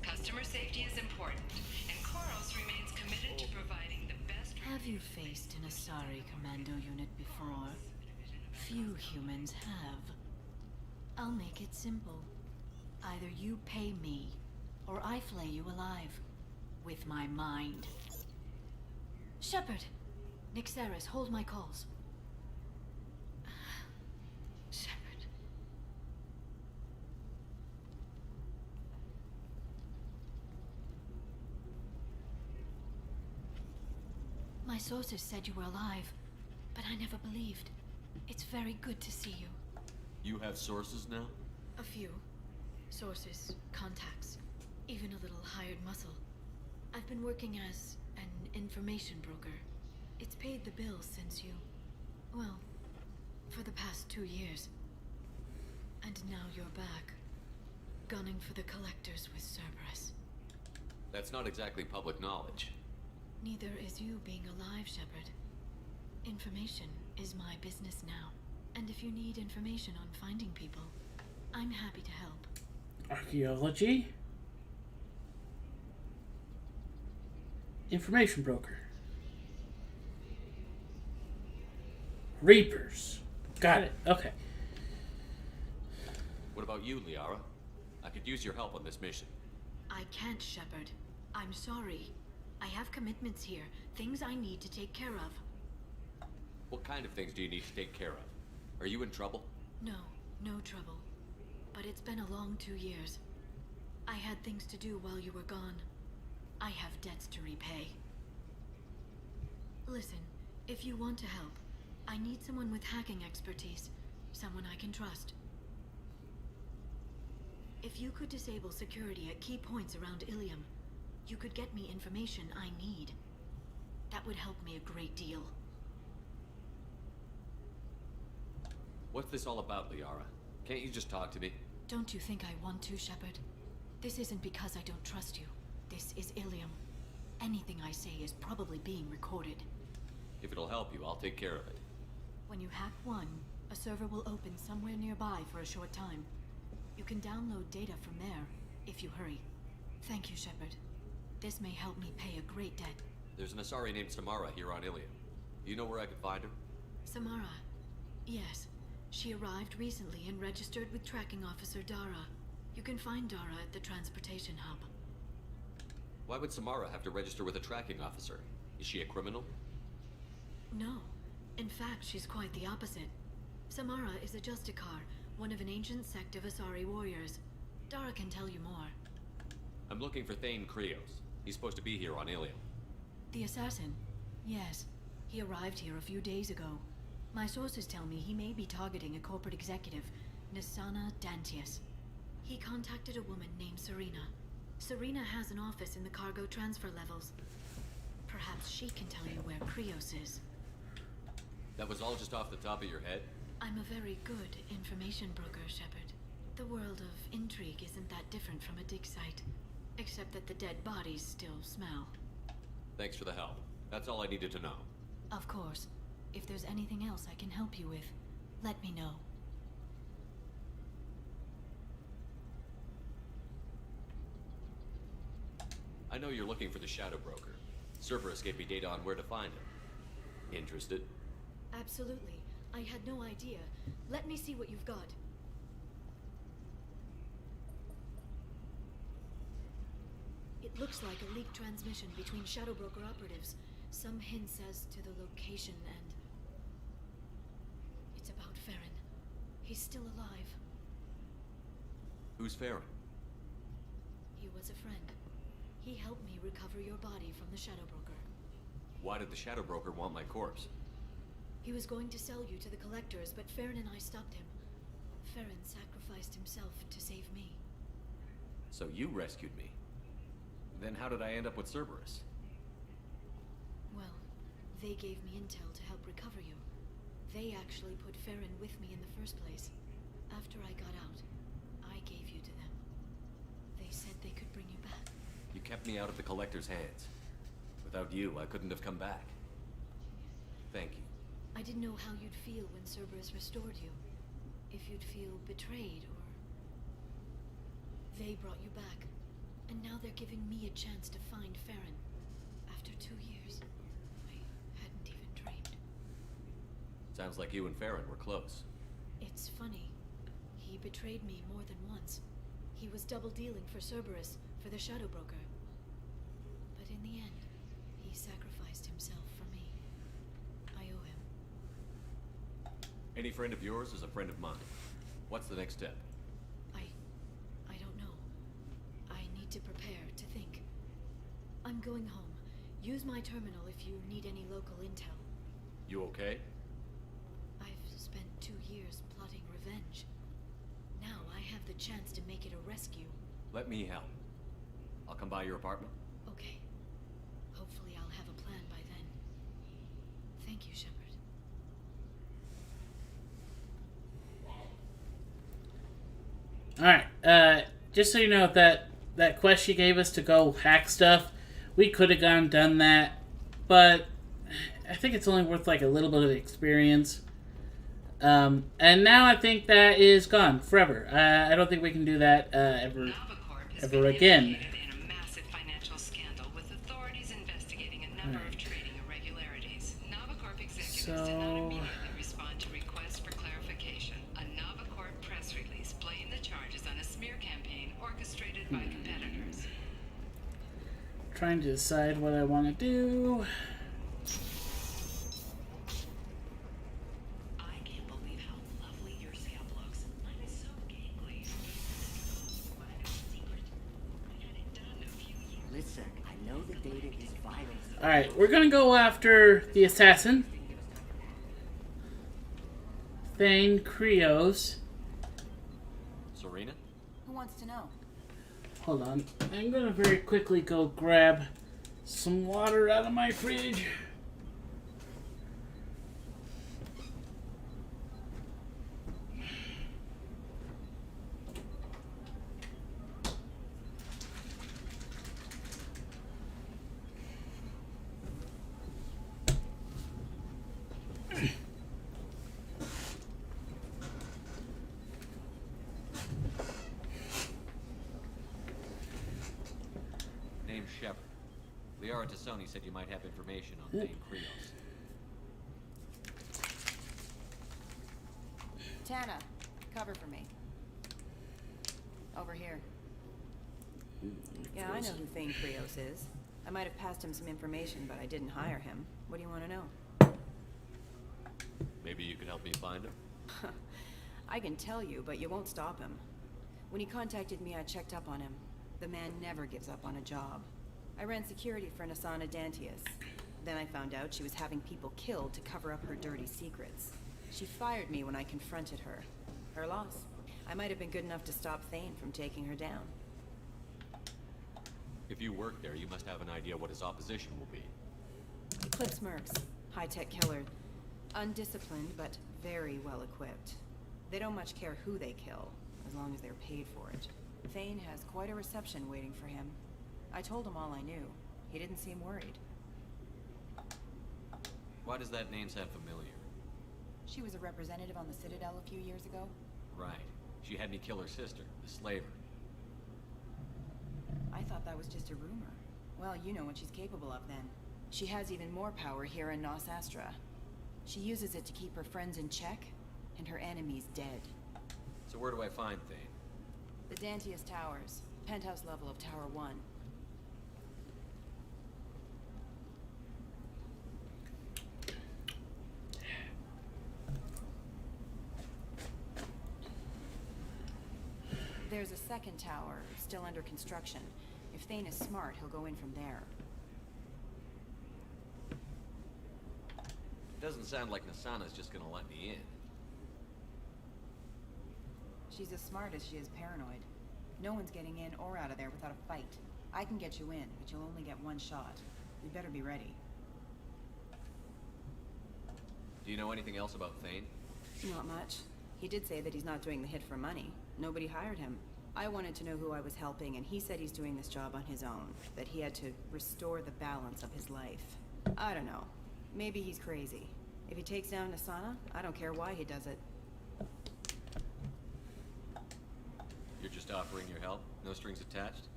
Customer safety is important, and Koros remains committed to providing the best. Have you faced an Asari commando unit before? Few humans have. I'll make it simple. Either you pay me, or I flay you alive. With my mind. Shepard! Nixeris, hold my calls. Shepard. My sources said you were alive, but I never believed. It's very good to see you. You have sources now? A few. Sources, contacts, even a little hired muscle. I've been working as an information broker. It's paid the bills since you... well, for the past 2 years. And now you're back. Gunning for the collectors with Cerberus. That's not exactly public knowledge. Neither is you being alive, Shepard. Information is my business now. And if you need information on finding people, I'm happy to help. Archaeology? Information broker. Reapers. Got it. Okay. What about you, Liara? I could use your help on this mission. I can't, Shepard. I'm sorry. I have commitments here, things I need to take care of. What kind of things do you need to take care of? Are you in trouble? No, no trouble. But it's been a long 2 years. I had things to do while you were gone. I have debts to repay. Listen, if you want to help, I need someone with hacking expertise. Someone I can trust. If you could disable security at key points around Ilium, you could get me information I need. That would help me a great deal. What's this all about, Liara? Can't you just talk to me? Don't you think I want to, Shepard? This isn't because I don't trust you. This is Ilium. Anything I say is probably being recorded. If it'll help you, I'll take care of it. When you hack one, a server will open somewhere nearby for a short time. You can download data from there, if you hurry. Thank you, Shepard. This may help me pay a great debt. There's an Asari named Samara here on Ilium. Do you know where I could find her? Samara? Yes. She arrived recently and registered with Tracking Officer Dara. You can find Dara at the transportation hub. Why would Samara have to register with a tracking officer? Is she a criminal? No. In fact, she's quite the opposite. Samara is a Justicar, one of an ancient sect of Asari warriors. Dara can tell you more. I'm looking for Thane Krios. He's supposed to be here on Ilium. The assassin? Yes. He arrived here a few days ago. My sources tell me he may be targeting a corporate executive, Nisana Dantius. He contacted a woman named Serena. Serena has an office in the cargo transfer levels. Perhaps she can tell you where Krios is. That was all just off the top of your head? I'm a very good information broker, Shepard. The world of intrigue isn't that different from a dig site. Except that the dead bodies still smell. Thanks for the help. That's all I needed to know. Of course. If there's anything else I can help you with, let me know. I know you're looking for the Shadow Broker. Cerberus gave me data on where to find him. Interested? Absolutely. I had no idea. Let me see what you've got. It looks like a leaked transmission between Shadow Broker operatives. Some hints as to the location and... It's about Farron. He's still alive. Who's Farron? He was a friend. He helped me recover your body from the Shadow Broker. Why did the Shadow Broker want my corpse? He was going to sell you to the collectors, but Farron and I stopped him. Farron sacrificed himself to save me. So you rescued me. Then how did I end up with Cerberus? Well, they gave me intel to help recover you. They actually put Farron with me in the first place. After I got out, I gave you to them. They said they could bring you back. You kept me out of the Collector's hands. Without you, I couldn't have come back. Thank you. I didn't know how you'd feel when Cerberus restored you. If you'd feel betrayed, or... They brought you back. And now they're giving me a chance to find Farron. After 2 years. I hadn't even dreamed. Sounds like you and Farron were close. It's funny. He betrayed me more than once. He was double-dealing for Cerberus, for the Shadow Broker. But in the end, he sacrificed himself for me. I owe him. Any friend of yours is a friend of mine. What's the next step? I don't know. I need to prepare, to think. I'm going home. Use my terminal if you need any local intel. You okay? I've spent 2 years plotting revenge. Now I have the chance to make it a rescue. Let me help. I'll come by your apartment. Okay. Hopefully I'll have a plan by then. Thank you, Shepard. Alright, just so you know, that quest she gave us to go hack stuff, we could have gone and done that, but I think it's only worth like a little bit of experience. And now I think that is gone forever. I don't think we can do that ever again. In a massive financial scandal with authorities investigating a number of trading irregularities. Novacorp executives did not immediately respond to requests for clarification. A Novacorp press release blamed the charges on a smear campaign orchestrated by competitors. Trying to decide what I want to do. Listen, I know the data is vital. Alright, we're gonna go after the assassin. Thane Krios. Serena? Who wants to know? Hold on. I'm gonna very quickly go grab some water out of my fridge. Name's Shepard. Liara Tassoni said you might have information on Thane Krios. Tana, cover for me. Over here. Yeah, I know who Thane Krios is. I might have passed him some information, but I didn't hire him. What do you want to know? Maybe you could help me find him? I can tell you, but you won't stop him. When he contacted me, I checked up on him. The man never gives up on a job. I ran security for Nasana Dantius. Then I found out she was having people killed to cover up her dirty secrets. She fired me when I confronted her. Her loss. I might have been good enough to stop Thane from taking her down. If you work there, you must have an idea what his opposition will be. Eclipse mercs. High-tech killer. Undisciplined, but very well equipped. They don't much care who they kill, as long as they're paid for it. Thane has quite a reception waiting for him. I told him all I knew. He didn't seem worried. Why does that name sound familiar? She was a representative on the Citadel a few years ago. Right. She had me kill her sister, the slaver. I thought that was just a rumor. Well, you know what she's capable of then. She has even more power here in Nos Astra. She uses it to keep her friends in check, and her enemies dead. So where do I find Thane? The Dantius Towers, penthouse level of Tower 1. There's a second tower, still under construction. If Thane is smart, he'll go in from there. It doesn't sound like Nasana's just gonna let me in. She's as smart as she is paranoid. No one's getting in or out of there without a fight. I can get you in, but you'll only get one shot. You better be ready. Do you know anything else about Thane? Not much. He did say that he's not doing the hit for money. Nobody hired him. I wanted to know who I was helping, and he said he's doing this job on his own. That he had to restore the balance of his life. I don't know. Maybe he's crazy. If he takes down Nasana, I don't care why he does it. You're just offering your help? No strings attached?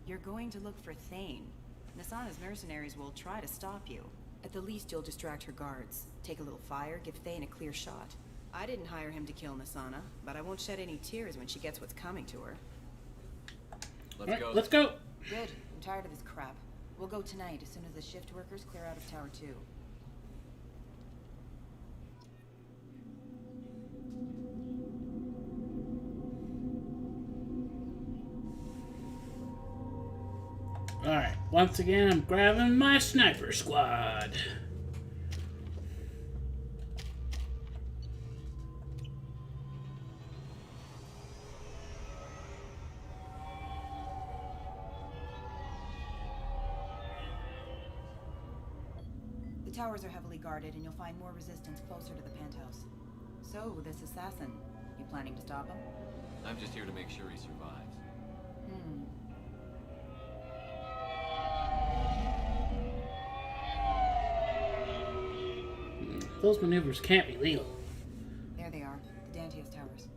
You're going to look for Thane. Nasana's mercenaries will try to stop you. At the least, you'll distract her guards. Take a little fire, give Thane a clear shot. I didn't hire him to kill Nasana, but I won't shed any tears when she gets what's coming to her. Let's go. Let's go. Good. I'm tired of this crap. We'll go tonight as soon as the shift workers clear out of Tower 2. Alright, once again, I'm grabbing my sniper squad. The towers are heavily guarded, and you'll find more resistance closer to the penthouse. So, this assassin, you planning to stop him? I'm just here to make sure he survives. Those maneuvers can't be legal. There they are, the Dantius Towers.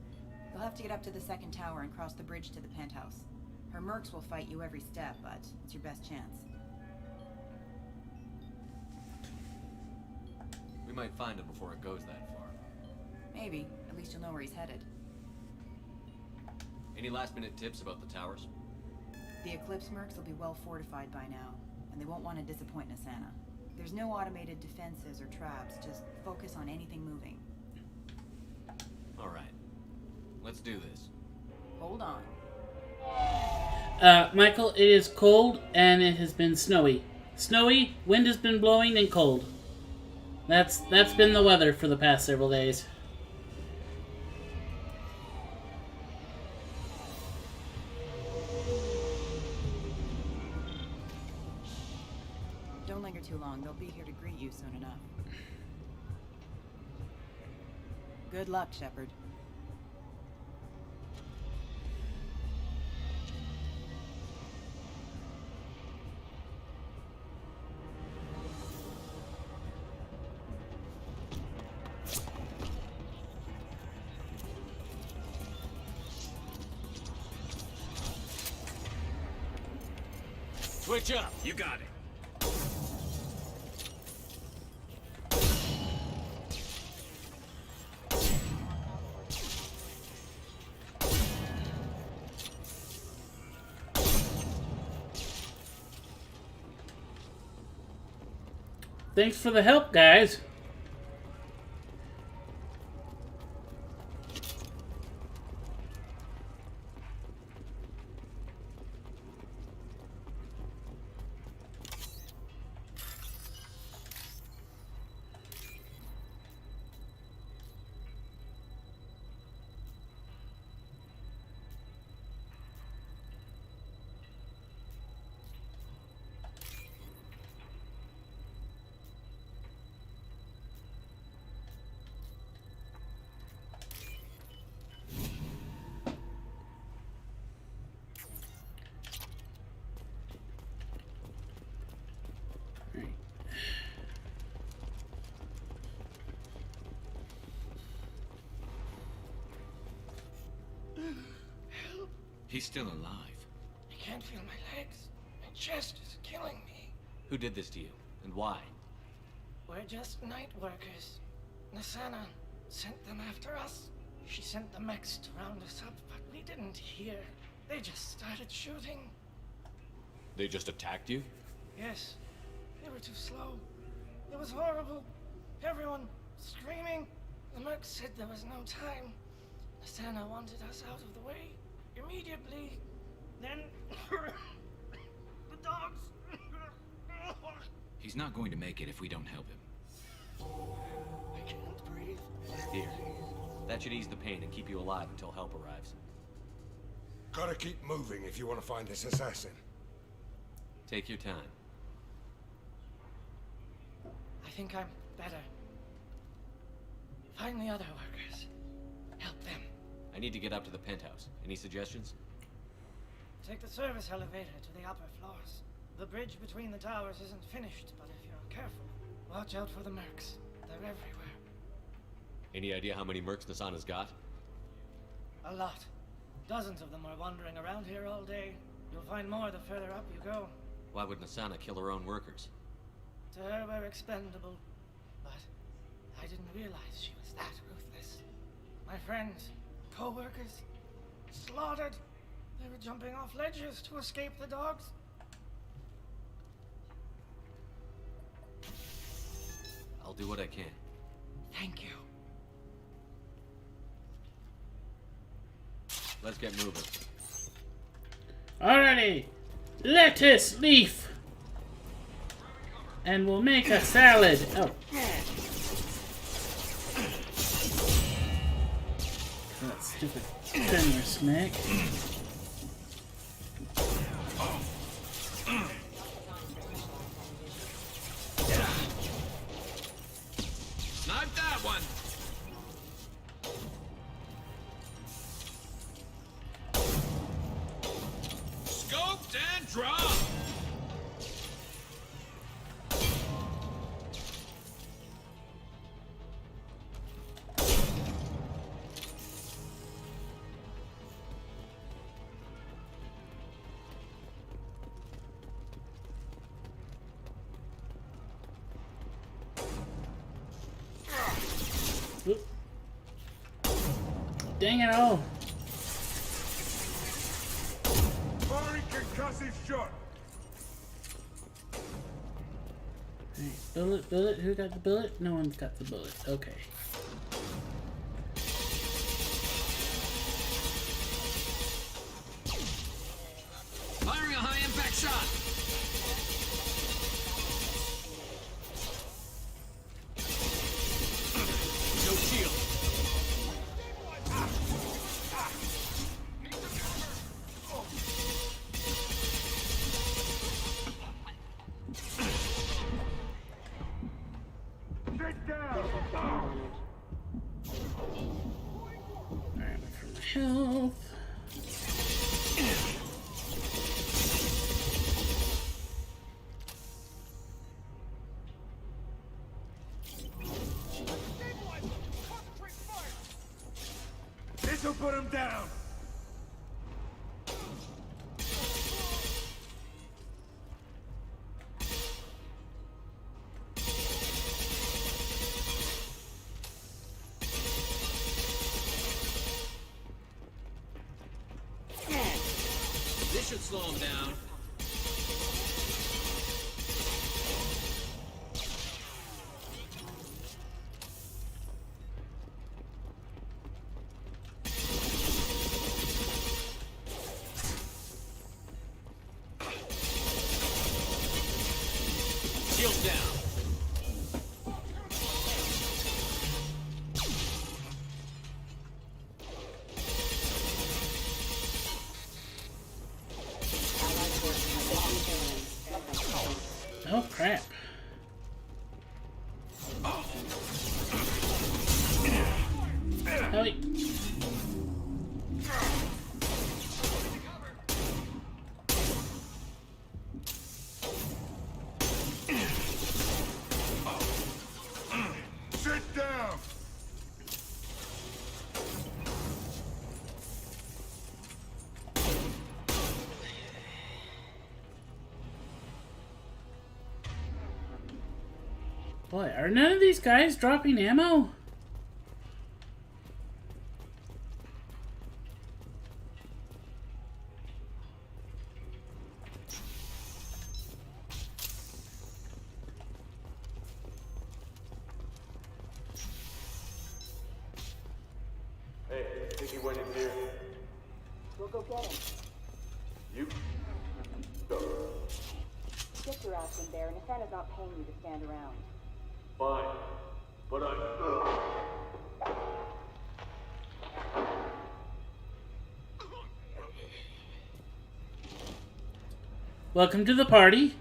You'll have to get up to the second tower and cross the bridge to the penthouse. Her mercs will fight you every step, but it's your best chance. We might find him before it goes that far. Maybe. At least you'll know where he's headed. Any last-minute tips about the towers? The Eclipse mercs will be well fortified by now, and they won't want to disappoint Nasana. There's no automated defenses or traps, just focus on anything moving. Alright. Let's do this. Hold on. Michael, it is cold and it has been snowy. Snowy, wind has been blowing, and cold. That's been the weather for the past several days. Don't linger too long. They'll be here to greet you soon enough. Good luck, Shepard. Switch up. You got it. Thanks for the help, guys. He's still alive. I can't feel my legs. My chest is killing me. Who did this to you, and why? We're just night workers. Nasana sent them after us. She sent the mechs to round us up, but we didn't hear. They just started shooting. They just attacked you? Yes, they were too slow. It was horrible. Everyone screaming. The merc said there was no time. Nasana wanted us out of the way immediately. Then the dogs. He's not going to make it if we don't help him. I can't breathe. Here. That should ease the pain and keep you alive until help arrives. Gotta keep moving if you want to find this assassin. Take your time. I think I'm better. Find the other workers. Help them. I need to get up to the penthouse. Any suggestions? Take the service elevator to the upper floors. The bridge between the towers isn't finished, but if you're careful, watch out for the mercs. They're everywhere. Any idea how many mercs Nasana's got? A lot. Dozens of them are wandering around here all day. You'll find more the further up you go. Why would Nasana kill her own workers? To her, we're expendable. But I didn't realize she was that ruthless. My friends, co-workers, slaughtered. They were jumping off ledges to escape the dogs. I'll do what I can. Thank you. Let's get moving. Alrighty. Lettuce leaf. And we'll make a salad. Oh. That stupid generous neck. Snipe that one! Scoped and dropped! Dang it all. Firing concussive shot. Hey, bullet, bullet. Who got the bullet? No one's got the bullet. Okay. Firing a high impact shot! No shield. Sit down. Alright, for my health. This'll put him down. This should slow him down. Shield down. Oh crap. Hey. Sit down. Boy, are none of these guys dropping ammo? Hey, I think he went in here. We'll go get him. You? Go. Get your ass in there, and Nathana's not paying you to stand around. Fine. But Welcome to the party.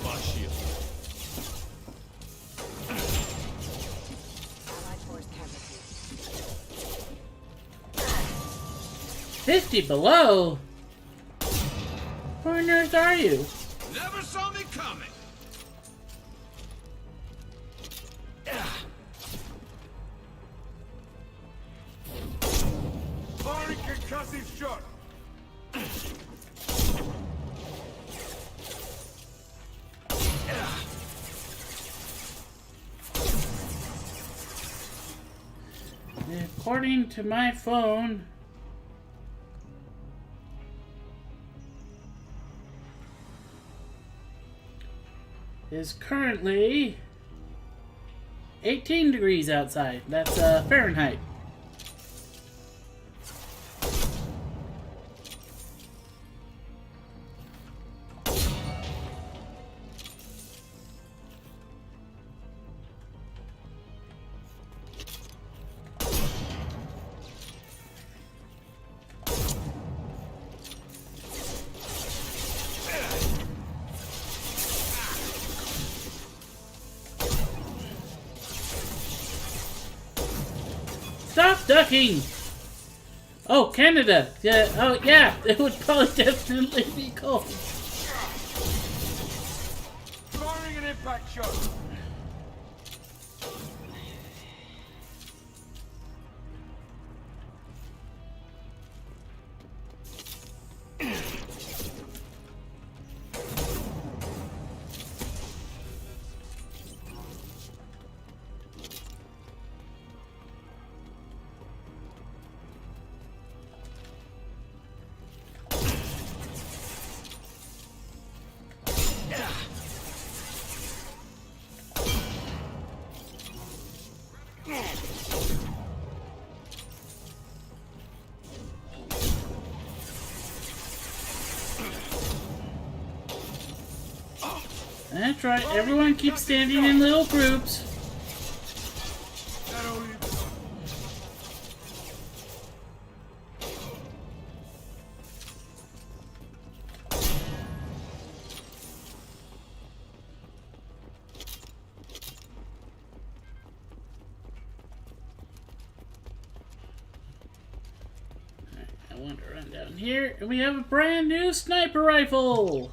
Boss shield. 50 below? Where on earth are you? Never saw me coming. Firing concussive shot. According to my phone, is currently 18 degrees outside. That's Fahrenheit. Stop ducking! Oh, Canada! Yeah, oh yeah, it would probably definitely be cold. Firing an impact shot. That's right, everyone keeps standing in little groups. I want to run down here, and we have a brand new sniper rifle!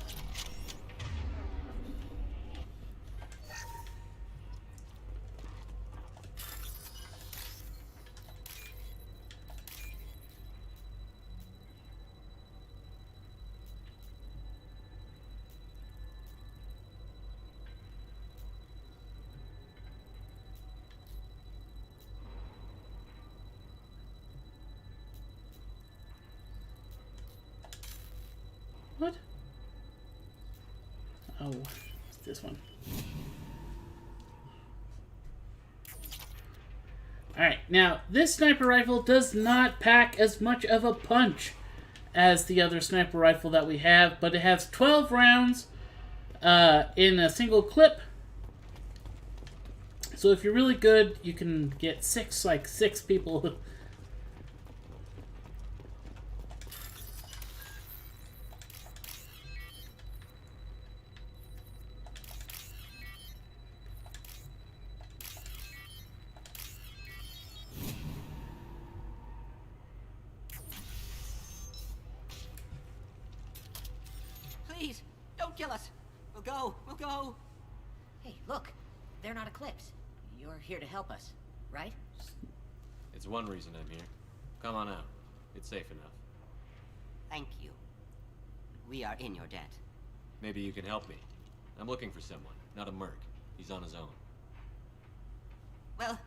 What? Oh, it's this one. Alright, now, this sniper rifle does not pack as much of a punch as the other sniper rifle that we have, but it has 12 rounds in a single clip. So if you're really good, you can get six people. Don't kill us. We'll go. We'll go. Hey, look. They're not Eclipse. You're here to help us, right? It's one reason I'm here. Come on out. It's safe enough. Thank you. We are in your debt. Maybe you can help me. I'm looking for someone, not a merc. He's on his own. Well,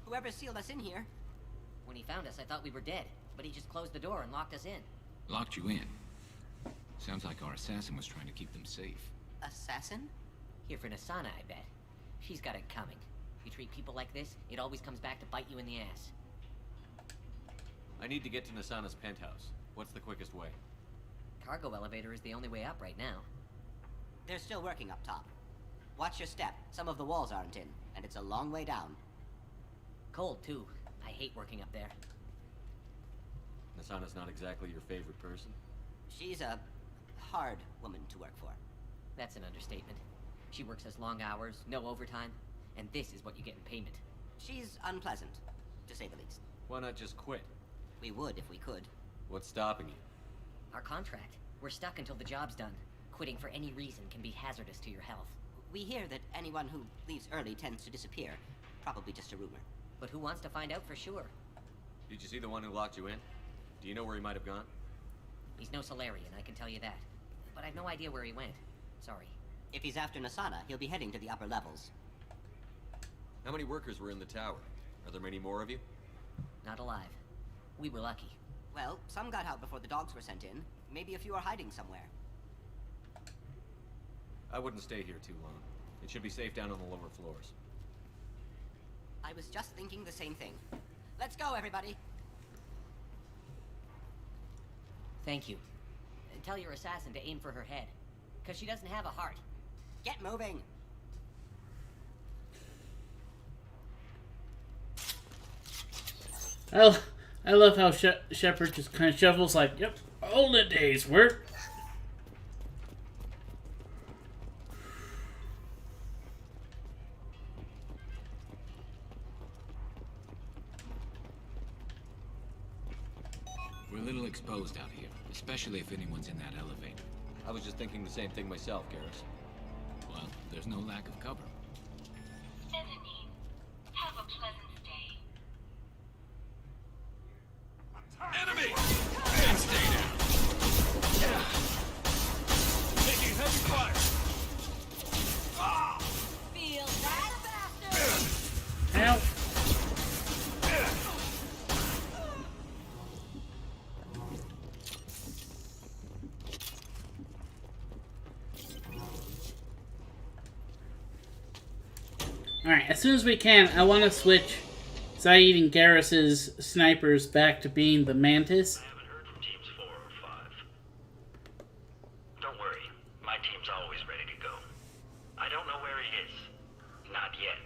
whoever sealed us in here. When he found us, I thought we were dead, but he just closed the door and locked us in. Locked you in? Sounds like our assassin was trying to keep them safe. Assassin? Here for Nasana, I bet. She's got it coming. You treat people like this, it always comes back to bite you in the ass. I need to get to Nasana's penthouse. What's the quickest way? Cargo elevator is the only way up right now. They're still working up top. Watch your step. Some of the walls aren't in, and it's a long way down. Cold, too. I hate working up there. Nasana's not exactly your favorite person? She's a hard woman to work for. That's an understatement. She works as long hours, no overtime, and this is what you get in payment. She's unpleasant, to say the least. Why not just quit? We would if we could. What's stopping you? Our contract. We're stuck until the job's done. Quitting for any reason can be hazardous to your health. We hear that anyone who leaves early tends to disappear. Probably just a rumor. But who wants to find out for sure? Did you see the one who locked you in? Do you know where he might have gone? He's no Solarian, I can tell you that. But I've no idea where he went. Sorry. If he's after Nasana, he'll be heading to the upper levels. How many workers were in the tower? Are there many more of you? Not alive. We were lucky. Well, some got out before the dogs were sent in. Maybe a few are hiding somewhere. I wouldn't stay here too long. It should be safe down on the lower floors. I was just thinking the same thing. Let's go, everybody! Thank you. Tell your assassin to aim for her head. Because she doesn't have a heart. Get moving! I love how Shepard just kind of shuffles like, yep, all the day's work. We're a little exposed out here, especially if anyone's in that elevator. I was just thinking the same thing myself, Garrus. Well, there's no lack of cover. Anthony, have a pleasant stay. Enemy! And stay down. Taking heavy fire. Feel that, bastard? Help! Alright, as soon as we can, I want to switch Saeed and Garrus's snipers back to being the Mantis. I haven't heard from teams 4 or 5. Don't worry, my team's always ready to go. I don't know where he is. Not yet.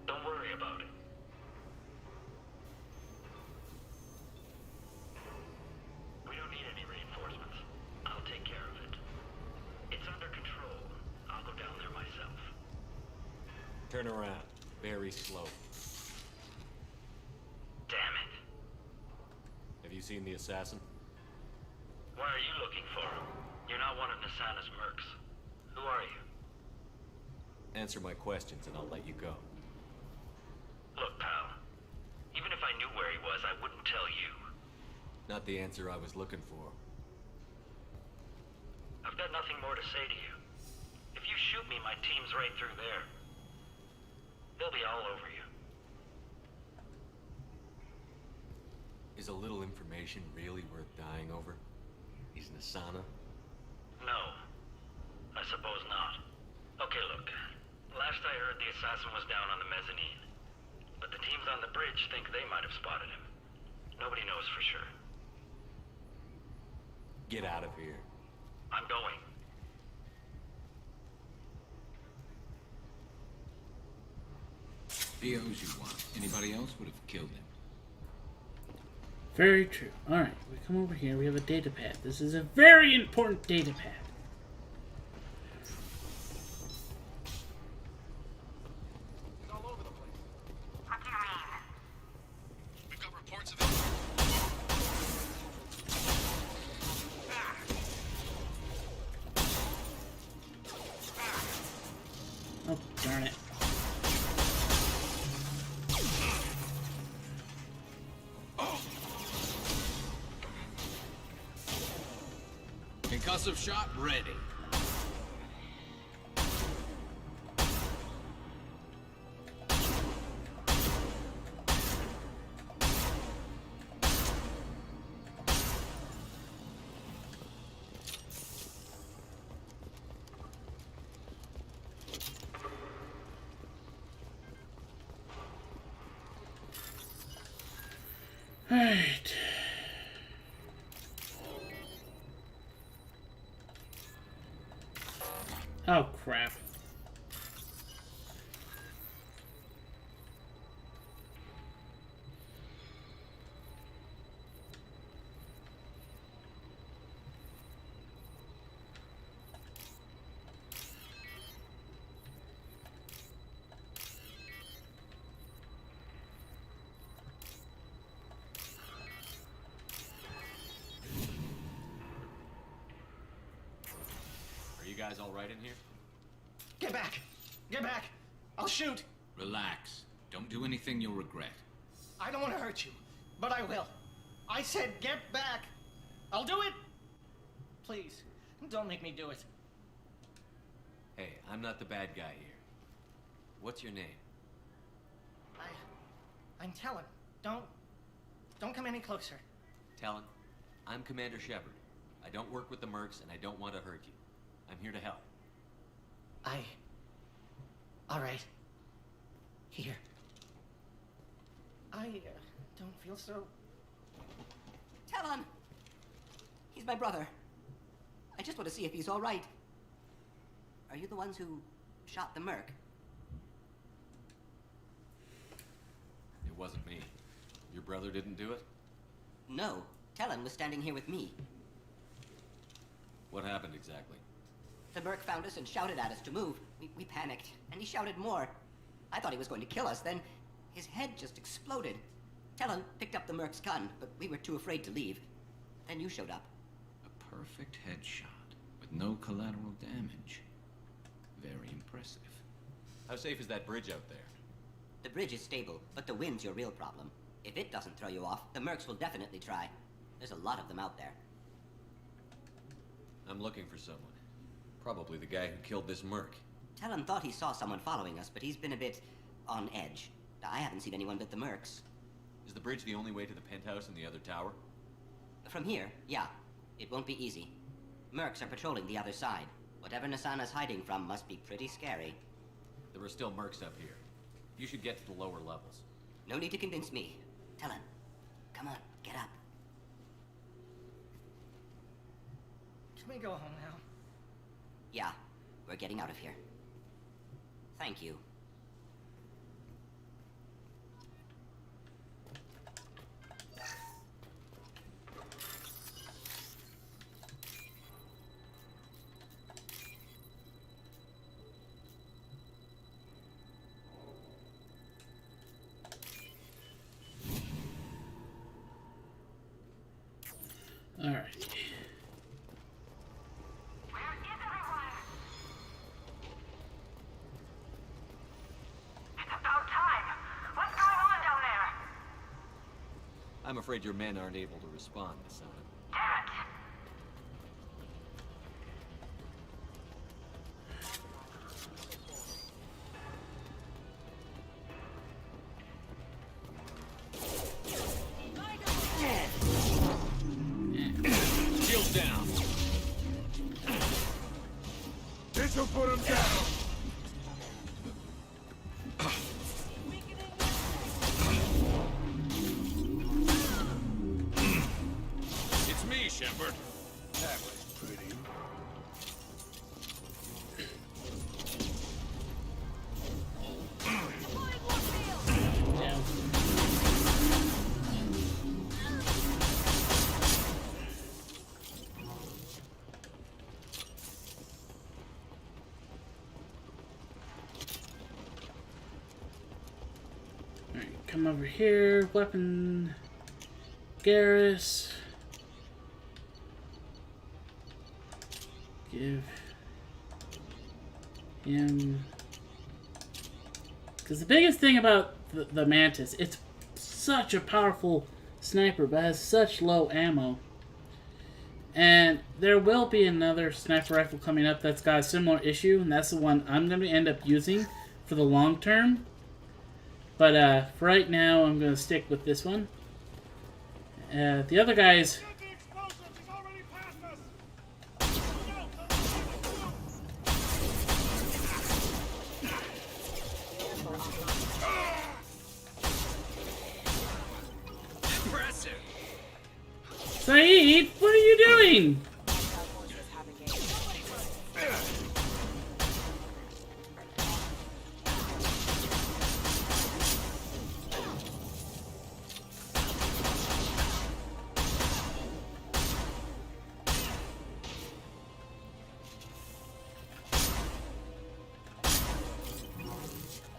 Don't worry about it. We don't need any reinforcements. I'll take care of it. It's under control. I'll go down there myself. Turn around. Very slow. Damn it. Have you seen the assassin? Why are you looking for him? You're not one of Nasana's mercs. Who are you? Answer my questions and I'll let you go. Look, pal. Even if I knew where he was, I wouldn't tell you. Not the answer I was looking for. I've got nothing more to say to you. If you shoot me, my team's right through there. They'll be all over you. Is a little information really worth dying over? He's Nasana? No. I suppose not. Okay, look. Last I heard, the assassin was down on the mezzanine. But the teams on the bridge think they might have spotted him. Nobody knows for sure. Get out of here. I'm going. He owes you one. Anybody else would have killed him. Very true. Alright, we come over here. We have a data pad. This is a very important data pad. We've got reports of it. Concussive shot ready. Alright. Oh, crap. Are you guys all right in here? Get back! Get back! I'll shoot! Relax. Don't do anything you'll regret. I don't want to hurt you, but I will. I said get back! I'll do it! Please, don't make me do it. Hey, I'm not the bad guy here. What's your name? I'm Talon. Don't come any closer. Talon, I'm Commander Shepard. I don't work with the mercs, and I don't want to hurt you. I'm here to help. All right. Here. I don't feel so... Talon! He's my brother. I just want to see if he's all right. Are you the ones who shot the merc? It wasn't me. Your brother didn't do it? No. Talon was standing here with me. What happened exactly? The merc found us and shouted at us to move. We panicked, and he shouted more. I thought he was going to kill us, then his head just exploded. Talon picked up the merc's gun, but we were too afraid to leave. Then you showed up. A perfect headshot with no collateral damage. Very impressive. How safe is that bridge out there? The bridge is stable, but the wind's your real problem. If it doesn't throw you off, the mercs will definitely try. There's a lot of them out there. I'm looking for someone. Probably the guy who killed this merc. Talon thought he saw someone following us, but he's been a bit on edge. I haven't seen anyone but the mercs. Is the bridge the only way to the penthouse and the other tower? From here, yeah. It won't be easy. Mercs are patrolling the other side. Whatever Nasana's hiding from must be pretty scary. There are still mercs up here. You should get to the lower levels. No need to convince me. Talon, come on, get up. Can we go home now? Yeah, we're getting out of here. Thank you. All right. I'm afraid your men aren't able to respond, Nasana. Shields down. This'll put him down. It's me, Shepard. That was pretty. Alright, come over here. Weapon. Garrus. Give him. Because the biggest thing about the Mantis, it's such a powerful sniper, but has such low ammo. And there will be another sniper rifle coming up that's got a similar issue, and that's the one I'm going to end up using for the long term. But for right now, I'm going to stick with this one. The other guys... Saeed, what are you doing?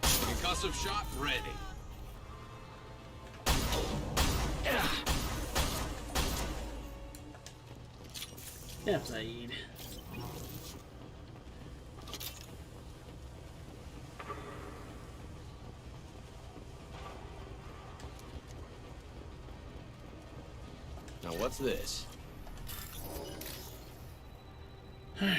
Concussive shot ready. Yeah, Saeed. Now what's this? Alright.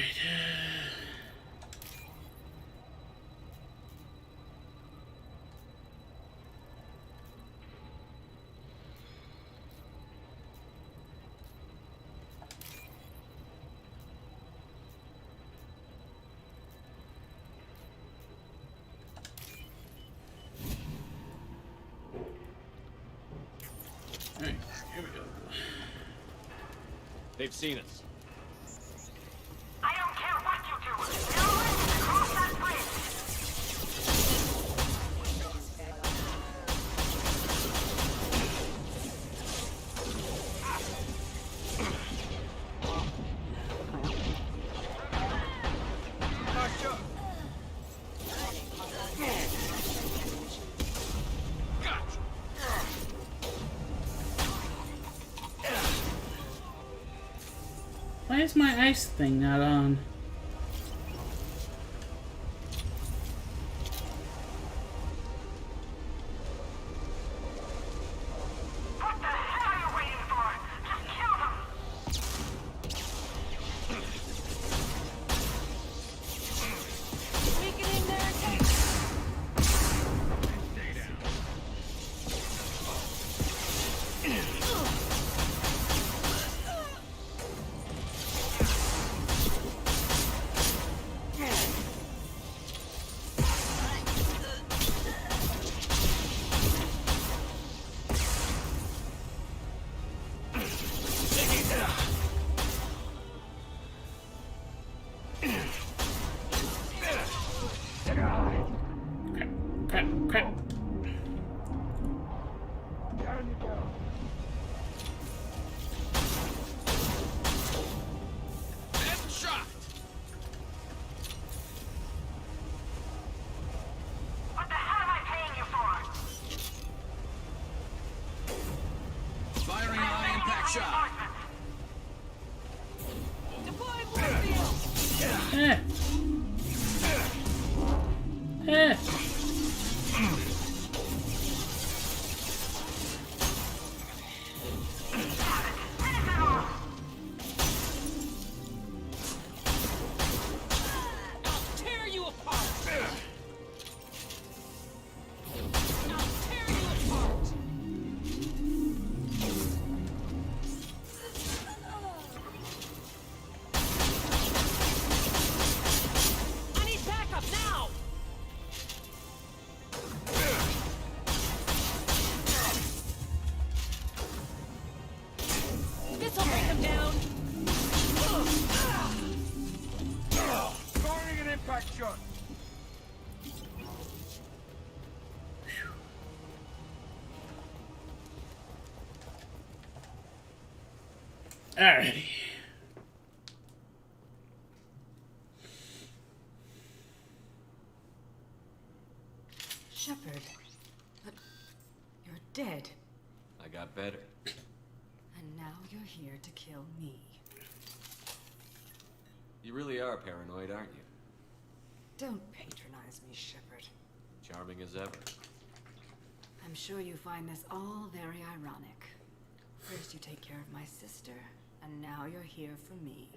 Alright, here we go. They've seen us. I don't care what you do. You're willing to cross that bridge. Why is my ice thing not on? What the hell are you waiting for? Just kill them. We get in there and take Stay down. Crap, crap. Headshot! What the hell am I paying you for? Firing a high impact shot. tear you apart. I'll tear you apart. I need backup now. This'll bring them down. Firing an impact shot. Alrighty. Shepard, but you're dead. I got better. And now you're here to kill me. You really are paranoid, aren't you? Don't patronize me, Shepard. Charming as ever. I'm sure you find this all very ironic. First you take care of my sister, And now you're here for me.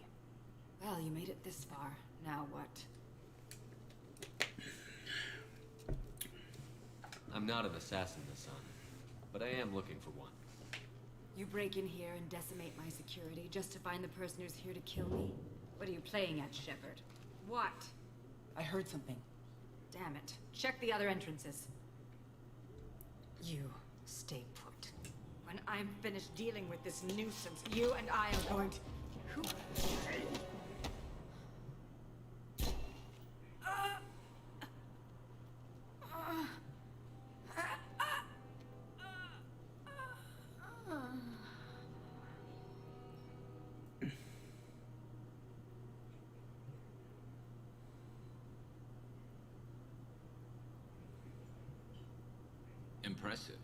Well, you made it this far. Now what? I'm not an assassin, Hassan, but I am looking for one. You break in here and decimate my security just to find the person who's here to kill me? What are you playing at, Shepard? What? I heard something. Damn it. Check the other entrances. You stay put. When I'm finished dealing with this nuisance, you and I are going to... Impressive.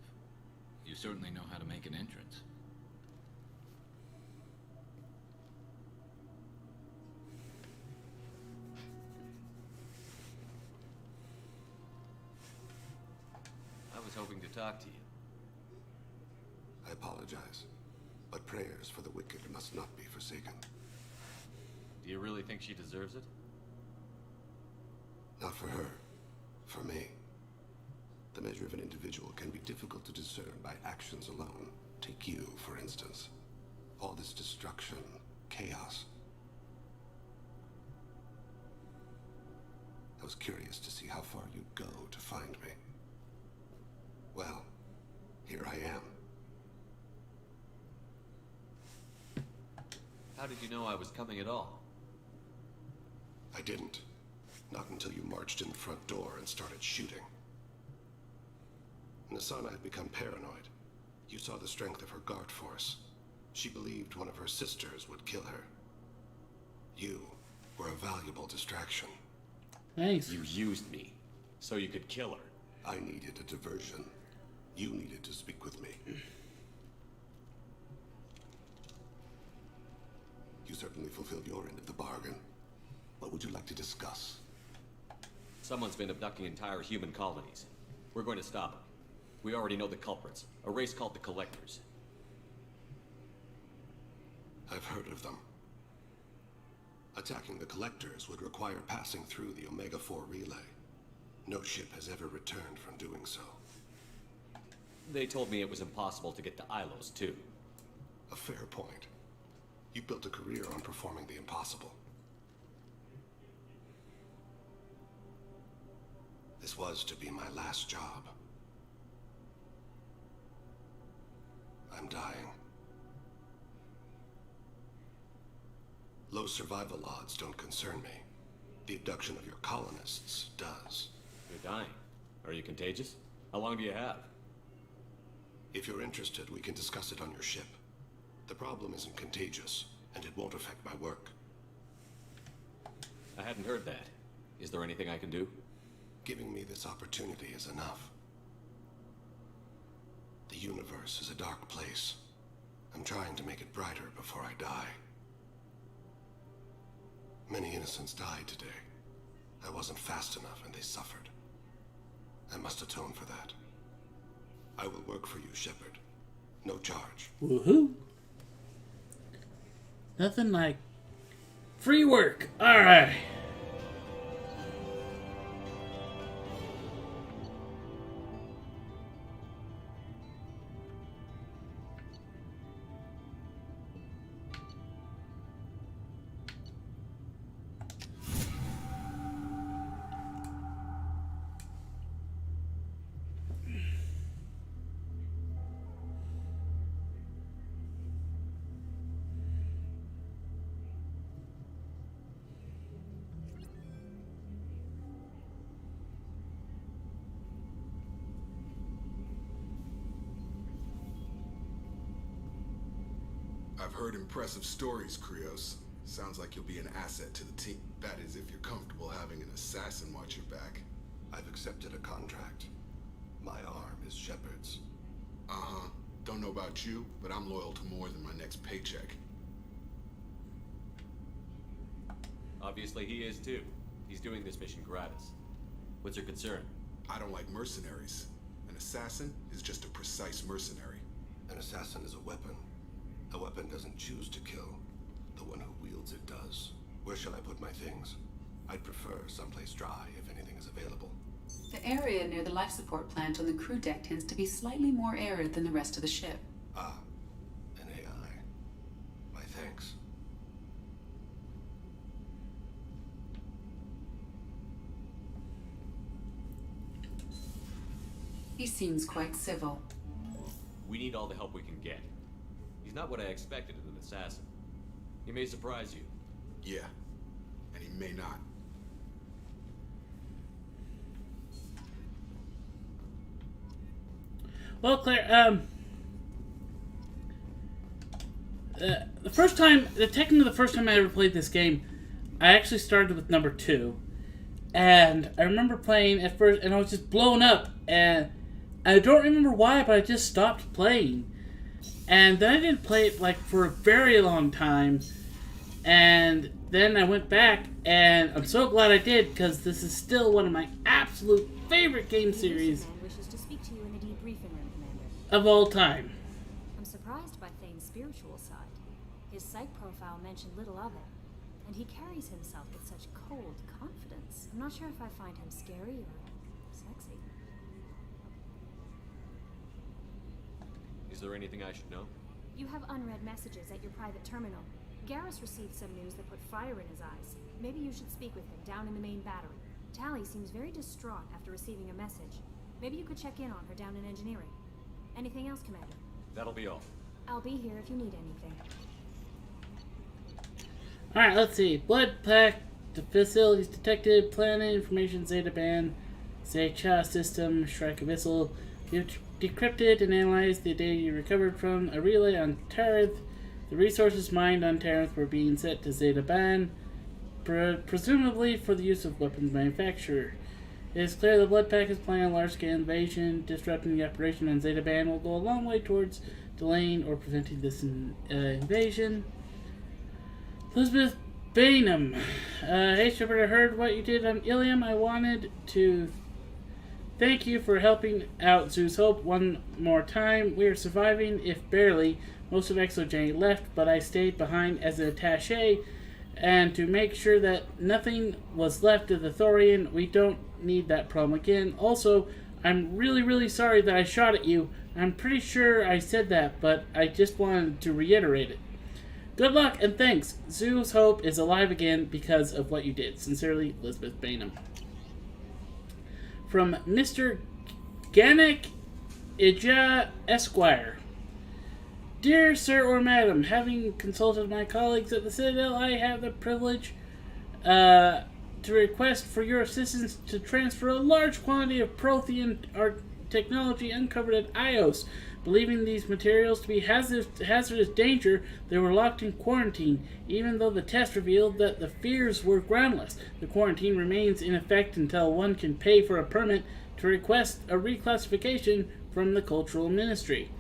You certainly know how to make an entrance. I was hoping to talk to you. I apologize, but prayers for the wicked must not be forsaken. Do you really think she deserves it? Not for her. For me. The measure of an individual can be difficult to discern by actions alone. Take you, for instance. All this destruction, chaos. I was curious to see how far you'd go to find me. Well, here I am. How did you know I was coming at all? I didn't. Not until you marched in the front door and started shooting. Nasana had become paranoid. You saw the strength of her guard force. She believed one of her sisters would kill her. You were a valuable distraction. Thanks. You used me, so you could kill her. I needed a diversion. You needed to speak with me. You certainly fulfilled your end of the bargain. What would you like to discuss? Someone's been abducting entire human colonies. We're going to stop them. We already know the culprits. A race called the Collectors. I've heard of them. Attacking the Collectors would require passing through the Omega-4 relay. No ship has ever returned from doing so. They told me it was impossible to get to Ilos, too. A fair point. You built a career on performing the impossible. This was to be my last job. I'm dying. Low survival odds don't concern me. The abduction of your colonists does. You're dying. Are you contagious? How long do you have? If you're interested, we can discuss it on your ship. The problem isn't contagious, and it won't affect my work. I hadn't heard that. Is there anything I can do? Giving me this opportunity is enough. The universe is a dark place. I'm trying to make it brighter before I die. Many innocents died today. I wasn't fast enough and they suffered. I must atone for that. I will work for you, Shepard. No charge. Woohoo! Nothing like free work. Alright. I've heard impressive stories, Krios. Sounds like you'll be an asset to the team. That is, if you're comfortable having an assassin watch your back. I've accepted a contract. My arm is Shepard's. Uh-huh. Don't know about you, but I'm loyal to more than my next paycheck. Obviously he is too. He's doing this mission gratis. What's your concern? I don't like mercenaries. An assassin is just a precise mercenary. An assassin is a weapon. A weapon doesn't choose to kill. The one who wields it does. Where shall I put my things? I'd prefer someplace dry if anything is available. The area near the life support plant on the crew deck tends to be slightly more arid than the rest of the ship. Ah, an AI. My thanks. He seems quite civil. We need all the help we can get. He's not what I expected in an assassin. He may surprise you. Yeah, and he may not. Well, Claire, the first time I ever played this game, I actually started with number 2. And I remember playing at first, and I was just blown up, and I don't remember why, but I just stopped playing. And then I didn't play it, like, for a very long time. And then I went back, and I'm so glad I did, because this is still one of my absolute favorite game series wishes to speak to you in the debriefing room, Commander. of all time. I'm surprised by Thane's spiritual side. His psych profile mentioned little of it, and he carries himself with such cold confidence. I'm not sure if I find him scary or sexy. Is there anything I should know? You have unread messages at your private terminal. Garrus received some news that put fire in his eyes. Maybe you should speak with him down in the main battery. Tally seems very distraught after receiving a message. Maybe you could check in on her down in engineering. Anything else, Commander? That'll be all. I'll be here if you need anything. Alright, let's see. Blood pack, the facilities detected, planet information, Zeta band, Zeta system, Shrike Abyssal. You've decrypted and analyzed the data you recovered from a relay on Tarith. The resources mined on Tarith were being set to Zeta Ban, presumably for the use of weapons manufacturer. It is clear the Blood Pack is planning a large-scale invasion. Disrupting the operation on Zeta Ban will go a long way towards delaying or preventing this invasion. Elizabeth Bainham. Hey, Shepard, I heard what you did on Ilium. I wanted to thank you for helping out Zeus Hope one more time. We are surviving, if barely. Most of ExoJ left, but I stayed behind as an attaché, and to make sure that nothing was left of the Thorian. We don't need that problem again. Also, I'm really, really sorry that I shot at you. I'm pretty sure I said that, but I just wanted to reiterate it. Good luck and thanks. Zeus Hope is alive again because of what you did. Sincerely, Elizabeth Bainham. From Mr. Ganek Ija Esquire. Dear Sir or Madam, having consulted my colleagues at the Citadel, I have the privilege to request for your assistance to transfer a large quantity of Prothean art technology uncovered at Ios. Believing these materials to be hazardous danger, they were locked in quarantine, even though the test revealed that the fears were groundless. The quarantine remains in effect until one can pay for a permit to request a reclassification from the Cultural Ministry.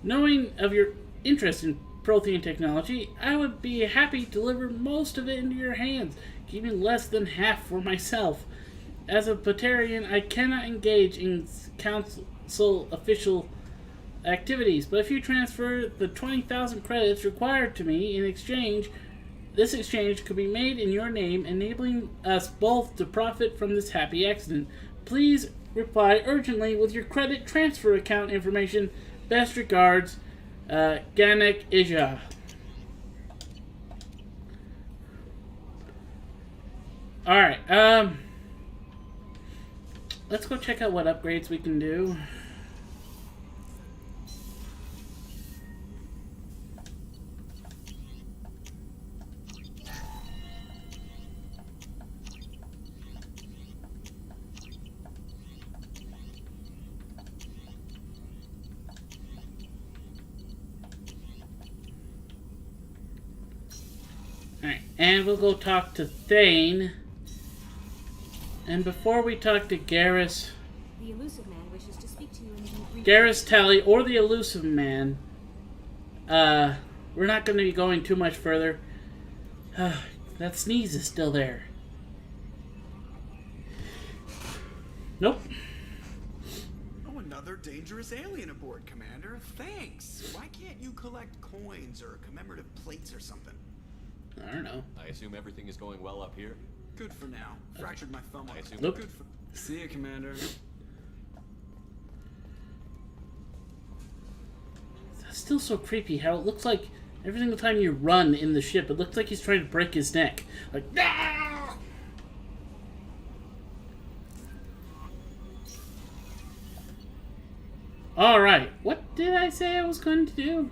Knowing of your interest in Prothean technology, I would be happy to deliver most of it into your hands, keeping less than half for myself. As a Patarian, I cannot engage in council official activities, but if you transfer the 20,000 credits required to me in exchange, this exchange could be made in your name, enabling us both to profit from this happy accident. Please reply urgently with your credit transfer account information. Best regards, Ganek Ija. Alright, let's go check out what upgrades we can do. Alright, and we'll go talk to Thane. And before we talk to Garrus, The elusive man wishes to speak to you in the debriefing. Garrus, Tally, or the elusive man, we're not going to be going too much further. That sneeze is still there. Nope. Oh, another dangerous alien aboard, Commander. Thanks. Why can't you collect coins or commemorative plates or something? I don't know. I assume everything is going well up here? Good for now. Fractured my thumb. I assume. Nope. Good for... See you, Commander. That's still so creepy how it looks like every single time you run in the ship, it looks like he's trying to break his neck. Like, ah! Alright, what did I say I was going to do?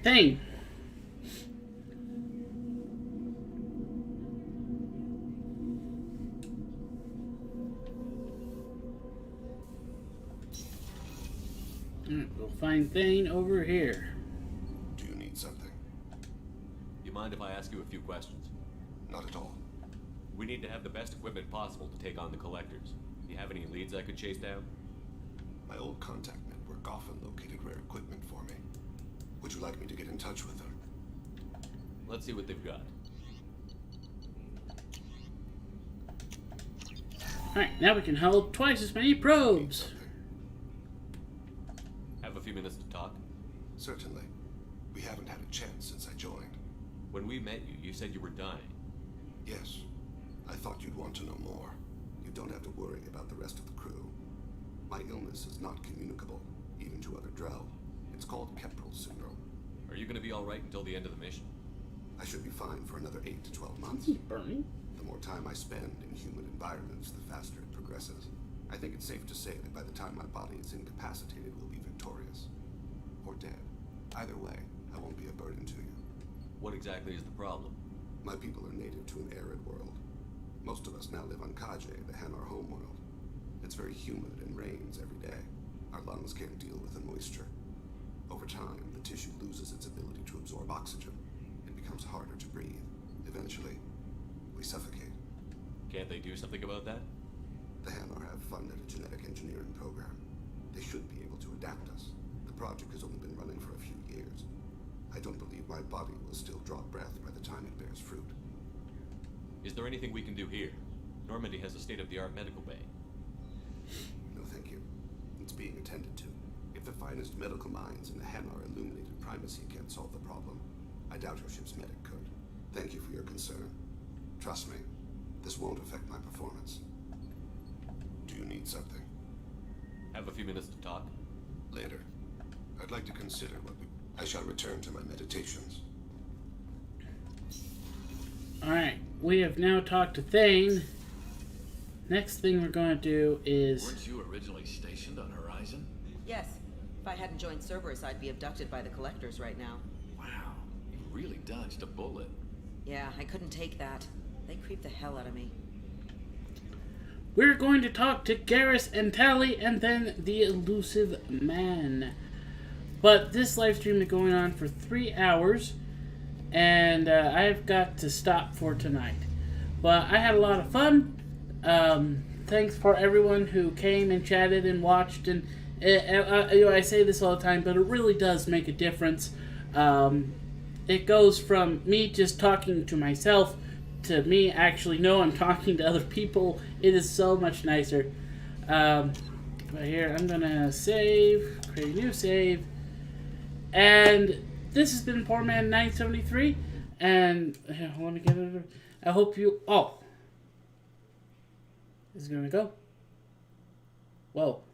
Thing. We'll find Thane over here. Do you need something? You mind if I ask you a few questions? Not at all. We need to have the best equipment possible to take on the collectors. Do you have any leads I could chase down? My old contact network often located rare equipment for me. Would you like me to get in touch with them? Let's see what they've got. Alright, now we can hold twice as many probes. Have a few minutes to talk? Certainly. We haven't had a chance since I joined. When we met you, you said you were dying. Yes. I thought you'd want to know more. You don't have to worry about the rest of the crew. My illness is not communicable, even to other Drell. It's called Keprel syndrome. Are you going to be alright until the end of the mission? I should be fine for another 8 to 12 months. Burning. The more time I spend in human environments, the faster it progresses. I think it's safe to say that by the time my body is incapacitated, we'll be victorious. Or dead. Either way, I won't be a burden to you. What exactly is the problem? My people are native to an arid world. Most of us now live on Kaje, the Hanar homeworld. It's very humid and rains every day. Our lungs can't deal with the moisture. Over time, the tissue loses its ability to absorb oxygen. It becomes harder to breathe. Eventually, we suffocate. Can't they do something about that? The Hanar have funded a genetic engineering program. They should be able to adapt us. The project has only been running for a few years. I don't believe my body will still draw breath by the time it bears fruit. Is there anything we can do here? Normandy has a state-of-the-art medical bay. No, thank you. It's being attended to. If the finest medical minds in the Hanar illuminated primacy can't solve the problem, I doubt your ship's medic could. Thank you for your concern. Trust me, this won't affect my performance. Do you need something? Have a few minutes to talk? Later. I'd like to consider what I shall return to my meditations. Alright, we have now talked to Thane. Next thing we're going to do is... Weren't you originally stationed on Horizon? Yes. If I hadn't joined Cerberus, I'd be abducted by the Collectors right now. Wow, you really dodged a bullet. Yeah, I couldn't take that. They creeped the hell out of me. We're going to talk to Garrus and Tally and then the elusive man. But this live stream is going on for 3 hours, and I've got to stop for tonight. But I had a lot of fun. Thanks for everyone who came and chatted and watched. And I say this all the time, but it really does make a difference. It goes from me just talking to myself to me actually know I'm talking to other people. It is so much nicer. But here, I'm gonna save, create a new save. And this has been Poor Man 973. And let me get it. I hope you all is it gonna go. Whoa.